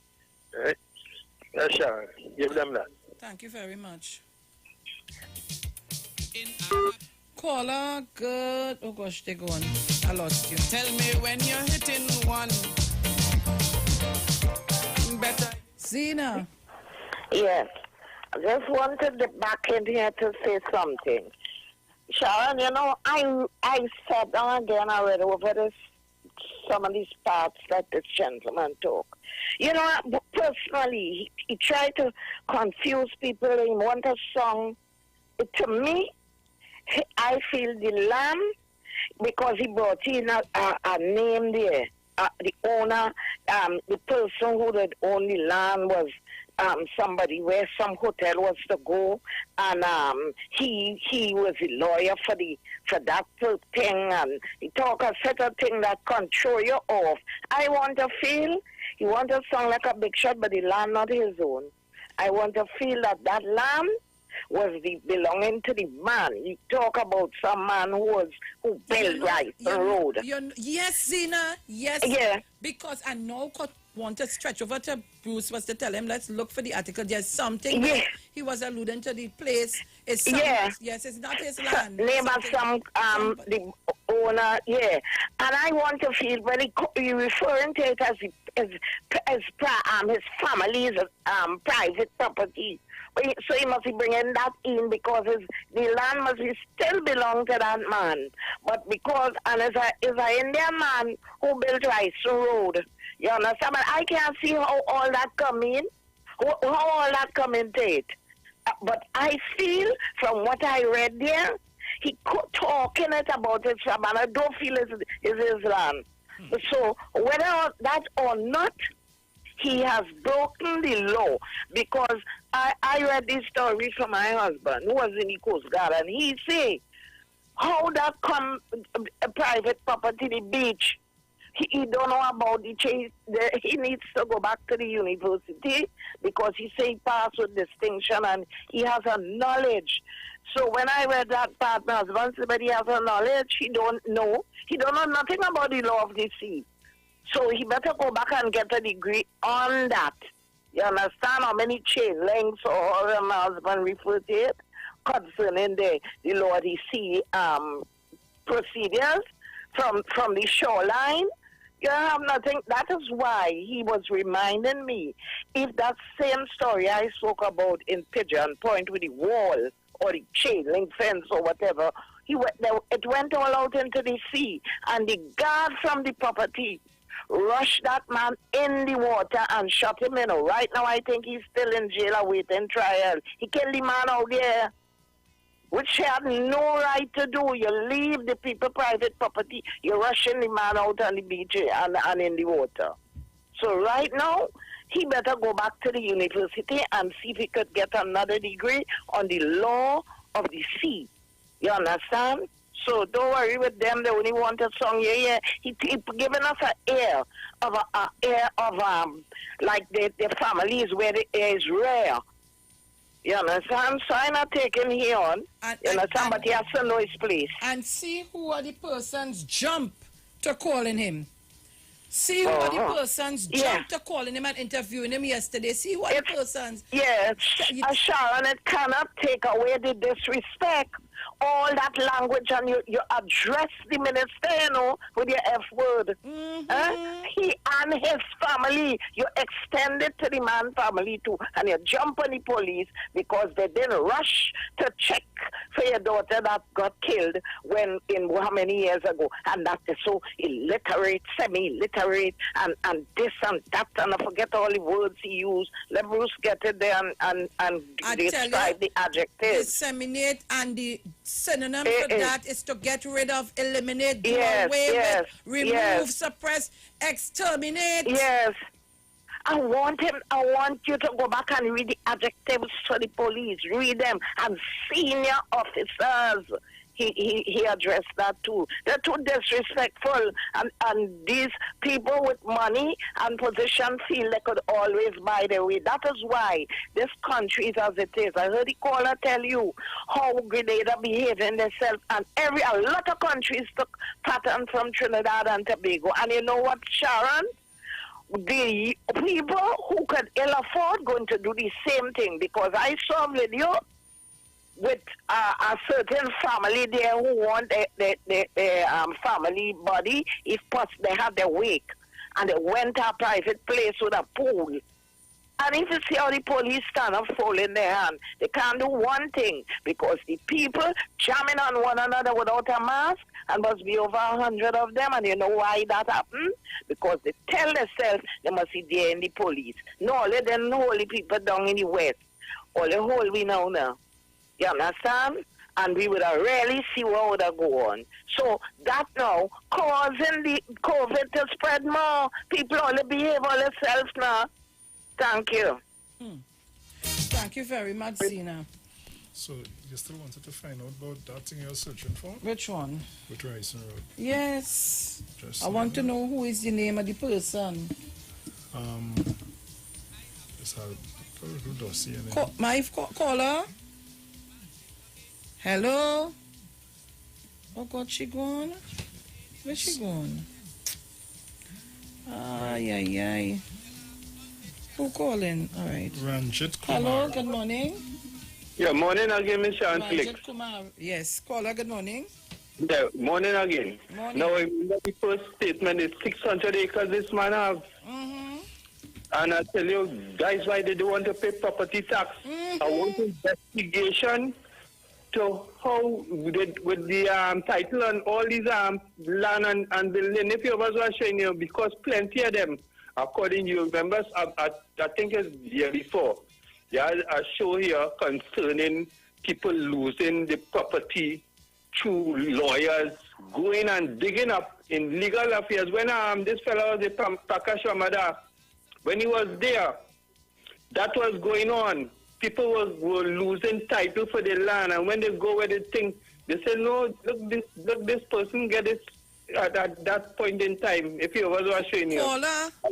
Right? Yes, Sharon. Give them that. Thank you very much. Caller, good. Oh gosh, they're gone. I lost you. Tell me when you're hitting one. Better. Zena. Yes. I just wanted to back in here to say something. Sharon, you know, I sat down again, I read over some of these parts that this gentleman talk. You know, personally, he tried to confuse people. He want a song. To me, I feel the lamb, because he brought in a name there. The owner, the person who had owned the land was somebody where some hotel was to go, and he was a lawyer for that thing, and he talk a set of thing that control you off. I want to feel he want to sound like a big shot, but the land not his own. I want to feel that land was belonging to the man. You talk about some man who built the road. Yes, Zena. Yes. Yeah. Because I know want to stretch over to Bruce was to tell him, let's look for the article. There's something. Yeah. He was alluding to the place. It's Yes, it's not his land. Name of the owner. Yeah. And I want to feel when he referring to it as his family's private property. So he must be bringing that in because the land must still belong to that man. But because, and as an Indian man who built Rice Road, you understand? But I can't see how all that come in, how all that come into it. But I feel from what I read there, he talking it about it, and I don't feel it's his land. So whether that or not, he has broken the law, because I read this story from my husband who was in the Coast Guard, and he say How that come private property, the beach? He don't know about the chase. He needs to go back to the university because he say he passed with distinction and he has a knowledge. So when I read that part, my husband said, but he has a knowledge, he don't know. He don't know nothing about the law of the sea. So he better go back and get a degree on that. You understand how many chain lengths or my husband referred to it concerning the law of the sea procedures from the shoreline. You have nothing. That is why he was reminding me, if that same story I spoke about in Pigeon Point with the wall or the chain link fence or whatever, it went all out into the sea, and the guard from the property rushed that man in the water and shot him in. Right now, I think he's still in jail awaiting trial. He killed the man out there, which he had no right to do. You leave the people private property, you're rushing the man out on the beach and in the water. So right now, he better go back to the university and see if he could get another degree on the law of the sea. You understand? So don't worry with them. They only want a song. Yeah. He giving us an air of like the families where the air is rare. You understand? So I'm not taking here on. You understand? But he has to know his place. And see who are the persons jump to calling him. See who are the persons jump to calling him and interviewing him yesterday. See who are the persons. Yes, Sharon, it cannot take away the disrespect. All that language, and you address the minister, you know, with your F word. He and his family, you extend it to the man family too, and you jump on the police because they didn't rush to check for your daughter that got killed how many years ago, and that is so illiterate, semi-illiterate, and this and that, and I forget all the words he used. Let Bruce get it there and describe the adjectives. Disseminate, and the synonym for that is to get rid of, eliminate, do away with, remove, suppress, exterminate. Yes. I want you to go back and read the adjectives for the police. Read them. And senior officers, he addressed that too. They're too disrespectful. And these people with money and position feel they could always buy their way. That is why this country is as it is. I heard the caller tell you how Grenada behaving themselves. And a lot of countries took pattern from Trinidad and Tobago. And you know what, Sharon? The people who could ill afford going to do the same thing, because I saw a video with a certain family there who want their family body, if possible, they have their wake, and they went to a private place with a pool. And if you see how the police stand up folding their hand, they can't do one thing, because the people jamming on one another without a mask, and must be over 100 of them. And you know why that happened? Because they tell themselves they must be there in the police. No, let them holy people down in the west. All the whole we know now. You understand? And we would really see what would go on. So that now causing the COVID to spread more. People only behave all themselves now. Thank you. Thank you very much, Zena. So you still wanted to find out about that thing you're searching for? Which one? With Rice and Road. Yes. I want to know who is the name of the person. It's a dossier. My caller? Hello? Oh God, she gone? Where's she gone? Ay. Who calling? All right. Ranjit Kumar. Hello, good morning. Yeah, morning again, Mr. Anflick. Ranjit Kumar. Yes, caller, good morning. Yeah, morning again. Morning. Now, the first statement is 600 acres this man have. And I tell you, guys, why they don't want to pay property tax. I want investigation to how, with the title and all these land and building, if you was showing you, because plenty of them, according to you, remember, I think it's the year before, yeah, a show here concerning people losing the property through lawyers going and digging up in legal affairs. When this fellow, the Prakash Ramada, when he was there, that was going on. People were losing title for their land, and when they go where they think They say, no, look, this person get it at that point in time. If you was watching you.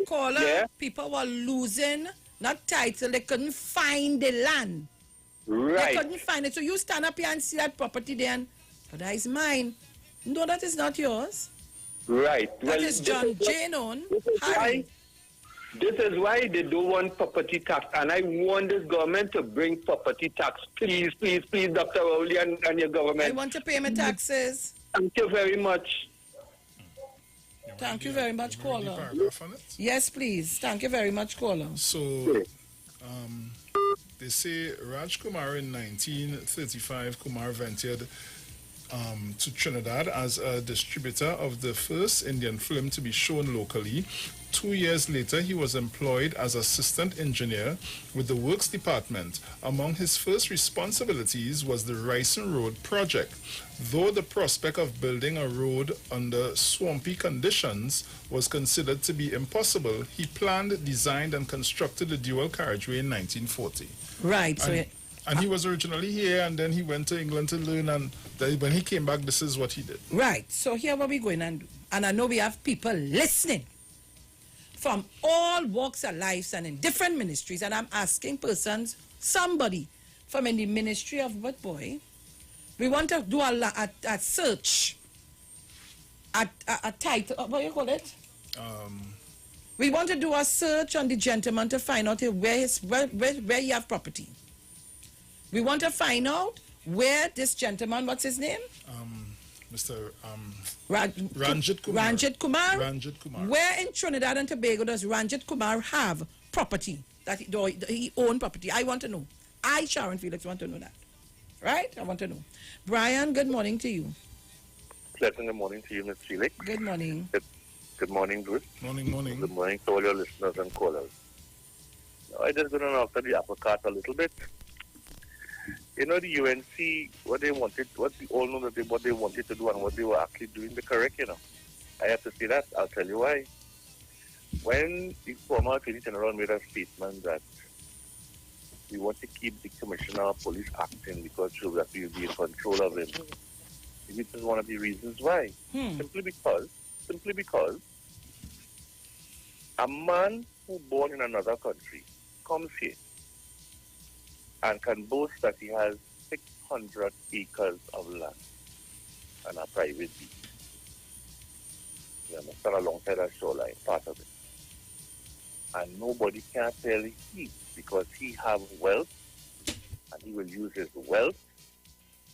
Caller, Yeah? people were losing, not title, they couldn't find the land. Right. They couldn't find it. So you stand up here and see that property there and, oh, that is mine. No, that is not yours. Right. That is John Jane on. This is why they don't want property tax. And I want this government to bring property tax. Please, please, please, Dr. Rowley and your government. I want to pay my taxes. Thank you very much. Thank you very much, caller. Yes, please. Thank you very much, caller. So, they say Raj Kumar in 1935, Kumar ventured to Trinidad as a distributor of the first Indian film to be shown locally. 2 years later, he was employed as assistant engineer with the Works Department. Among his first responsibilities was the Ryson Road project. Though the prospect of building a road under swampy conditions was considered to be impossible, he planned, designed, and constructed the dual carriageway in 1940. Right. And he was originally here, and then he went to England to learn, and when he came back, this is what he did. Right. So here what we're going and do. And I know we have people listening from all walks of life and in different ministries. And I'm asking persons, somebody from in the ministry of what boy, we want to do a search, a title, what do you call it? We want to do a search on the gentleman to find out where he have property. We want to find out where this gentleman, what's his name? Mr. Ranjit Kumar. Ranjit Kumar. Where in Trinidad and Tobago does Ranjit Kumar have property? That he own property? I want to know. I, Sharon Felix, want to know that. Right? I want to know. Brian, good morning to you. Pleasant good morning to you, Ms. Felix. Good morning. Good morning, Bruce. Morning. Good morning to all your listeners and callers. Now, I just going to knock the apple cart a little bit. You know, the UNC, what they wanted, what we all know that what they wanted to do and what they were actually doing, the correct, you know. I have to say that. I'll tell you why. When the former Attorney General made a statement that we want to keep the Commissioner of Police acting because so that we will be in control of him, this is one of the reasons why. Simply because a man who born in another country comes here and can boast that he has 600 acres of land and a private beach. You understand, alongside that shoreline, part of it. And nobody can tell he, because he have wealth, and he will use his wealth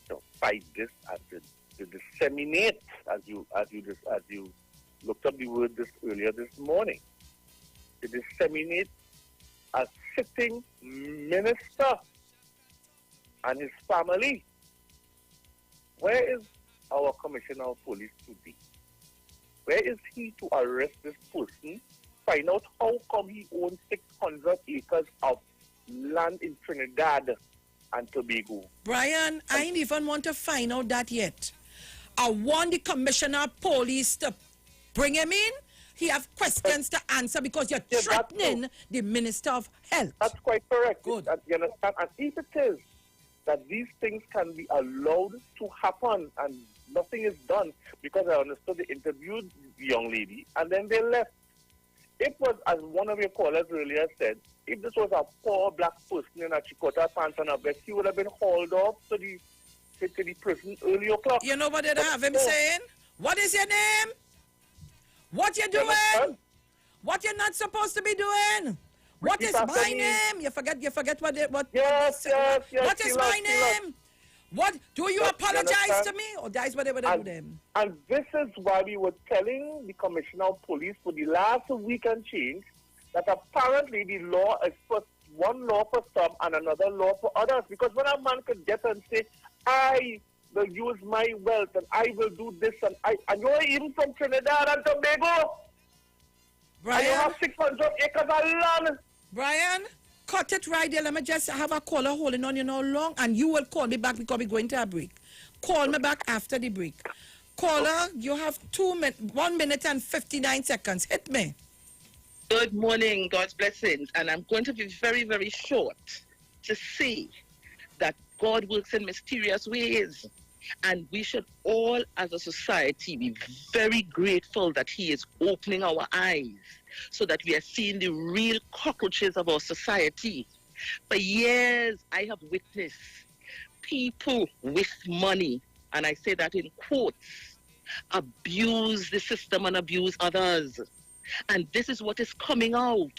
to fight this and to disseminate, as you looked up the word earlier this morning, to disseminate a sitting minister and his family. Where is our Commissioner of Police today? Where is he to arrest this person, find out how come he owns 600 acres of land in Trinidad and Tobago? Brian, I ain't even want to find out that yet. I want the Commissioner of Police to bring him in. He have questions to answer because you're threatening the Minister of Health. That's quite correct. Good. You understand? And if it is that these things can be allowed to happen and nothing is done, because I understood they interviewed the young lady and then they left. It was, as one of your callers earlier said, if this was a poor black person in a chikota pants and a vest, he would have been hauled off to the prison early o'clock. You know what they have him saying? What is your name? What you doing? What you're not supposed to be doing? What is my name? You forget what yes, what is my name? What do you apologize to me? Or that's what they would do them? And this is why we were telling the Commissioner of Police for the last week and change that apparently the law is first one law for some and another law for others. Because when a man could get and say, I will use my wealth and I will do this and you're even from Trinidad and Tobago. Brian, and you have 600 acres of land. Brian, cut it right there. Let me just have a caller holding on you now long, and you will call me back because we're going to a break. Call me back after the break. Caller, you have 1 minute and 59 seconds. Hit me. Good morning, God's blessings. And I'm going to be very, very short to say that God works in mysterious ways. And we should all, as a society, be very grateful that he is opening our eyes so that we are seeing the real cockroaches of our society. For years, I have witnessed people with money, and I say that in quotes, abuse the system and abuse others. And this is what is coming out.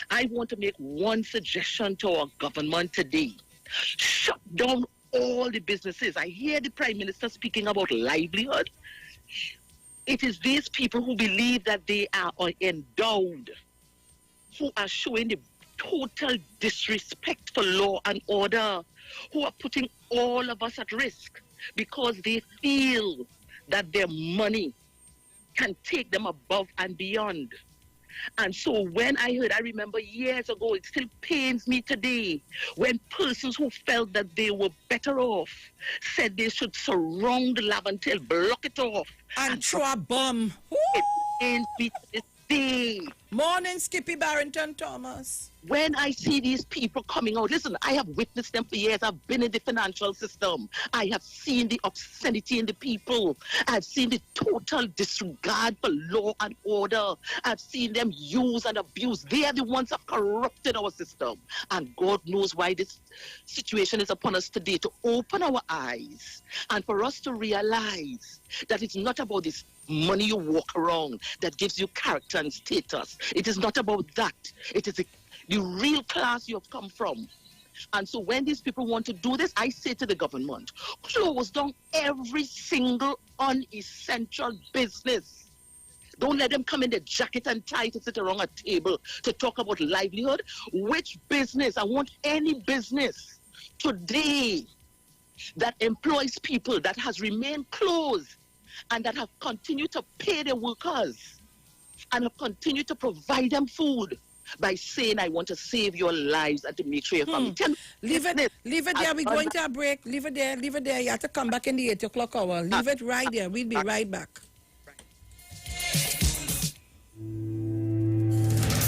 I want to make one suggestion to our government today. Shut down all the businesses. I hear the Prime Minister speaking about livelihood. It is these people who believe that they are endowed, who are showing the total disrespect for law and order, who are putting all of us at risk because they feel that their money can take them above and beyond. And so when I remember years ago, it still pains me today, when persons who felt that they were better off said they should surround Laventille, block it off. And throw a bomb. It pains me to this day. Morning, Skippy Barrington Thomas. When I see these people coming out, listen, I have witnessed them for years. I've been in the financial system. I have seen the obscenity in the people. I've seen the total disregard for law and order. I've seen them use and abuse. They are the ones that have corrupted our system. And God knows why this situation is upon us today, to open our eyes and for us to realize that it's not about this money you walk around that gives you character and status. It is not about that. It is the real class you have come from. And so when these people want to do this, I say to the government, close down every single unessential business. Don't let them come in their jacket and tie to sit around a table to talk about livelihood. Which business? I want any business today that employs people, that has remained closed, and that have continued to pay their workers and have continued to provide them food by saying, I want to save your lives and to make sure your family. Leave it there. We're going to a break. Leave it there. You have to come back in the 8 o'clock hour. Leave it right there. We'll be right back.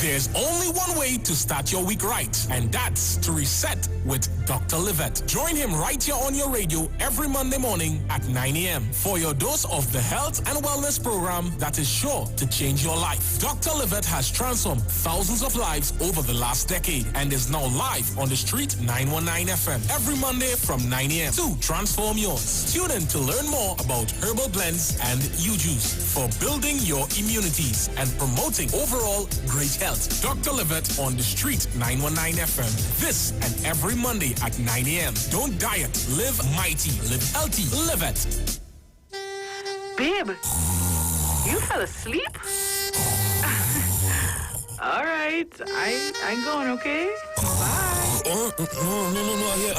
There's only one way to start your week right, and that's to reset with Dr. Livette. Join him right here on your radio every Monday morning at 9 a.m. for your dose of the health and wellness program that is sure to change your life. Dr. Livette has transformed thousands of lives over the last decade and is now live on the Street 919 FM every Monday from 9 a.m. to transform yours. Tune in to learn more about herbal blends and U-Juice for building your immunities and promoting overall great health. Dr. Livette on the Street 919 FM. This and every Monday at 9 a.m. Don't diet, live mighty, live healthy, live it. Babe, you fell asleep? All right, I'm going, okay? Bye. No,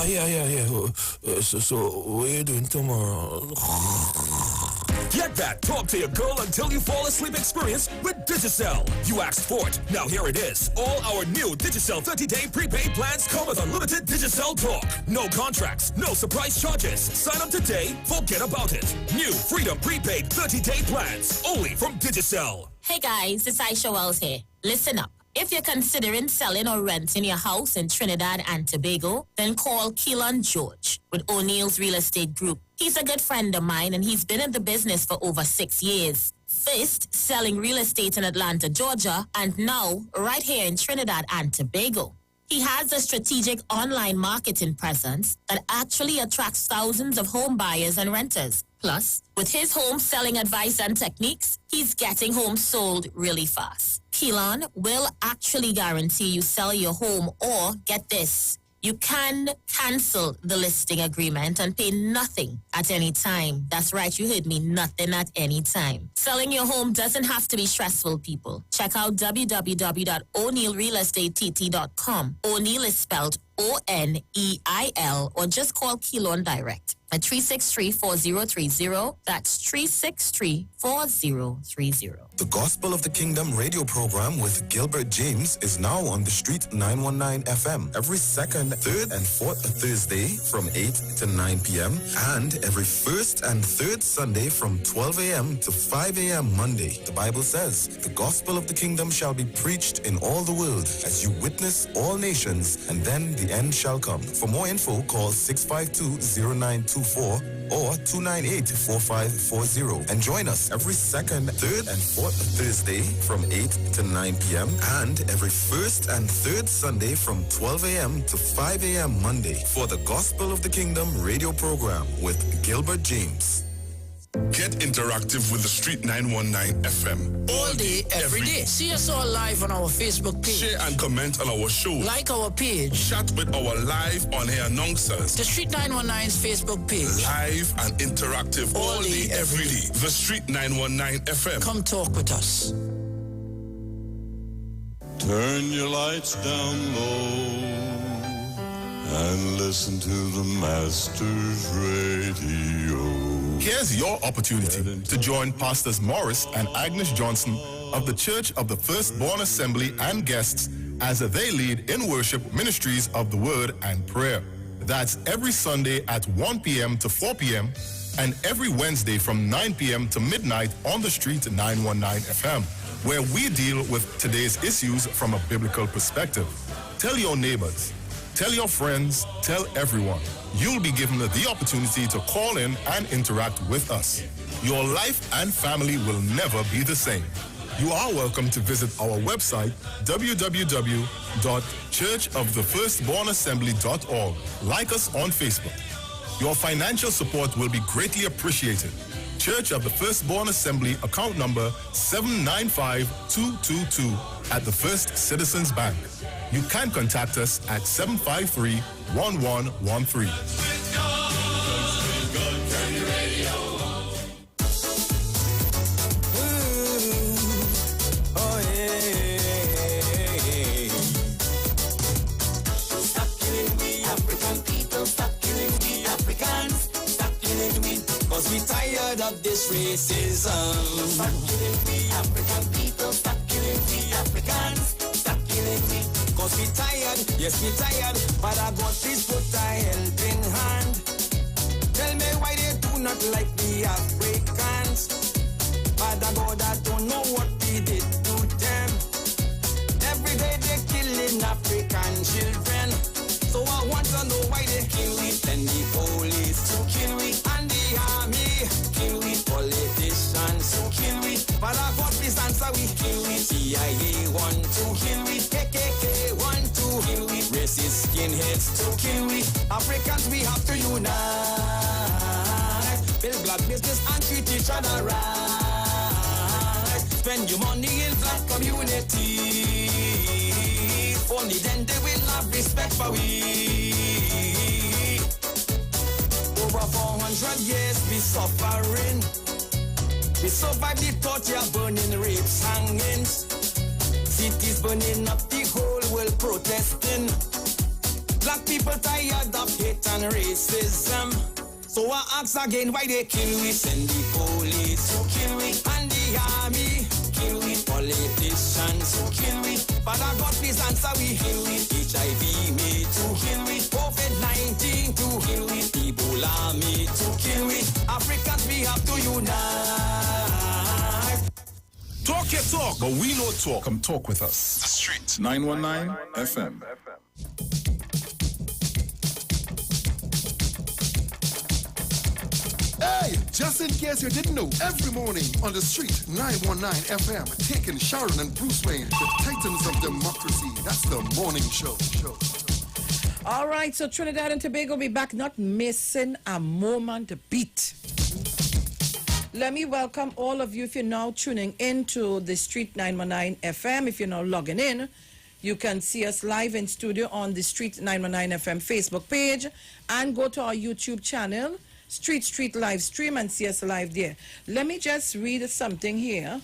yeah. So what are you doing tomorrow? Get that talk to your girl until you fall asleep experience with Digicel. You asked for it. Now here it is. All our new Digicel 30-day prepaid plans come with unlimited Digicel talk. No contracts, no surprise charges. Sign up today, forget about it. New Freedom prepaid 30-day plans, only from Digicel. Hey guys, it's Aisha Wells here. Listen up. If you're considering selling or renting your house in Trinidad and Tobago, then call Keelan George with O'Neill's Real Estate Group. He's a good friend of mine and he's been in the business for over 6 years. First, selling real estate in Atlanta, Georgia, and now right here in Trinidad and Tobago. He has a strategic online marketing presence that actually attracts thousands of home buyers and renters. Plus, with his home selling advice and techniques, he's getting homes sold really fast. Keelan will actually guarantee you sell your home, or get this, you can cancel the listing agreement and pay nothing at any time. That's right, you heard me, nothing at any time. Selling your home doesn't have to be stressful, people. Check out www.o'neillrealestatetT.com. O'Neill is spelled O-N-E-I-L, or just call Keelan direct at 363-4030. That's 363-4030. The Gospel of the Kingdom radio program with Gilbert James is now on the Street 919 FM every second, third, and fourth Thursday from 8 to 9 p.m. and every first and third Sunday from 12 a.m. to 5 a.m. Monday. The Bible says, the gospel of the kingdom shall be preached in all the world as you witness all nations, and then the end shall come. For more info, call 652-0924 or 298-4540. And join us every second, third, and fourth Thursday from 8 to 9 p.m. and every first and third Sunday from 12 a.m. to 5 a.m. Monday for the Gospel of the Kingdom radio program with Gilbert James. Get interactive with the Street 919 FM. All day, every day. See us all live on our Facebook page. Share and comment on our show. Like our page. Chat with our live on-air announcers. The Street 919's Facebook page. Live and interactive all day, every day. The Street 919 FM. Come talk with us. Turn your lights down low and listen to the Master's Radio. Here's your opportunity to join Pastors Morris and Agnes Johnson of the Church of the Firstborn Assembly and guests as they lead in worship ministries of the Word and Prayer. That's every Sunday at 1 p.m. to 4 p.m. and every Wednesday from 9 p.m. to midnight on the Street 919 FM, where we deal with today's issues from a biblical perspective. Tell your neighbors, tell your friends, tell everyone. You'll be given the opportunity to call in and interact with us. Your life and family will never be the same. You are welcome to visit our website, www.churchofthefirstbornassembly.org. Like us on Facebook. Your financial support will be greatly appreciated. Church of the Firstborn Assembly, account number 795222 at the First Citizens Bank. You can contact us at 753-1113. Stop killing we African people, stop killing we Africans, stop killing we, cause we tired of this racism. Stop killing we African people, stop killing we Africans, stop killing we. Cause we tired, yes we tired, but I God please put a helping hand. Tell me why they do not like the Africans. Father God, I don't know what we did to them. Every day they killing African children. So I want to know why they kill we. Then the police to kill we, and the army kill we, politicians to kill we. Father God please answer we, kill we. CIA want to kill we, KKK want to kill we, racist skinheads to kill we. Africans we have to unite, build black business and treat each other right. Spend your money in black community, only then they will have respect for we. Over 400 years we suffering. We survived the torture, burning, rapes, hangings. Cities burning up, the whole world protesting. Black people tired of hate and racism. So I ask again why they kill we. Send the police to kill we, and the army kill we, politicians to kill we. Father God please answer we, kill we. HIV me to kill we, COVID-19 to kill we, Ebola me to kill we. Africans we have to unite. Talk your talk, but we know talk. Come talk with us. The Street 919 FM. Hey, just in case you didn't know, every morning on the Street 919 FM, taking Sharon and Bruce Wayne, the titans of democracy. That's the morning show. All right, so Trinidad and Tobago will be back, not missing a moment beat. Let me welcome all of you if you're now tuning into the Street 919 FM. If you're now logging in, you can see us live in studio on the Street 919 FM Facebook page and go to our YouTube channel, Street live stream, and see us live there. Let me just read something here.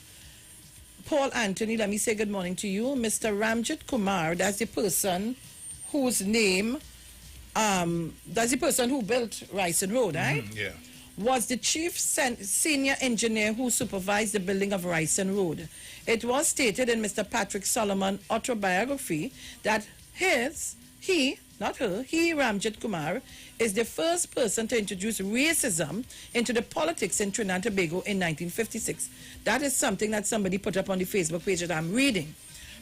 Paul Anthony, let me say good morning to you. Mr. Ramjit Kumar, that's the person whose name, that's the person who built Ryson Road, right? Yeah. Was the chief senior engineer who supervised the building of Ryson Road. It was stated in Mr. Patrick Solomon autobiography that he, Ramjit Kumar, is the first person to introduce racism into the politics in Trinidad and Tobago in 1956. That is something that somebody put up on the Facebook page that I'm reading.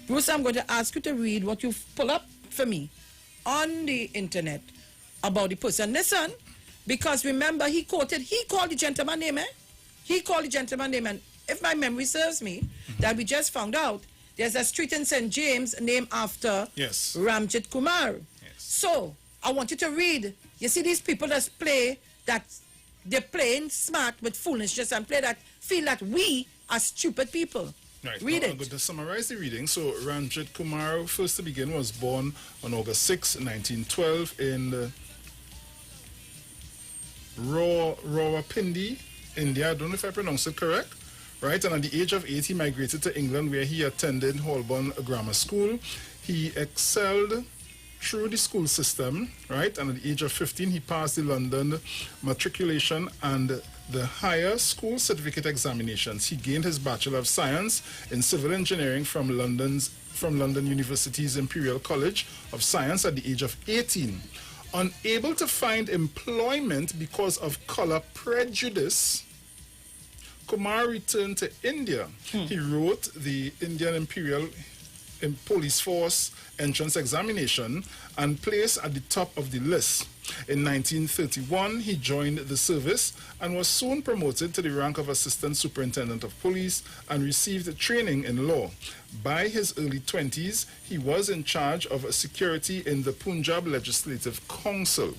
Bruce, I'm going to ask you to read what you pull up for me on the internet about the person. Listen, Because remember, he called the gentleman name, He called the gentleman name, and if my memory serves me, that we just found out, there's a street in St. James named after Ramjit Kumar. So, I want you to read. You see these people that play, that they're playing smart with foolishness and feel that we are stupid people. Right. Read it. I'm going to summarize the reading. So, Ramjit Kumar, first to begin, was born on August 6, 1912 in Rawalpindi, India. I don't know if I pronounced it correct. Right, and at the age of 8, he migrated to England, where he attended Holborn Grammar School. He excelled through the school system, right, and at the age of 15, he passed the London matriculation and the higher school certificate examinations. He gained his Bachelor of Science in Civil Engineering from London University's Imperial College of Science at the age of 18. Unable to find employment because of color prejudice, Kumar returned to India. He wrote the Indian Imperial Police Force entrance examination and placed at the top of the list. In 1931, he joined the service and was soon promoted to the rank of Assistant Superintendent of Police and received training in law. By his early 20s, he was in charge of security in the Punjab Legislative Council.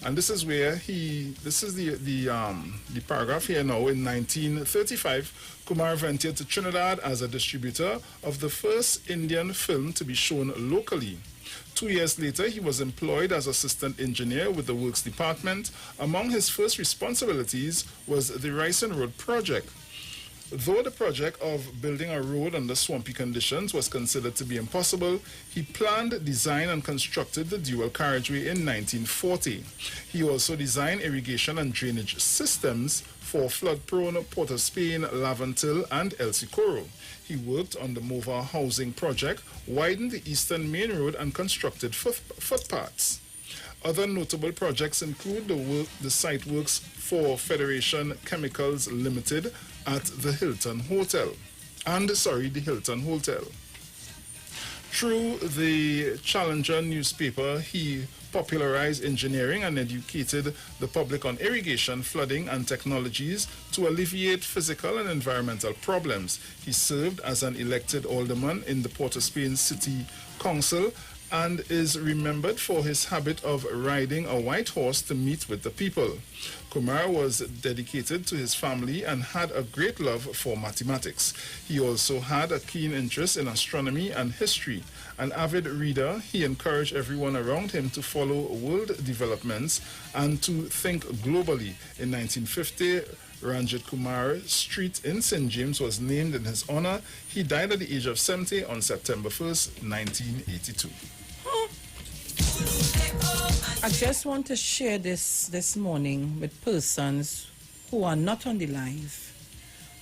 And this is where this is the paragraph here now. In 1935, Kumar ventured to Trinidad as a distributor of the first Indian film to be shown locally. 2 years later, he was employed as assistant engineer with the Works Department. Among his first responsibilities was the Ryson Road project. Though the project of building a road under swampy conditions was considered to be impossible, he planned, designed, and constructed the dual carriageway in 1940. He also designed irrigation and drainage systems for flood-prone Port of Spain, Lavantil, and El Socorro. He worked on the Mova housing project, widened the Eastern Main Road, and constructed footpaths. Other notable projects include the site works for Federation Chemicals Limited at the Hilton Hotel. The Hilton Hotel. Through the Challenger newspaper, he popularized engineering and educated the public on irrigation, flooding, and technologies to alleviate physical and environmental problems. He served as an elected alderman in the Port of Spain City Council and is remembered for his habit of riding a white horse to meet with the people. Kumar was dedicated to his family and had a great love for mathematics. He also had a keen interest in astronomy and history. An avid reader, he encouraged everyone around him to follow world developments and to think globally. In 1950, Ranjit Kumar Street in St. James was named in his honor. He died at the age of 70 on September 1st, 1982. I just want to share this morning with persons who are not on the live.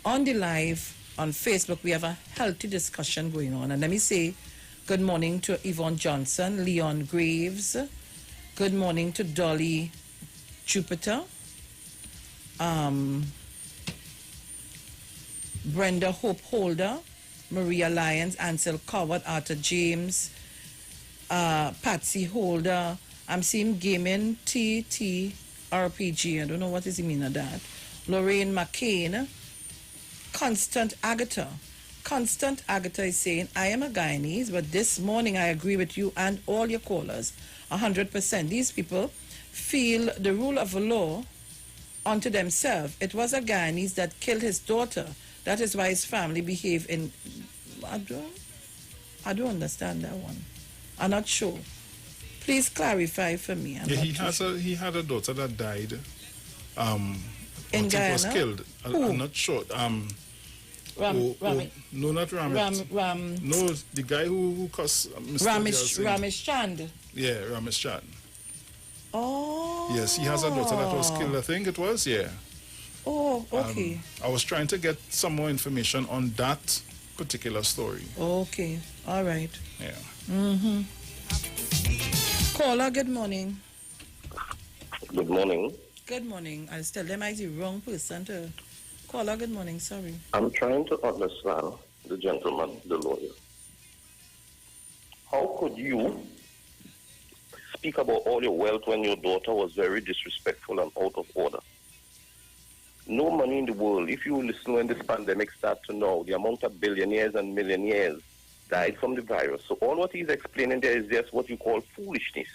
On the live, on Facebook, we have a healthy discussion going on. And let me say good morning to Yvonne Johnson, Leon Graves. Good morning to Dolly Jupiter. Brenda Hope Holder, Maria Lyons, Ansel Coward, Arthur James, Patsy Holder. I'm seeing Gaming TTRPG. I don't know what is the meaning of that. Lorraine McCain. Constant Agatha. Constant Agatha is saying, I am a Guyanese, but this morning I agree with you and all your callers 100%. These people feel the rule of law unto themselves. It was a Guyanese that killed his daughter. That is why his family behave in... I don't understand that one. I'm not sure. Please clarify for me. He had a daughter that died. In Guyana? Was killed. I'm not sure. No, not Ramit. No, the guy who caused Mr. Ramesh Chand. Yeah, Ramesh Chand. Oh. Yes, he has a daughter that was killed, I think it was, yeah. Oh, okay. I was trying to get some more information on that particular story. Okay, all right. Yeah. Mm-hmm. Caller, good morning. Good morning. Good morning. I'll tell them I'm the wrong person to... Caller, good morning, sorry. I'm trying to understand the gentleman, the lawyer. How could you speak about all your wealth when your daughter was very disrespectful and out of order. No money in the world. If you listen when this pandemic starts to know, the amount of billionaires and millionaires died from the virus. So all what he's explaining there is just what you call foolishness.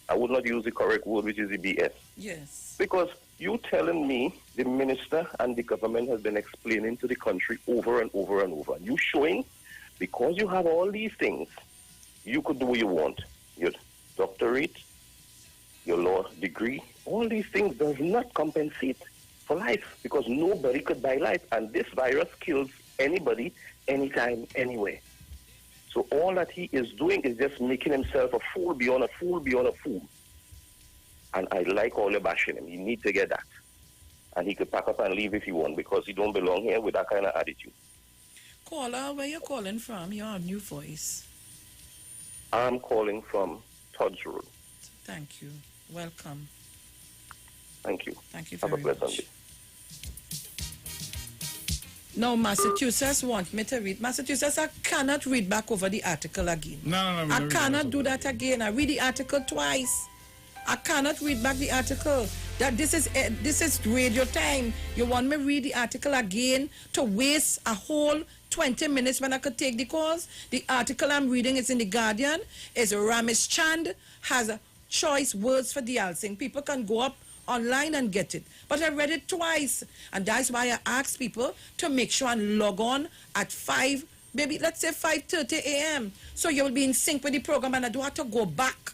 I would not use the correct word, which is the BS. Yes. Because you telling me the minister and the government has been explaining to the country over and over and over. You showing, because you have all these things, you could do what you want. Your doctorate, your law degree, all these things does not compensate for life because nobody could buy life. And this virus kills anybody, anytime, anywhere. So all that he is doing is just making himself a fool beyond a fool beyond a fool. And I like all the bashing him. He needs to get that. And he could pack up and leave if he wants because he don't belong here with that kind of attitude. Caller, where you calling from? You're on New Voice. I'm calling from Todd's Road. Thank you. Welcome. Thank you. Thank you Have very a pleasant much. day. No, Massachusetts want me to read. Massachusetts, I cannot read back over the article again. No. I cannot do that again. I read the article twice. I cannot read back the article. That this is radio time. You want me to read the article again to waste a whole 20 minutes when I could take the calls? The article I'm reading is in The Guardian. Is Ramesh Chand has a choice words for the Alsing. People can go up online and get it. But I read it twice. And that's why I ask people to make sure and log on at 5, maybe let's say 5:30 a.m. So you will be in sync with the program and I don't have to go back.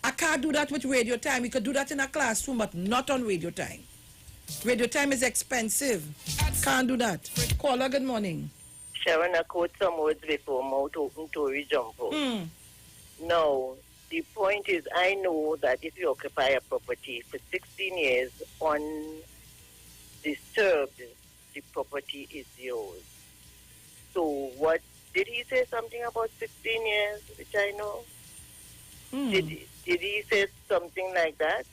I can't do that with radio time. We could do that in a classroom, but not on radio time. Radio time is expensive. Can't do that. Caller, good morning. Sharon, I quote some words before Mount Open Tory jump out. No, the point is, I know that if you occupy a property for 16 years undisturbed, the property is yours. So what, did he say something about 16 years, which I know? Did he say something like that?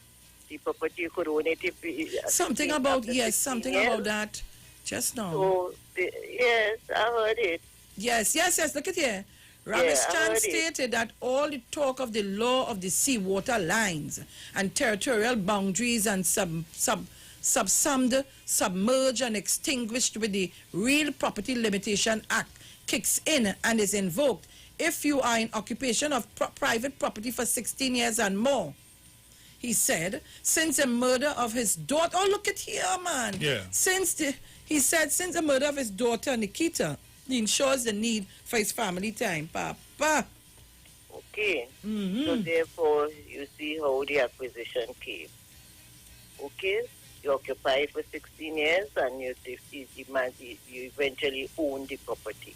The property could own it if something about, yes, something years. About that. Just now. So, yes, I heard it. Yes, look at here. Ramesh Chand stated that all the talk of the law of the seawater lines and territorial boundaries and subsumed, submerged and extinguished with the Real Property Limitation Act kicks in and is invoked if you are in occupation of private property for 16 years and more. He said, since the murder of his daughter, oh, look at here, man. Yeah. Since the murder of his daughter, Nikita, he ensures the need for his family time, Papa. Okay. So therefore, you see how the acquisition came. Okay? You occupy it for 16 years and you eventually own the property.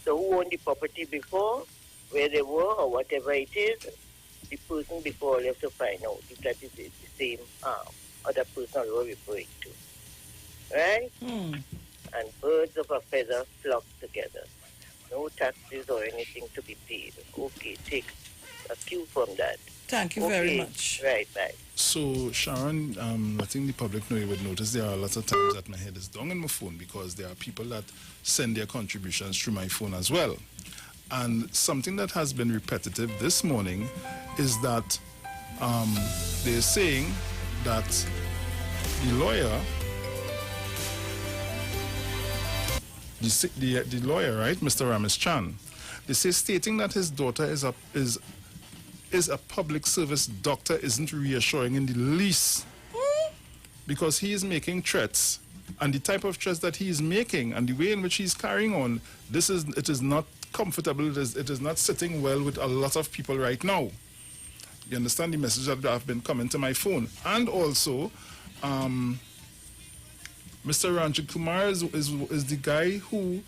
So who owned the property before, where they were, or whatever it is, the person before left to find out if that is the same other person we were referring to. Right? And birds of a feather flock together. No taxes or anything to be paid. Okay, take a cue from that. Thank you very much. Right, bye. So, Sharon, I think the public would notice there are lots of times that my head is down on my phone because there are people that send their contributions through my phone as well. And something that has been repetitive this morning is that they're saying that the lawyer, the lawyer, right, Mr. Ramesh Chand, they say stating that his daughter is a public service doctor isn't reassuring in the least, because he is making threats, and the type of threats that he is making and the way in which he's carrying on, it is not comfortable. It is not sitting well with a lot of people right now. You understand the message that have been coming to my phone. And also, Mr. Ranjit Kumar is the guy who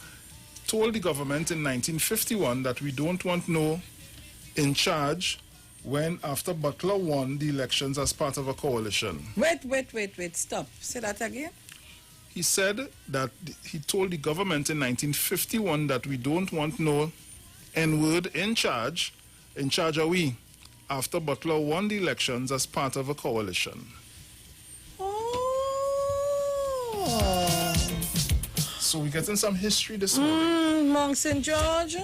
told the government in 1951 that we don't want no in charge when after Butler won the elections as part of a coalition. Wait, stop. Say that again. He said that he told the government in 1951 that we don't want no N-word in charge are we, after Butler won the elections as part of a coalition. Oh. So we're getting some history this morning. Mount St. George?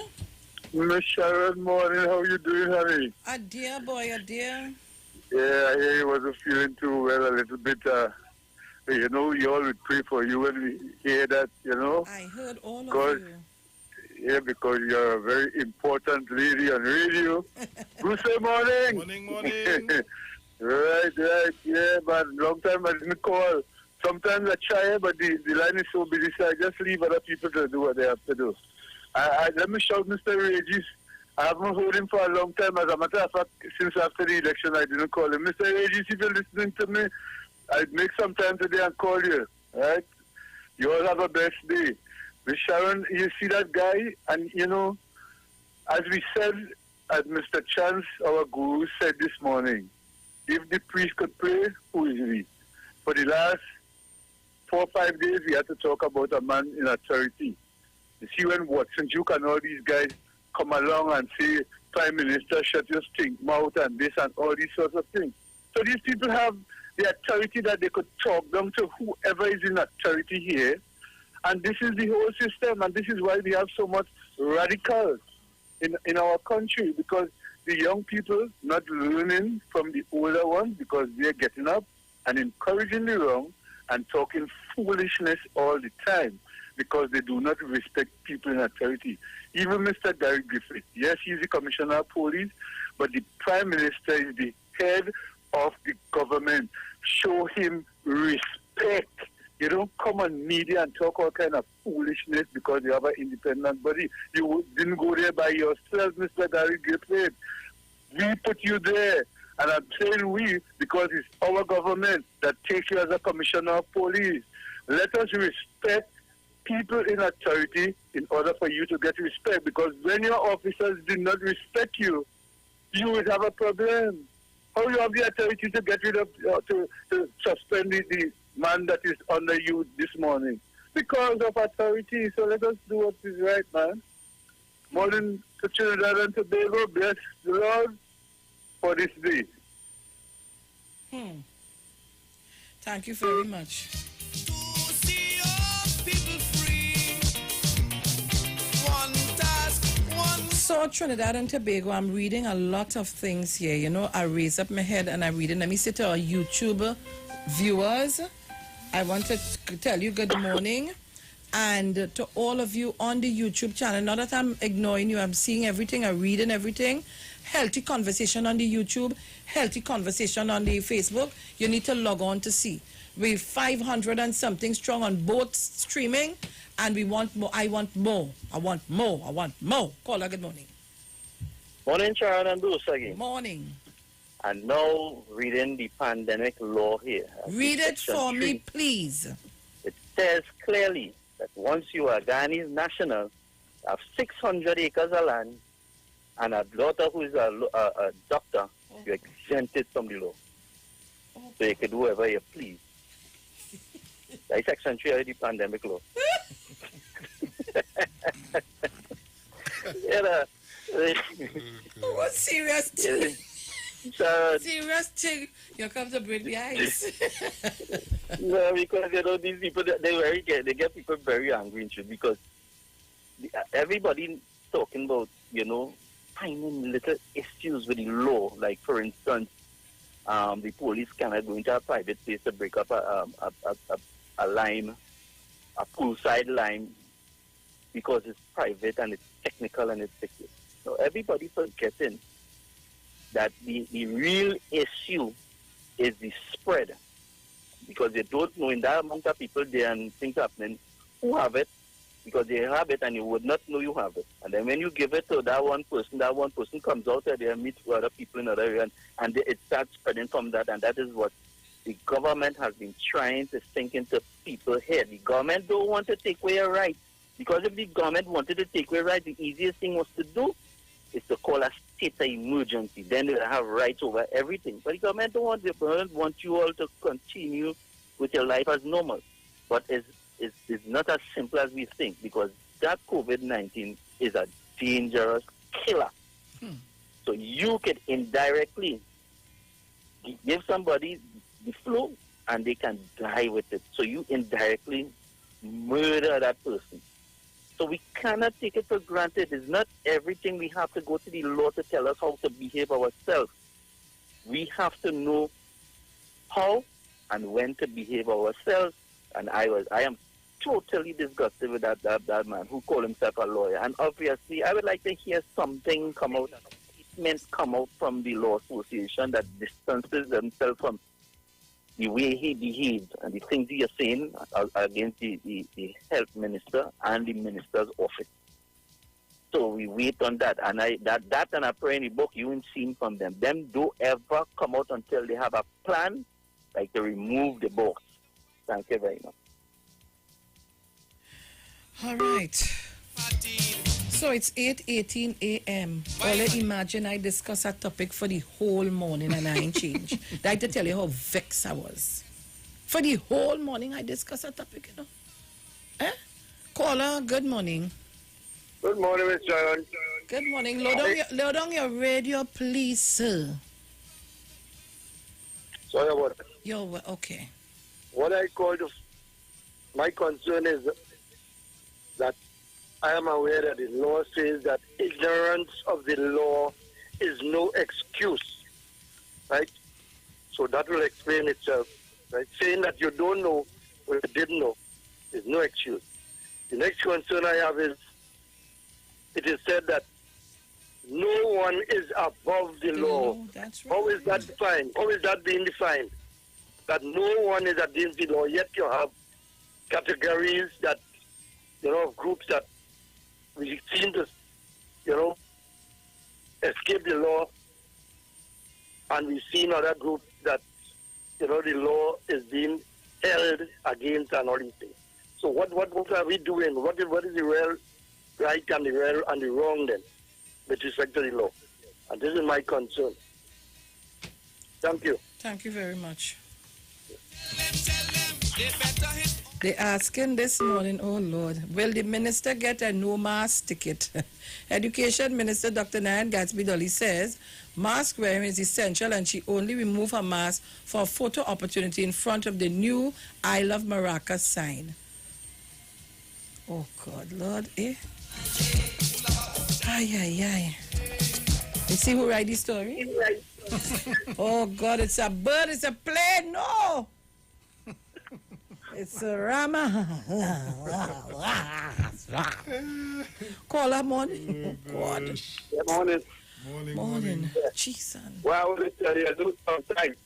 Miss Sharon, morning. How you doing, honey? A dear boy, a dear. Yeah, I hear you wasn't feeling too well, a little bit. You know, we all would pray for you when we hear that, you know. I heard all of because, you. Yeah, because you're a very important lady on radio. Good morning. Morning. Right. Yeah, but long time I didn't call. Sometimes I try, but the line is so busy, so I just leave other people to do what they have to do. Let me shout Mr. Regis. I haven't heard him for a long time. As a matter of fact, since after the election, I didn't call him. Mr. Regis, if you're listening to me, I'd make some time today and call you. Right? You all have a blessed day. Miss Sharon, you see that guy? And, you know, as we said, as Mr. Chance, our guru, said this morning, if the priest could pray, who is we? For the last 4 or 5 days, we had to talk about a man in authority. You see, when Watson Duke and all these guys come along and say, Prime Minister, shut your stink mouth and this and all these sorts of things. So these people have the authority that they could talk down to whoever is in authority here. And this is the whole system, and this is why we have so much radicals in our country, because the young people not learning from the older ones because they're getting up and encouraging the wrong and talking foolishness all the time because they do not respect people in authority. Even Mr. Gary Griffith, yes, he's the commissioner of police, but the Prime Minister is the head of the government. Show him respect. You don't come on media and talk all kind of foolishness because you have an independent body. You didn't go there by yourself, Mr. Gary Griffith. We put you there. And I'm saying we because it's our government that takes you as a commissioner of police. Let us respect people in authority in order for you to get respect, because when your officers do not respect you, you will have a problem. How you have the authority to get rid of, to suspend the man that is under you this morning? Because of authority. So let us do what is right, man. Morning to Trinidad and Tobago. Bless the Lord for this day. Thank you very much. So Trinidad and Tobago, I'm reading a lot of things here. You know, I raise up my head and I'm reading. Let me say to our YouTube viewers, I want to tell you good morning. And to all of you on the YouTube channel, not that I'm ignoring you, I'm seeing everything, I'm reading everything. Healthy conversation on the YouTube, healthy conversation on the Facebook. You need to log on to see. We're 500 and something strong on both streaming, and we want more. I want more. I want more. I want more. Caller, good morning. Morning, Sharon and Bruce again. Morning. And now reading the pandemic law here. Read it for me, please. It says clearly that once you are Ghanaian national, have 600 acres of land, and a daughter who is a doctor, you're exempted from the law. So you can do whatever you please. That is Section 3 of the pandemic law. What serious thing? Serious thing. You come to break the ice. No, because you know these people, they get people very angry in truth, because everybody talking about, you know, finding little issues with the law. Like, for instance, the police cannot go into a private place to break up a lime, a poolside lime, because it's private and it's technical and it's secure. So everybody's forgetting that the real issue is the spread, because they don't know in that amount of people there and things happening who have it, because they have it and you would not know you have it. And then when you give it to that one person comes out there and meets with other people in other areas, and it starts spreading from that. And that is what the government has been trying to sink into people's head. The government don't want to take away your rights, because if the government wanted to take away rights, the easiest thing was to do is to call a state of emergency. Then they'll have rights over everything. But the government don't want, the government wants you all to continue with your life as normal. But it's not as simple as we think, because that COVID-19 is a dangerous killer. So you could indirectly give somebody the flu and they can die with it. So you indirectly murder that person. So we cannot take it for granted. It's not everything we have to go to the law to tell us how to behave ourselves. We have to know how and when to behave ourselves. And I am totally disgusted with that man who called himself a lawyer. And obviously, I would like to hear something come out, statements come out from the Law Association that distances themselves from the way he behaved and the things he is saying against the health minister and the minister's office. So we wait on that. And that and I pray in the book you ain't seen from them. Them don't ever come out until they have a plan, like to remove the boss. Thank you very much. All right. So it's 8:18 a.m. All I imagine I discuss a topic for the whole morning and I ain't changed. I like to tell you how vexed I was. For the whole morning I discuss a topic, you know. Eh? Caller, good morning. Good morning, Miss John. Good morning. Load down your radio, please, sir. Sorry about it. You're okay. What I called, my concern is that I am aware that the law says that ignorance of the law is no excuse, right? So that will explain itself, right? Saying that you don't know or you didn't know is no excuse. The next concern I have is, it is said that no one is above the law. That's right. How is that defined? How is that being defined? That no one is against the law, yet you have categories that, of groups that we seem to, escape the law, and we've seen other groups that, the law is being held against and all these things. So what are we doing? What is the real right and the real and the wrong then, with respect to the law? And this is my concern. Thank you. Thank you very much. They're asking this morning, oh Lord, will the minister get a no mask ticket? Education Minister Dr. Nayan Gatsby-Dolly says mask wearing is essential and she only removed her mask for a photo opportunity in front of the new I Love Maracas sign. Oh God, Lord, eh? Ay, ay, ay. You see who write this story? Oh God, it's a bird, it's a plane, no! It's a Rama. Caller, morning. Oh, God. Good morning. Morning. Jesus. Well, I want to tell you,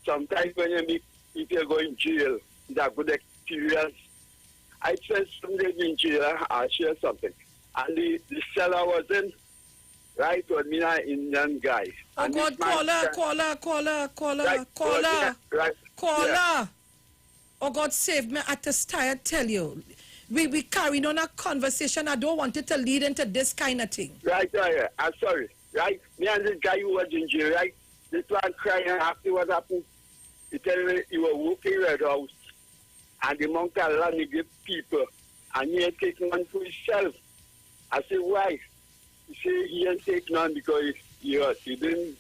sometimes when you meet people going to jail, it's a good experience. I spent some days in jail, I'll share something. And the cell I was in, right, was me an Indian guy. Oh, and God, caller. Yeah. Oh, God, save me. I just tired tell you. We carrying on a conversation. I don't want it to lead into this kind of thing. Right. I'm sorry. Right? Me and this guy who was in jail, right? This one crying after what happened. He tell me he was working Red House. And the monk allowed me to give people. And he ain't take none for himself. I said, why? He said he ain't take none because he didn't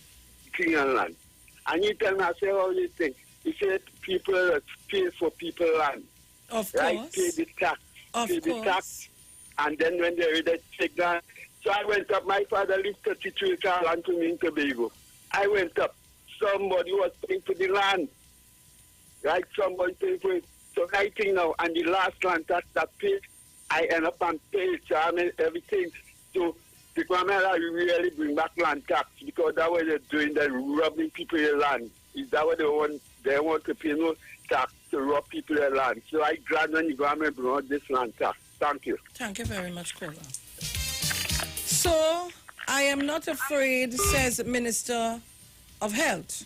clean land. And he tell me, I said, how do you think? He said people pay for people land. Of right? course. Pay the tax. The tax. And then when they're ready to take that. So I went up. My father lived 33 acres land to me in Tobago. I went up. Somebody was paying for the land. Right? Somebody paying for it. So I think now, and the last land tax that paid, I end up and paid. So I mean everything. So the government really bring back land tax because that's what they're doing. They're robbing people their land. Is that what they want? They want to pay no tax to rob people their land. So I glad when the government brought this land tax. Thank you. Thank you very much, caller. So, I am not afraid, says Minister of Health.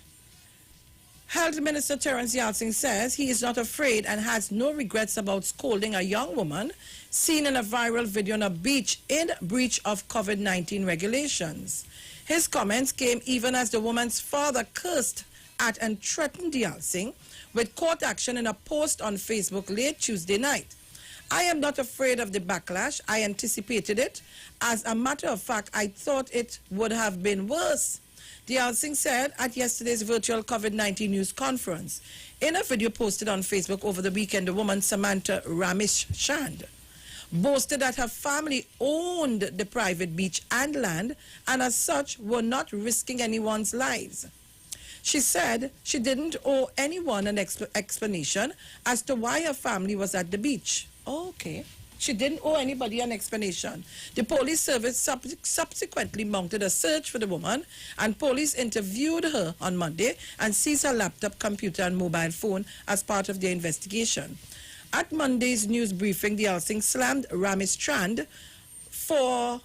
Health Minister Terence Yalsing says he is not afraid and has no regrets about scolding a young woman seen in a viral video on a beach in breach of COVID-19 regulations. His comments came even as the woman's father cursed at and threatened Yalsing with court action in a post on Facebook late Tuesday night. I am not afraid of the backlash. I anticipated it. As a matter of fact, I thought it would have been worse. Yalsing said at yesterday's virtual COVID-19 news conference. In a video posted on Facebook over the weekend, the woman Samantha Ramesh Chand boasted that her family owned the private beach and land and as such were not risking anyone's lives. She said she didn't owe anyone an explanation as to why her family was at the beach. Okay. She didn't owe anybody an explanation. The police service subsequently mounted a search for the woman, and police interviewed her on Monday and seized her laptop, computer, and mobile phone as part of their investigation. At Monday's news briefing, the Alsing slammed Ramis Strand for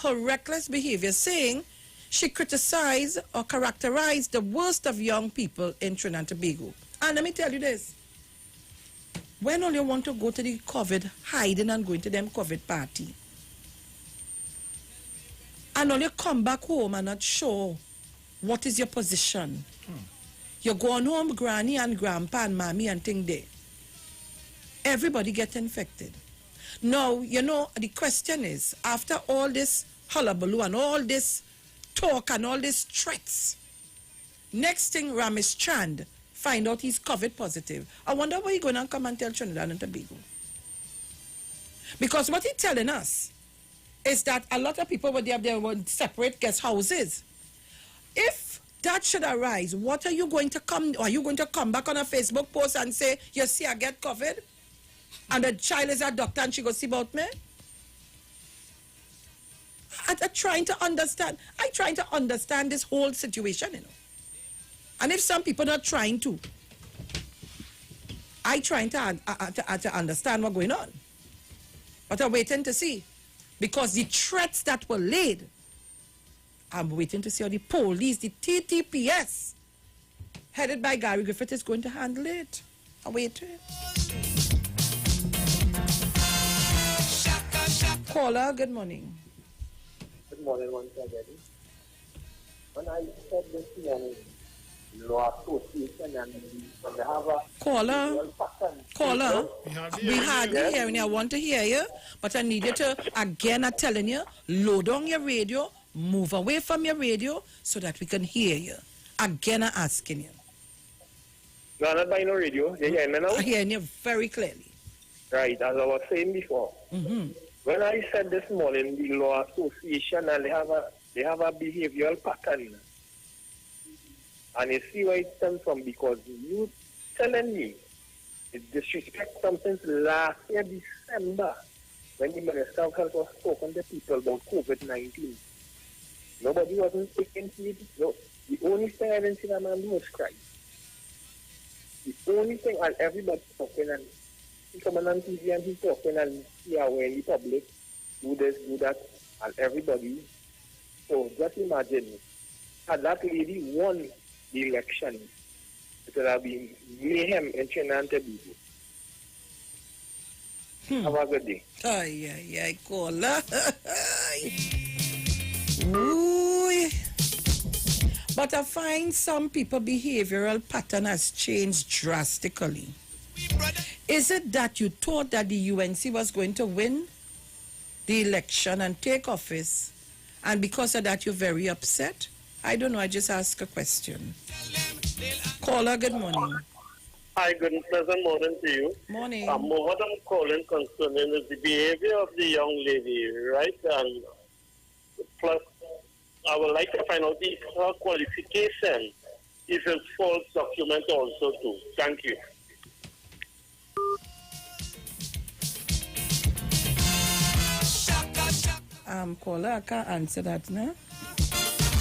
her reckless behavior, saying she criticized or characterized the worst of young people in Trinidad and Tobago. And let me tell you this. When all you want to go to the COVID, hiding and going to them COVID party, and all you come back home and not sure what is your position. You're going home, granny and grandpa and mommy and thing there. Everybody get infected. Now, you know, the question is, after all this hullabaloo and all this talk and all these threats, next thing Ramis Strand find out he's COVID positive. I wonder what he's going to come and tell Trinidad and Tobago. Because what he's telling us is that a lot of people were there, they were separate guest houses. If that should arise, what are you going to come, are you going to come back on a Facebook post and say, you see, I get COVID? And the child is a doctor and she go see about me? I'm trying to understand this whole situation, you know. And if some people are not trying to, I'm trying to understand what's going on. But I'm waiting to see. Because the threats that were laid, I'm waiting to see how the police, the TTPS, headed by Gary Griffith, is going to handle it. I'm waiting. Caller, good morning. Good morning, once again. When I said this morning, law association and they have a caller, we had you hearing you. I want to hear you, but I need you to, again, I'm telling you, load on your radio, move away from your radio so that we can hear you. Again, I'm asking you. No, not by no radio. You hear me now? I'm hearing you very clearly. Right, as I was saying before. When I said this morning, the law association and they have a behavioral pattern. And you see where it stems from, because you telling me it disrespect something last year, December, when the Minister of Health was talking to people about COVID-19. Nobody wasn't taking heed. No, the only thing I didn't see that man do was cry. The only thing, and everybody talking, and he coming on TV and he's talking, and he are in the public, do this, do that, and everybody. So just imagine, had that lady won the election, it would have been mayhem in Trinidad and Tobago. Have a good day. Ay, caller. Ooh. But I find some people behavioral pattern has changed drastically. Is it that you thought that the UNC was going to win the election and take office, and because of that you're very upset? I don't know, I just ask a question. Caller, good morning. Hi, good pleasant morning to you. Morning. What I'm calling concerning is the behavior of the young lady, right? And plus, I would like to find out if her qualification is a false document also too. Thank you. Caller, I can't answer that now.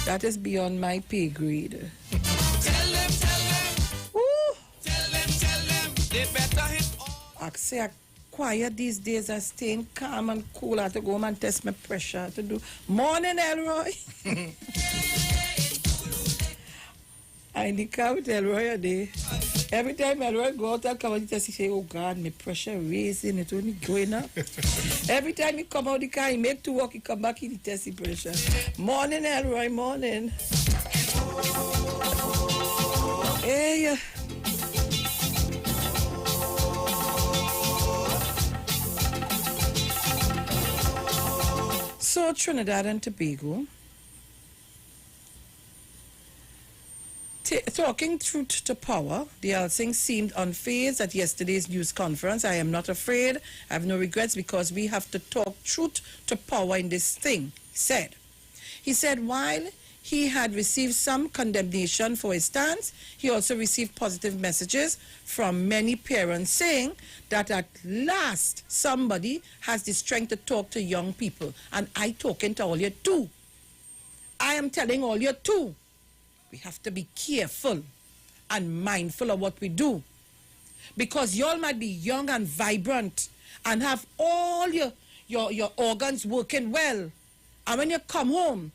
That is beyond my pay grade. Tell them, they better hit I say I'm quiet these days. I'm staying calm and cool. I have to go home and test my pressure. To do. Morning, Elroy. I need to come with Elroy a day. Every time Elroy go out and come out, he say, oh God, my pressure raising, it's only going up. Every time he come out the car, he make to walk, he come back, he test the pressure. Morning, Elroy, morning. Hey. So Trinidad and Tobago, Talking truth to power, the Elsing seemed unfazed at yesterday's news conference. I am not afraid. I have no regrets because we have to talk truth to power in this thing, he said. He said while he had received some condemnation for his stance, he also received positive messages from many parents saying that at last somebody has the strength to talk to young people. And I talking to all you too. I am telling all you too. We have to be careful and mindful of what we do. Because y'all might be young and vibrant and have all your organs working well. And when you come home,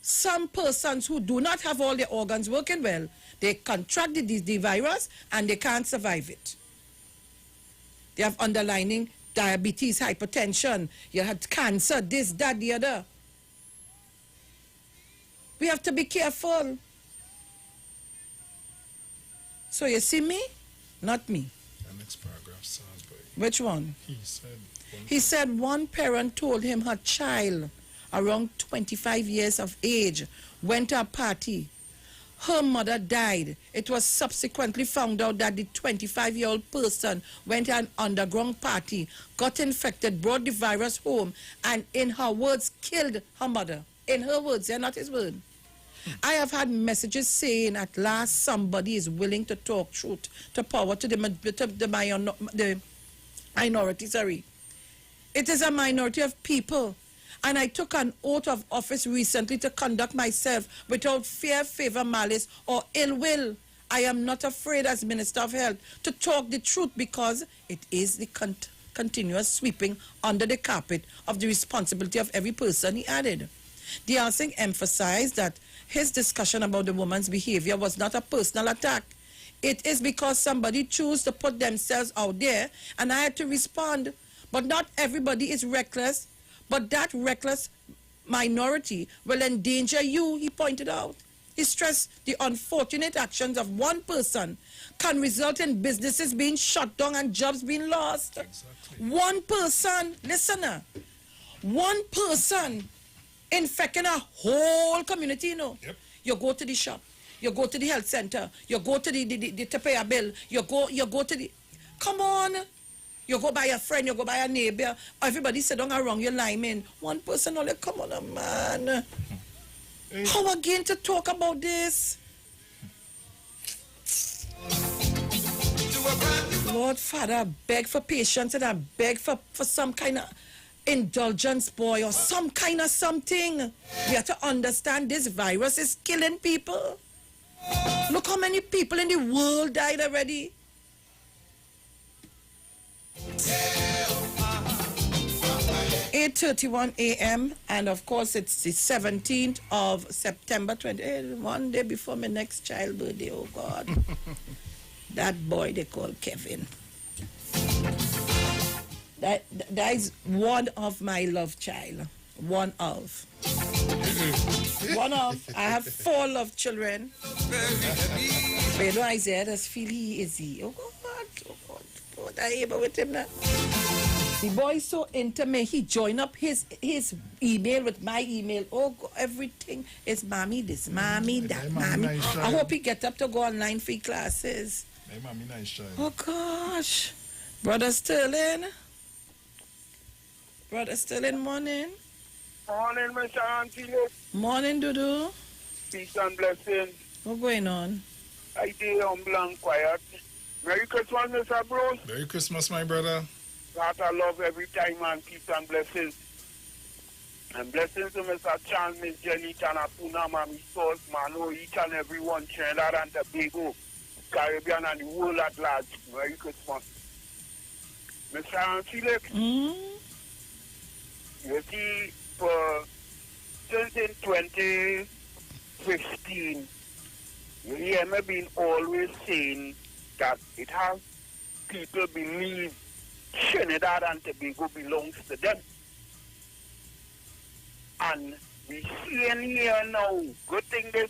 some persons who do not have all their organs working well, they contract the virus and they can't survive it. They have underlying diabetes, hypertension, you had cancer, this, that, the other. We have to be careful. So you see me? Not me. The next paragraph sounds good. Which one? He said one parent told him her child, around 25 years of age, went to a party. Her mother died. It was subsequently found out that the 25-year-old person went to an underground party, got infected, brought the virus home, and in her words, killed her mother. In her words, they're not his word. I have had messages saying at last somebody is willing to talk truth to power to the minority, sorry. It is a minority of people. And I took an oath of office recently to conduct myself without fear, favor, malice, or ill will. I am not afraid as Minister of Health to talk the truth because it is the continuous sweeping under the carpet of the responsibility of every person, he added. The Elsing emphasized that his discussion about the woman's behavior was not a personal attack. It is because somebody chose to put themselves out there and I had to respond. But not everybody is reckless. But that reckless minority will endanger you, he pointed out. He stressed the unfortunate actions of one person can result in businesses being shut down and jobs being lost. Exactly. One person, listener, one person infecting a whole community, you know. Yep. You go to the shop, you go to the health center, you go to the to pay a bill, you go to the, come on. You go by a friend, you go by a neighbor, everybody sit down around your lineman. One person only, come on, man. How again to talk about this? Lord Father, I beg for patience and I beg for some kind of indulgence, boy, or some kind of something. We have to understand this virus is killing people. Look how many people in the world died already. 8:31 a.m. and of course it's the 17th of September 20. One day before my next child birthday. Oh God, that boy they call Kevin. That is one of my love child. One of. I have 4 love children. But you know Isaiah does feel he is he. Oh God. What are you able with him now? The boy is so intimate. He joined up his email with my email. Oh, God, everything is mommy this, mommy that, mommy. I hope he get up to go online for classes. Oh gosh, Brother Sterling, morning. Morning, Mr. Auntie. Morning, Dudu. Peace and blessings. What's going on? I stay humble and quiet. Merry Christmas, Mr. Bruce. Merry Christmas, my brother. That I love every time, man. Peace and blessings. And blessings to Mr. Chan, Miss Jenny, Tana, Puna, Mami Sauce, man. Oh, each and every one, Trinidad and Tobago, Caribbean and the world at large. Merry Christmas. Mr. Antilek, you see, since in 2015, you hear me been always saying that it has people believe Trinidad and Tobago belongs to them. And we see in here now, good thing this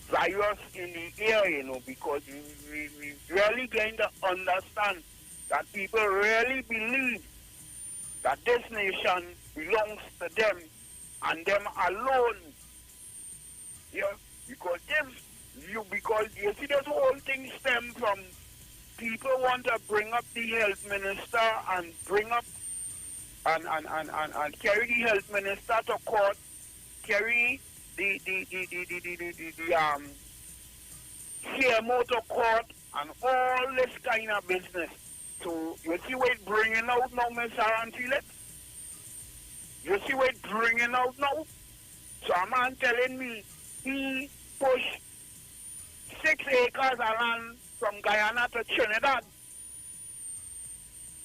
virus in the air, you know, because we really going to understand that people really believe that this nation belongs to them and them alone. Yeah, because if you, because you see this whole thing stem from people want to bring up the health minister and bring up and carry the health minister to court, carry the CMO to court, and all this kind of business. So you see what it's bringing out now, Miss Aaron Felix? You see what it's bringing out now? So a man telling me he pushed 6 acres of land from Guyana to Trinidad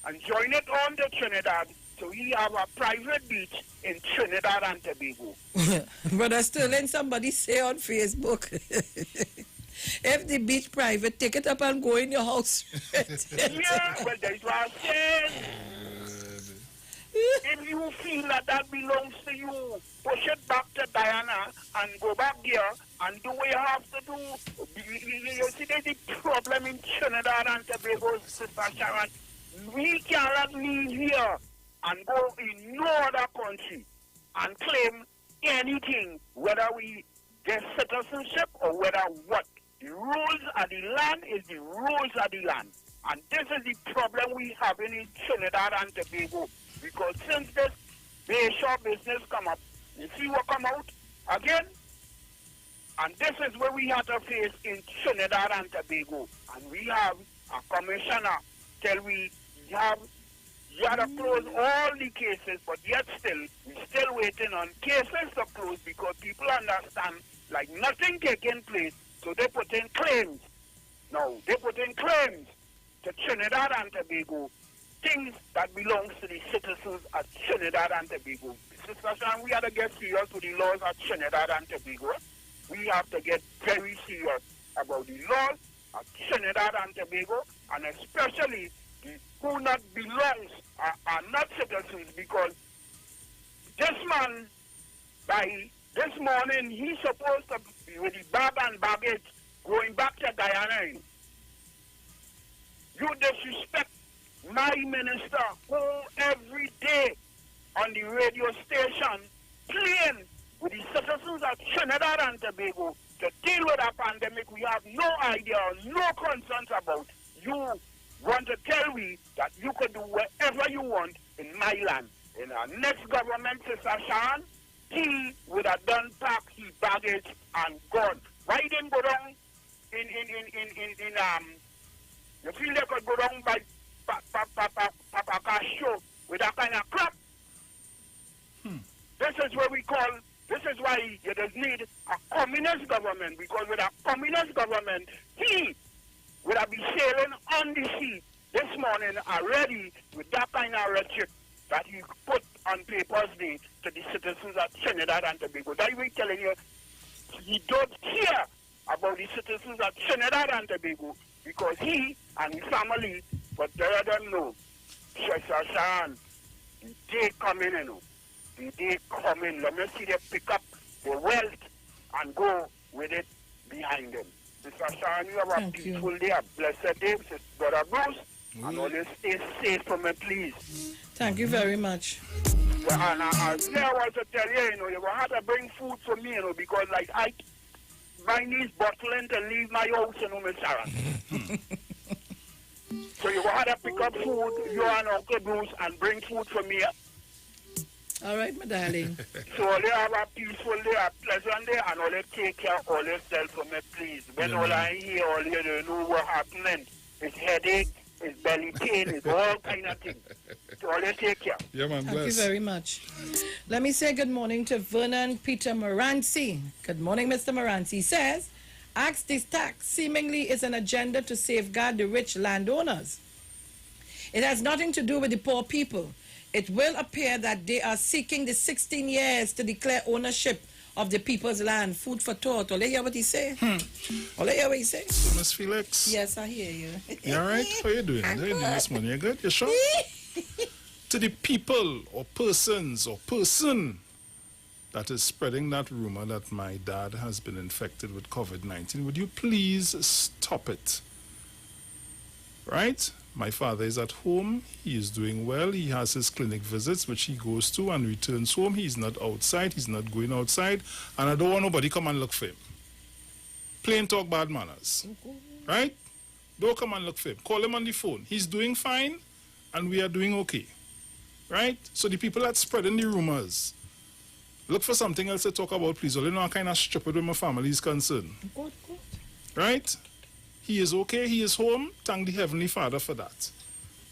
and join it on to Trinidad. So he have a private beach in Trinidad and Tobago. Brother Sterling, somebody say on Facebook, if the beach private, take it up and go in your house. Yeah, well, that's what I'm saying. If you feel that that belongs to you, push it back to Diana and go back there and do what you have to do. You see, there's the problem in Trinidad and Tobago, Sister Sharon. We cannot live here and go in no other country and claim anything, whether we get citizenship or whether what. The rules of the land is the rules of the land. And this is the problem we have in Trinidad and Tobago. Because since this Bayshore business come up, you see what come out again? And this is where we have to face in Trinidad and Tobago. And we have a commissioner tell we have to close all the cases, but yet still, we're still waiting on cases to close because people understand like nothing taking place, so they put in claims. No, they put in claims to Trinidad and Tobago, things that belongs to the citizens of Trinidad and Tobago. Sister Shan, we have to get serious with the laws of Trinidad and Tobago. We have to get very serious about the laws of Trinidad and Tobago, and especially the who not belongs are not citizens, because this man, by this morning, he's supposed to be with the bag and baggage going back to Guyana. You disrespect my minister, who every day on the radio station playing with the citizens of Trinidad and Tobago to deal with a pandemic we have no idea or no concerns about. You want to tell me that you could do whatever you want in my land. In our next government, Sister Shan, he would have done pack his baggage and gone. Why he didn't go down you feel they could go down by Papa show with that kind of crap? This is what we call, this is why you just need a communist government, because with a communist government, he would have been sailing on the sea this morning already with that kind of rhetoric that he put on papers day to the citizens of Trinidad and Tobago. That we telling you, he don't care about the citizens of Trinidad and Tobago, because he and his family, but they don't know. Shan, the day coming, you know. The day coming. Let me see them pick up the wealth and go with it behind them. Sister Shan, you have a peaceful day, a blessed day, Sister Brother Bruce, and always stay safe for me, please. Thank you very much. Well, and I want to tell you, you know, you will have to bring food for me, you know, because like I buy these bottling to leave my house, you know, Miss Sarah. So you will have to pick up food, you and Uncle Bruce, and bring food for me. All right, my darling. So all you have a peaceful day, a pleasant day, and all you take care of all yourself for me, please. When all I hear, all you don't know what happening. It's headache, it's belly pain, it's all kind of things. So all you take care. Yeah, man, Thank you very much. Let me say good morning to Vernon Peter Moranci. Good morning, Mr. Moranci. He says, ask this tax seemingly is an agenda to safeguard the rich landowners. It has nothing to do with the poor people. It will appear that they are seeking the 16 years to declare ownership of the people's land. Food for thought. Ole hear what he say? Ole hear what he say? So, Miss Felix. Yes, I hear you. You all right? How you doing? How you doing this morning? You good? You sure? To the people or persons or person that is spreading that rumor that my dad has been infected with COVID-19, would you please stop it? Right? My father is at home. He is doing well. He has his clinic visits, which he goes to and returns home. He's not outside. He's not going outside. And I don't want nobody come and look for him. Plain talk, bad manners. Right? Don't come and look for him. Call him on the phone. He's doing fine, and we are doing okay. Right? So the people that spreading the rumors, look for something else to talk about, please. You know, I'm kind of stupid when my family is concerned. Good. Right? He is okay. He is home. Thank the Heavenly Father for that.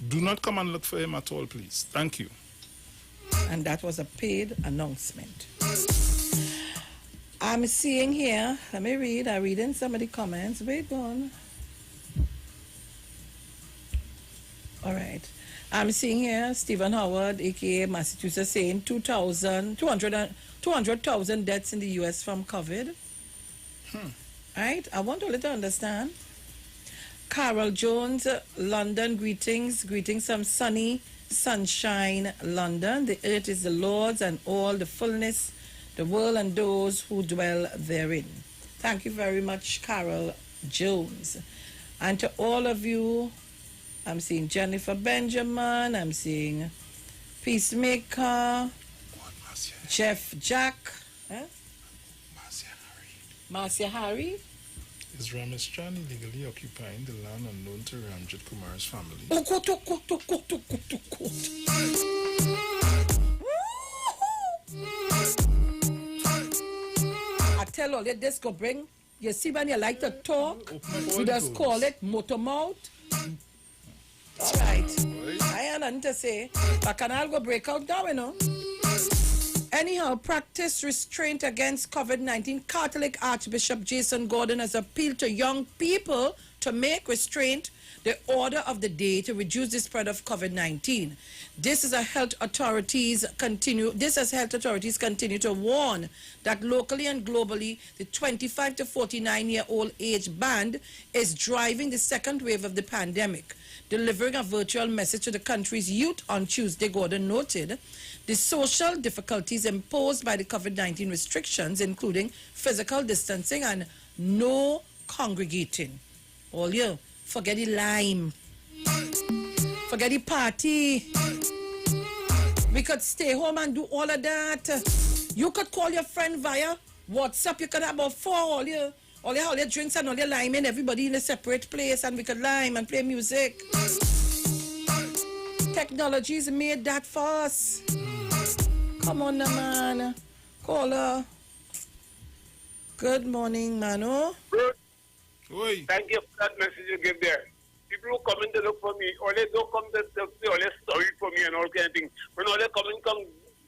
Do not come and look for him at all, please. Thank you. And that was a paid announcement. I'm seeing here, let me read. I'm reading some of the comments. Wait, go on. All right. I'm seeing here Stephen Howard, a.k.a. Massachusetts, saying 200,000 deaths in the U.S. from COVID. Right? I want all to understand. Carol Jones, London, greetings. Greetings from sunny sunshine, London. The earth is the Lord's and all the fullness, the world and those who dwell therein. Thank you very much, Carol Jones. And to all of you, I'm seeing Jennifer Benjamin, I'm seeing Peacemaker, Jeff Jack, Marcia Harry. Is Ramesh Chan illegally occupying the land unknown to Ramjit Kumar's family? I tell all you, this go bring, you see when you like to talk, you just call it motor mouth. All right. I have nothing to say, but can I go break out now, you know? Anyhow, practice restraint against COVID-19. Catholic Archbishop Jason Gordon has appealed to young people to make restraint the order of the day to reduce the spread of COVID-19. This as health authorities continue to warn that locally and globally, the 25 to 49-year-old age band is driving the second wave of the pandemic. Delivering a virtual message to the country's youth on Tuesday, Gordon noted the social difficulties imposed by the COVID-19 restrictions, including physical distancing and no congregating. All you, forget the lime, forget the party. We could stay home and do all of that. You could call your friend via WhatsApp. You could have about 4 all your drinks and all your lime and everybody in a separate place, and we could lime and play music. Technology's made that for us. Come on now, man. Caller. Good morning, Mano. Good. Thank you for that message you give there. People who come in to look for me, or they don't come to say all their story for me and all kind of things. When all they come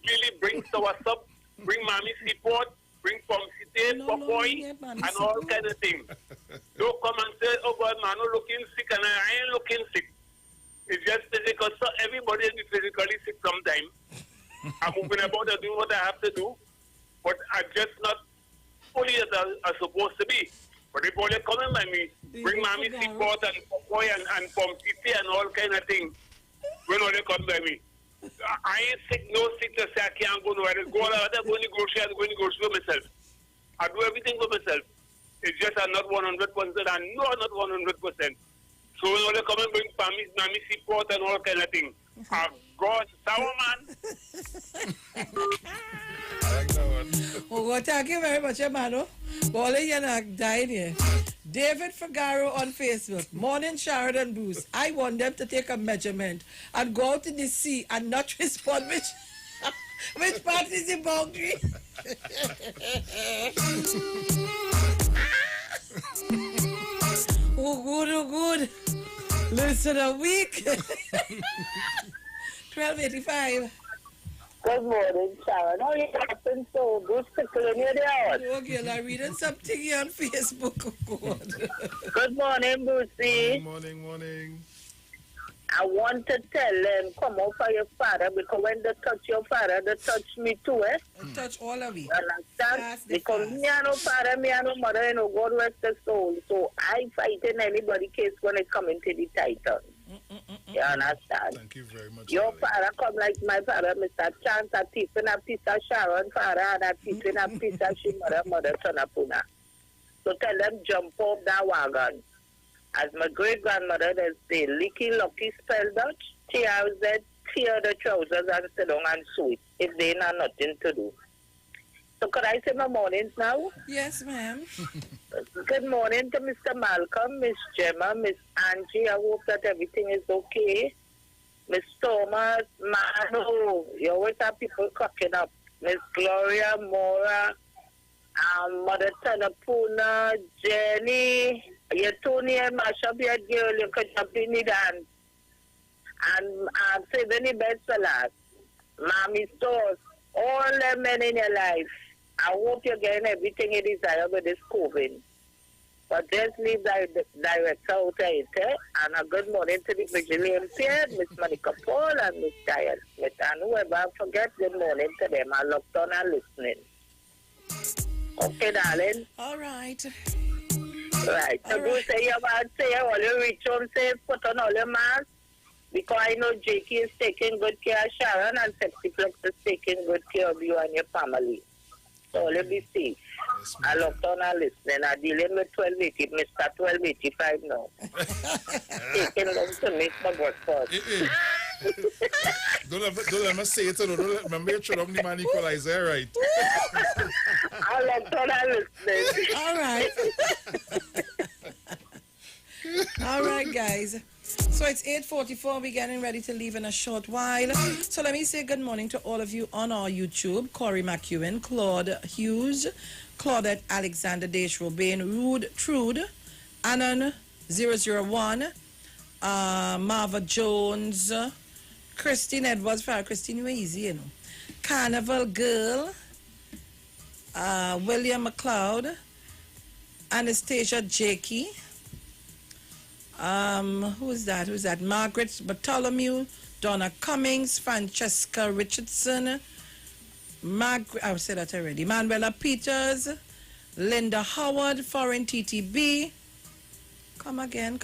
really bring soursop, bring mommy seaport, bring pomsite, popoy, and all kind of things. Don't come and say, oh God, Mano looking sick, and I ain't looking sick. It's just physical, so everybody is physically sick sometimes. I'm moving about and doing what I have to do, but I'm just not fully as I'm supposed to be. But if all they come in by me, bring mommy seaport and popoy and pomsite and all kind of things, when all they come by me. I ain't sick, no sick to say I can't go nowhere. I'm going to grocery myself. I do everything for myself. It's just I'm not 100%. I know I'm not 100%. So when all they come and bring mommy seaport and all kind of things, God, sour man. Oh, well, thank you very much, Mano. All of you died here. David Figaro on Facebook. Morning, Sharon and Bruce. I want them to take a measurement and go out in the sea and not respond which part is the boundary. Oh, good. Listen a week. 1285. Good morning, Sharon. How you happen so good tickling you there? Okay, I'm reading something here on Facebook. Good morning, Brucey. Good morning. I want to tell them, come out for your father, because when they touch your father, they touch me too, eh? Touch all of you. Understand? Because me and no father, me and no mother, and no God rest the soul. So I fight in anybody case when it come into the title. You understand? Thank you very much. Your father come like my father, Mr. Chance, a thief in a piece of Sharon, father, and a thief in a piece of she mother, son of Puna. So tell them, jump off that wagon. As my great-grandmother, they say, Licky Lucky spell Dutch, TRZ, tear the trousers and sit down and sew it, if they have nothing to do. So could I say my mornings now? Yes, ma'am. Good morning to Mr. Malcolm, Miss Gemma, Miss Angie. I hope that everything is okay. Miss Thomas, Manu, you always have people cracking up. Miss Gloria, Mora, Mother Tanapuna, Jenny, your Tony and Masha, be a girl, you could have been it and save any best for last. Mommy stores, all the men in your life. I hope you're getting everything you desire with this COVID. But just leave the director out of it, and a good morning to the visually impaired, Miss Monica Paul and Miss Diane Smith, and whoever I forget, good morning to them. I looked on and listening. Okay, darling? All right. Right. So go say your man, say all your reach home, say put on all your masks, because I know Jakey is taking good care of Sharon, and Sexyplex is taking good care of you and your family. So let me see. I looked on and listening. I'm dealing with 1280, Mr. 1285 now. Taking long to make my breakfast. Don't let me say it. Remember you shut up the man equalizer, right? I looked on and listening. All right. All right, guys. So it's 8:44. We're getting ready to leave in a short while. So let me say good morning to all of you on our YouTube. Corey McEwen, Claude Hughes, Claudette Alexander Dash Robin, Rude Trude, Anon 001, Marva Jones, Christine Edwards. Christine, you were easy, you know. Carnival Girl, William McLeod, Anastasia Jakey. Who's that? Margaret Bartholomew, Donna Cummings, Francesca Richardson, I've said that already. Manuela Peters, Linda Howard, Foreign TTB. Come again.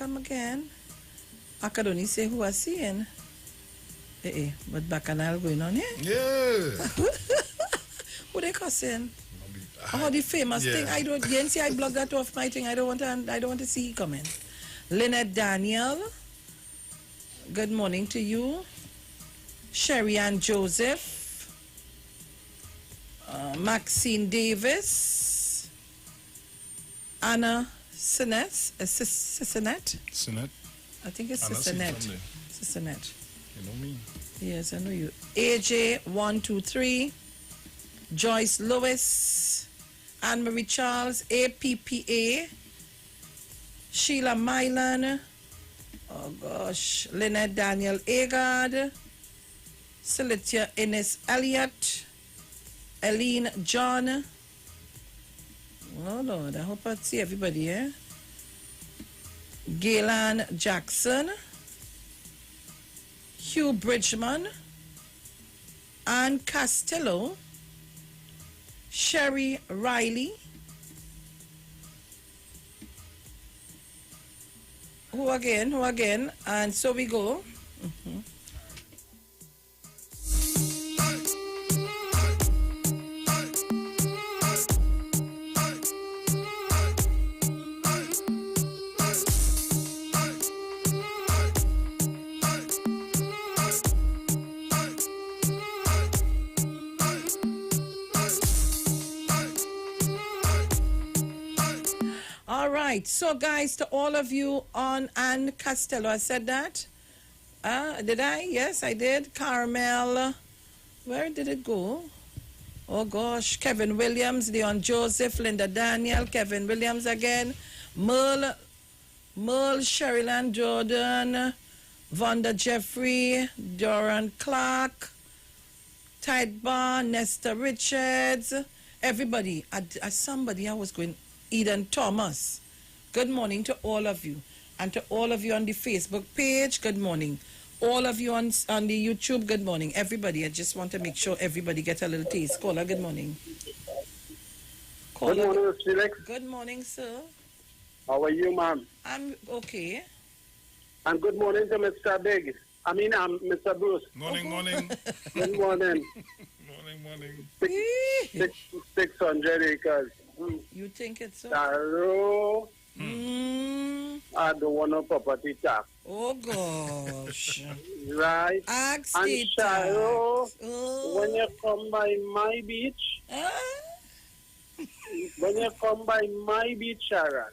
I could only say who I seeing. But bacchanal going on here? Yeah. Who they cussing? Oh, the famous thing. I don't. You see, I blocked that off my thing. I don't want to see you coming. Lynette Daniel, good morning to you. Sherry Ann Joseph, Maxine Davis, Anna Sinet. I think it's Sinet. Sinet. You know me. Yes, I know you. AJ123, Joyce Lewis, Anne Marie Charles, APPA. Sheila Milan, oh gosh, Lynette Daniel Agard, Celitia Innes Elliott, Eileen John. Oh Lord, I hope I see everybody here. Gaylan Jackson, Hugh Bridgman, Ann Castillo, Sherry Riley. Who again? And so we go. All right, so guys, to all of you on Ann Costello, I said that. Did I? Yes, I did. Carmel, where did it go? Oh gosh, Kevin Williams, Leon Joseph, Linda Daniel, Kevin Williams again, Merle, Sherilyn Jordan, Vonda Jeffrey, Doran Clark, Tide Barn, Nesta Richards, everybody. Somebody I was going. Eden Thomas. Good morning to all of you. And to all of you on the Facebook page, good morning. All of you on the YouTube, good morning. Everybody, I just want to make sure everybody gets a little taste. Caller, good morning. Good morning, Felix. Good morning, sir. How are you, ma'am? I'm okay. And good morning to Mr. Big. Mr. Bruce. Morning. Good morning. Morning. 600 acres. You think it's so? Taro. I don't want no property tax. Oh gosh. Right. Ask and the Sharo, tax. when you come by my beach, when you come by my beach, Sharon,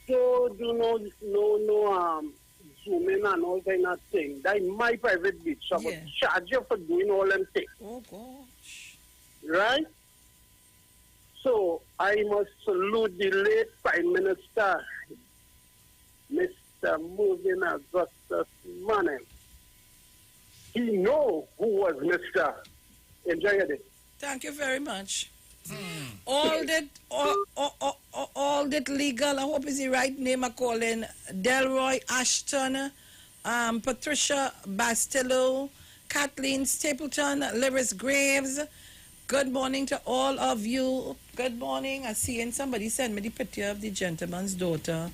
so do no zoom in and all kind of thing. That is my private beach. So I will charge you for doing all them things. Oh, gosh. Right? So I must salute the late Prime Minister, Mr. Moving Augustus Manning. He know who was Mr. Enjoy your day. Thank you very much. All that legal, I hope is the right name I call in, Delroy Ashton, Patricia Bastello, Kathleen Stapleton, Lyris Graves. Good morning to all of you. Good morning. I see somebody sent me the picture of the gentleman's daughter.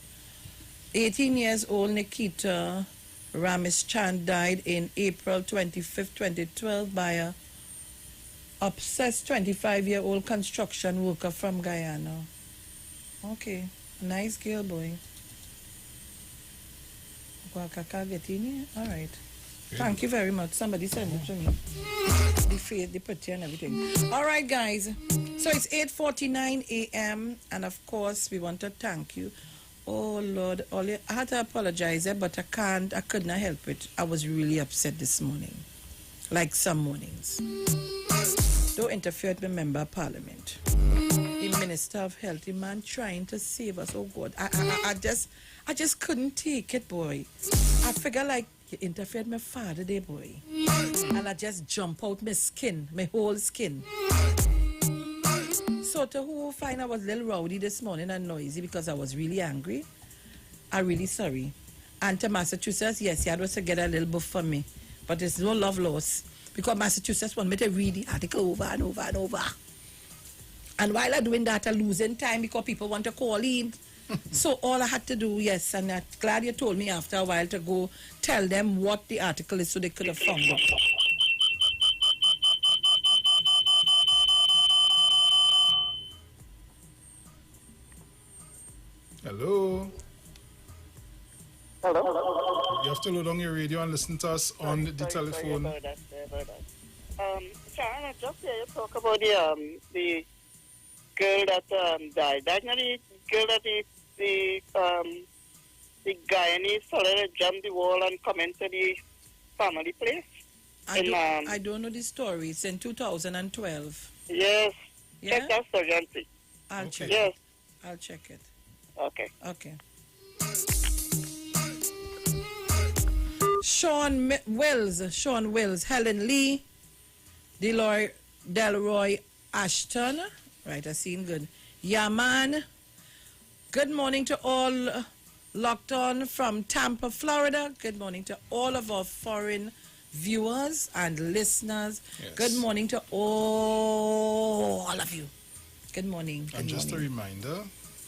18 years old Nikita Ramesh Chand died in April 25th, 2012 by a obsessed 25-year-old construction worker from Guyana. Okay, nice girl, boy. All right. Thank you very much. Somebody sent it to me. The face, the picture and everything. All right, guys. So it's 8:49 a.m. and of course we want to thank you. Oh Lord, I had to apologize, but I could not help it. I was really upset this morning. Like some mornings. Don't interfere with the member of parliament. The minister of health, the man trying to save us. Oh God. I just couldn't take it, boy. I figure like you interfered with my father there, boy. And I just jump out my skin, my whole skin. So to who find I was a little rowdy this morning and noisy because I was really angry, I'm really sorry. And to Massachusetts, yes, he had to get a little buff for me. But there's no love lost. Because Massachusetts want me to read the article over and over and over. And while I'm doing that, I'm losing time because people want to call in. So all I had to do, yes, and I'm glad you told me after a while to go tell them what the article is so they could have found it. Hello. Hello. You have to load on your radio and listen to us on the telephone. Sorry about that. Sharon, I just hear you talk about the girl that died. That's not the girl that the Guyanese fella jumped the wall and come into the family place. I don't know the story. It's in 2012. Yes. Yeah? Check that surgery. I'll check Yes. it. I'll check it. Okay. Okay. Sean Wills, Helen Lee, Delroy Ashton. Right, I seen good. Yaman. Good morning to all locked on from Tampa, Florida. Good morning to all of our foreign viewers and listeners. Yes. Good morning to all of you. Good morning. And just a reminder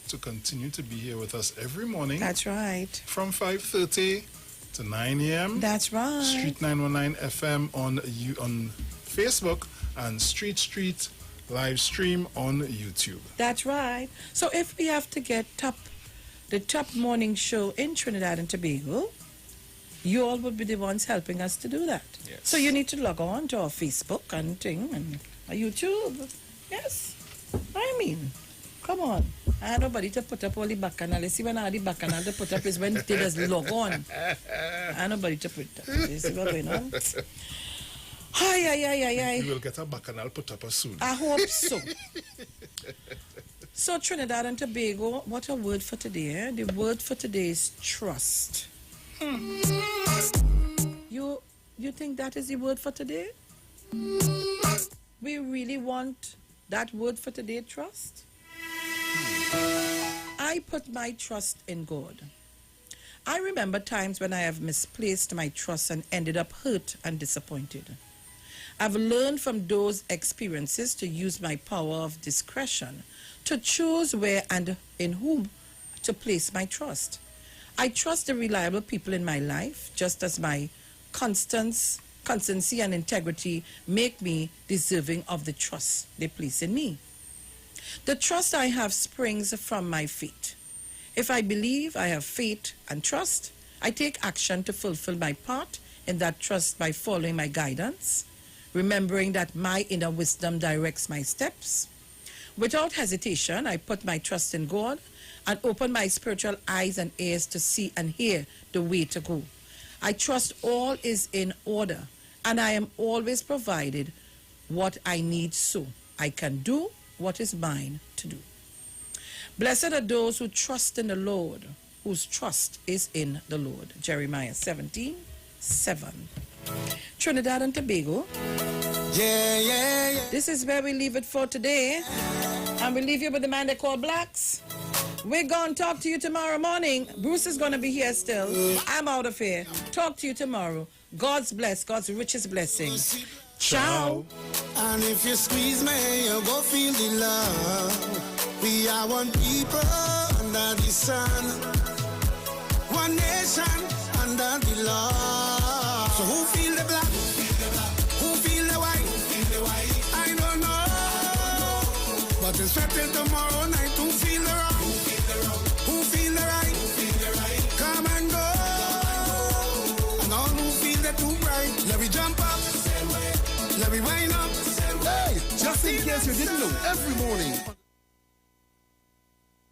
to continue to be here with us every morning. That's right. From 5:30 to 9 a.m. That's right. Street 919 FM on Facebook and Street live stream on YouTube. That's right. So if we have to get the top morning show in Trinidad and Tobago, you all would be the ones helping us to do that. Yes. So you need to log on to our Facebook and thing and our YouTube. Yes. I mean, come on. I had nobody to put up all the bacchanal. You see, when I had the bacchanal to put up is when they just log on. I had nobody to put up. You see what's going on? Hi. You will get a bacchanal put up soon. I hope so. So Trinidad and Tobago, what a word for today. Eh? The word for today is trust. You think that is the word for today? We really want that word for today, trust? I put my trust in God. I remember times when I have misplaced my trust and ended up hurt and disappointed. I've learned from those experiences to use my power of discretion to choose where and in whom to place my trust. I trust the reliable people in my life, just as my constancy and integrity make me deserving of the trust they place in me. The trust I have springs from my faith. If I believe, I have faith and trust, I take action to fulfill my part in that trust by following my guidance, remembering that my inner wisdom directs my steps. Without hesitation, I put my trust in God and open my spiritual eyes and ears to see and hear the way to go. I trust all is in order, and I am always provided what I need so I can do what is mine to do. Blessed are those who trust in the Lord, whose trust is in the Lord. Jeremiah 17:7. Trinidad and Tobago. Yeah. This is where we leave it for today. And we leave you with the man they call Blacks. We're going to talk to you tomorrow morning. Bruce is going to be here still. I'm out of here. Talk to you tomorrow. God's bless. God's richest blessing. Ciao. And if you squeeze me, you go feel the love. We are one people under the sun. One nation under the law. So who feel the black? Who feel the white? I don't know. But it's set till tomorrow night. Who feel the wrong? Who feel the right? Come and go. And all who feel the too bright. Let me jump up. Let me wind up. Hey, just in case you didn't know, every morning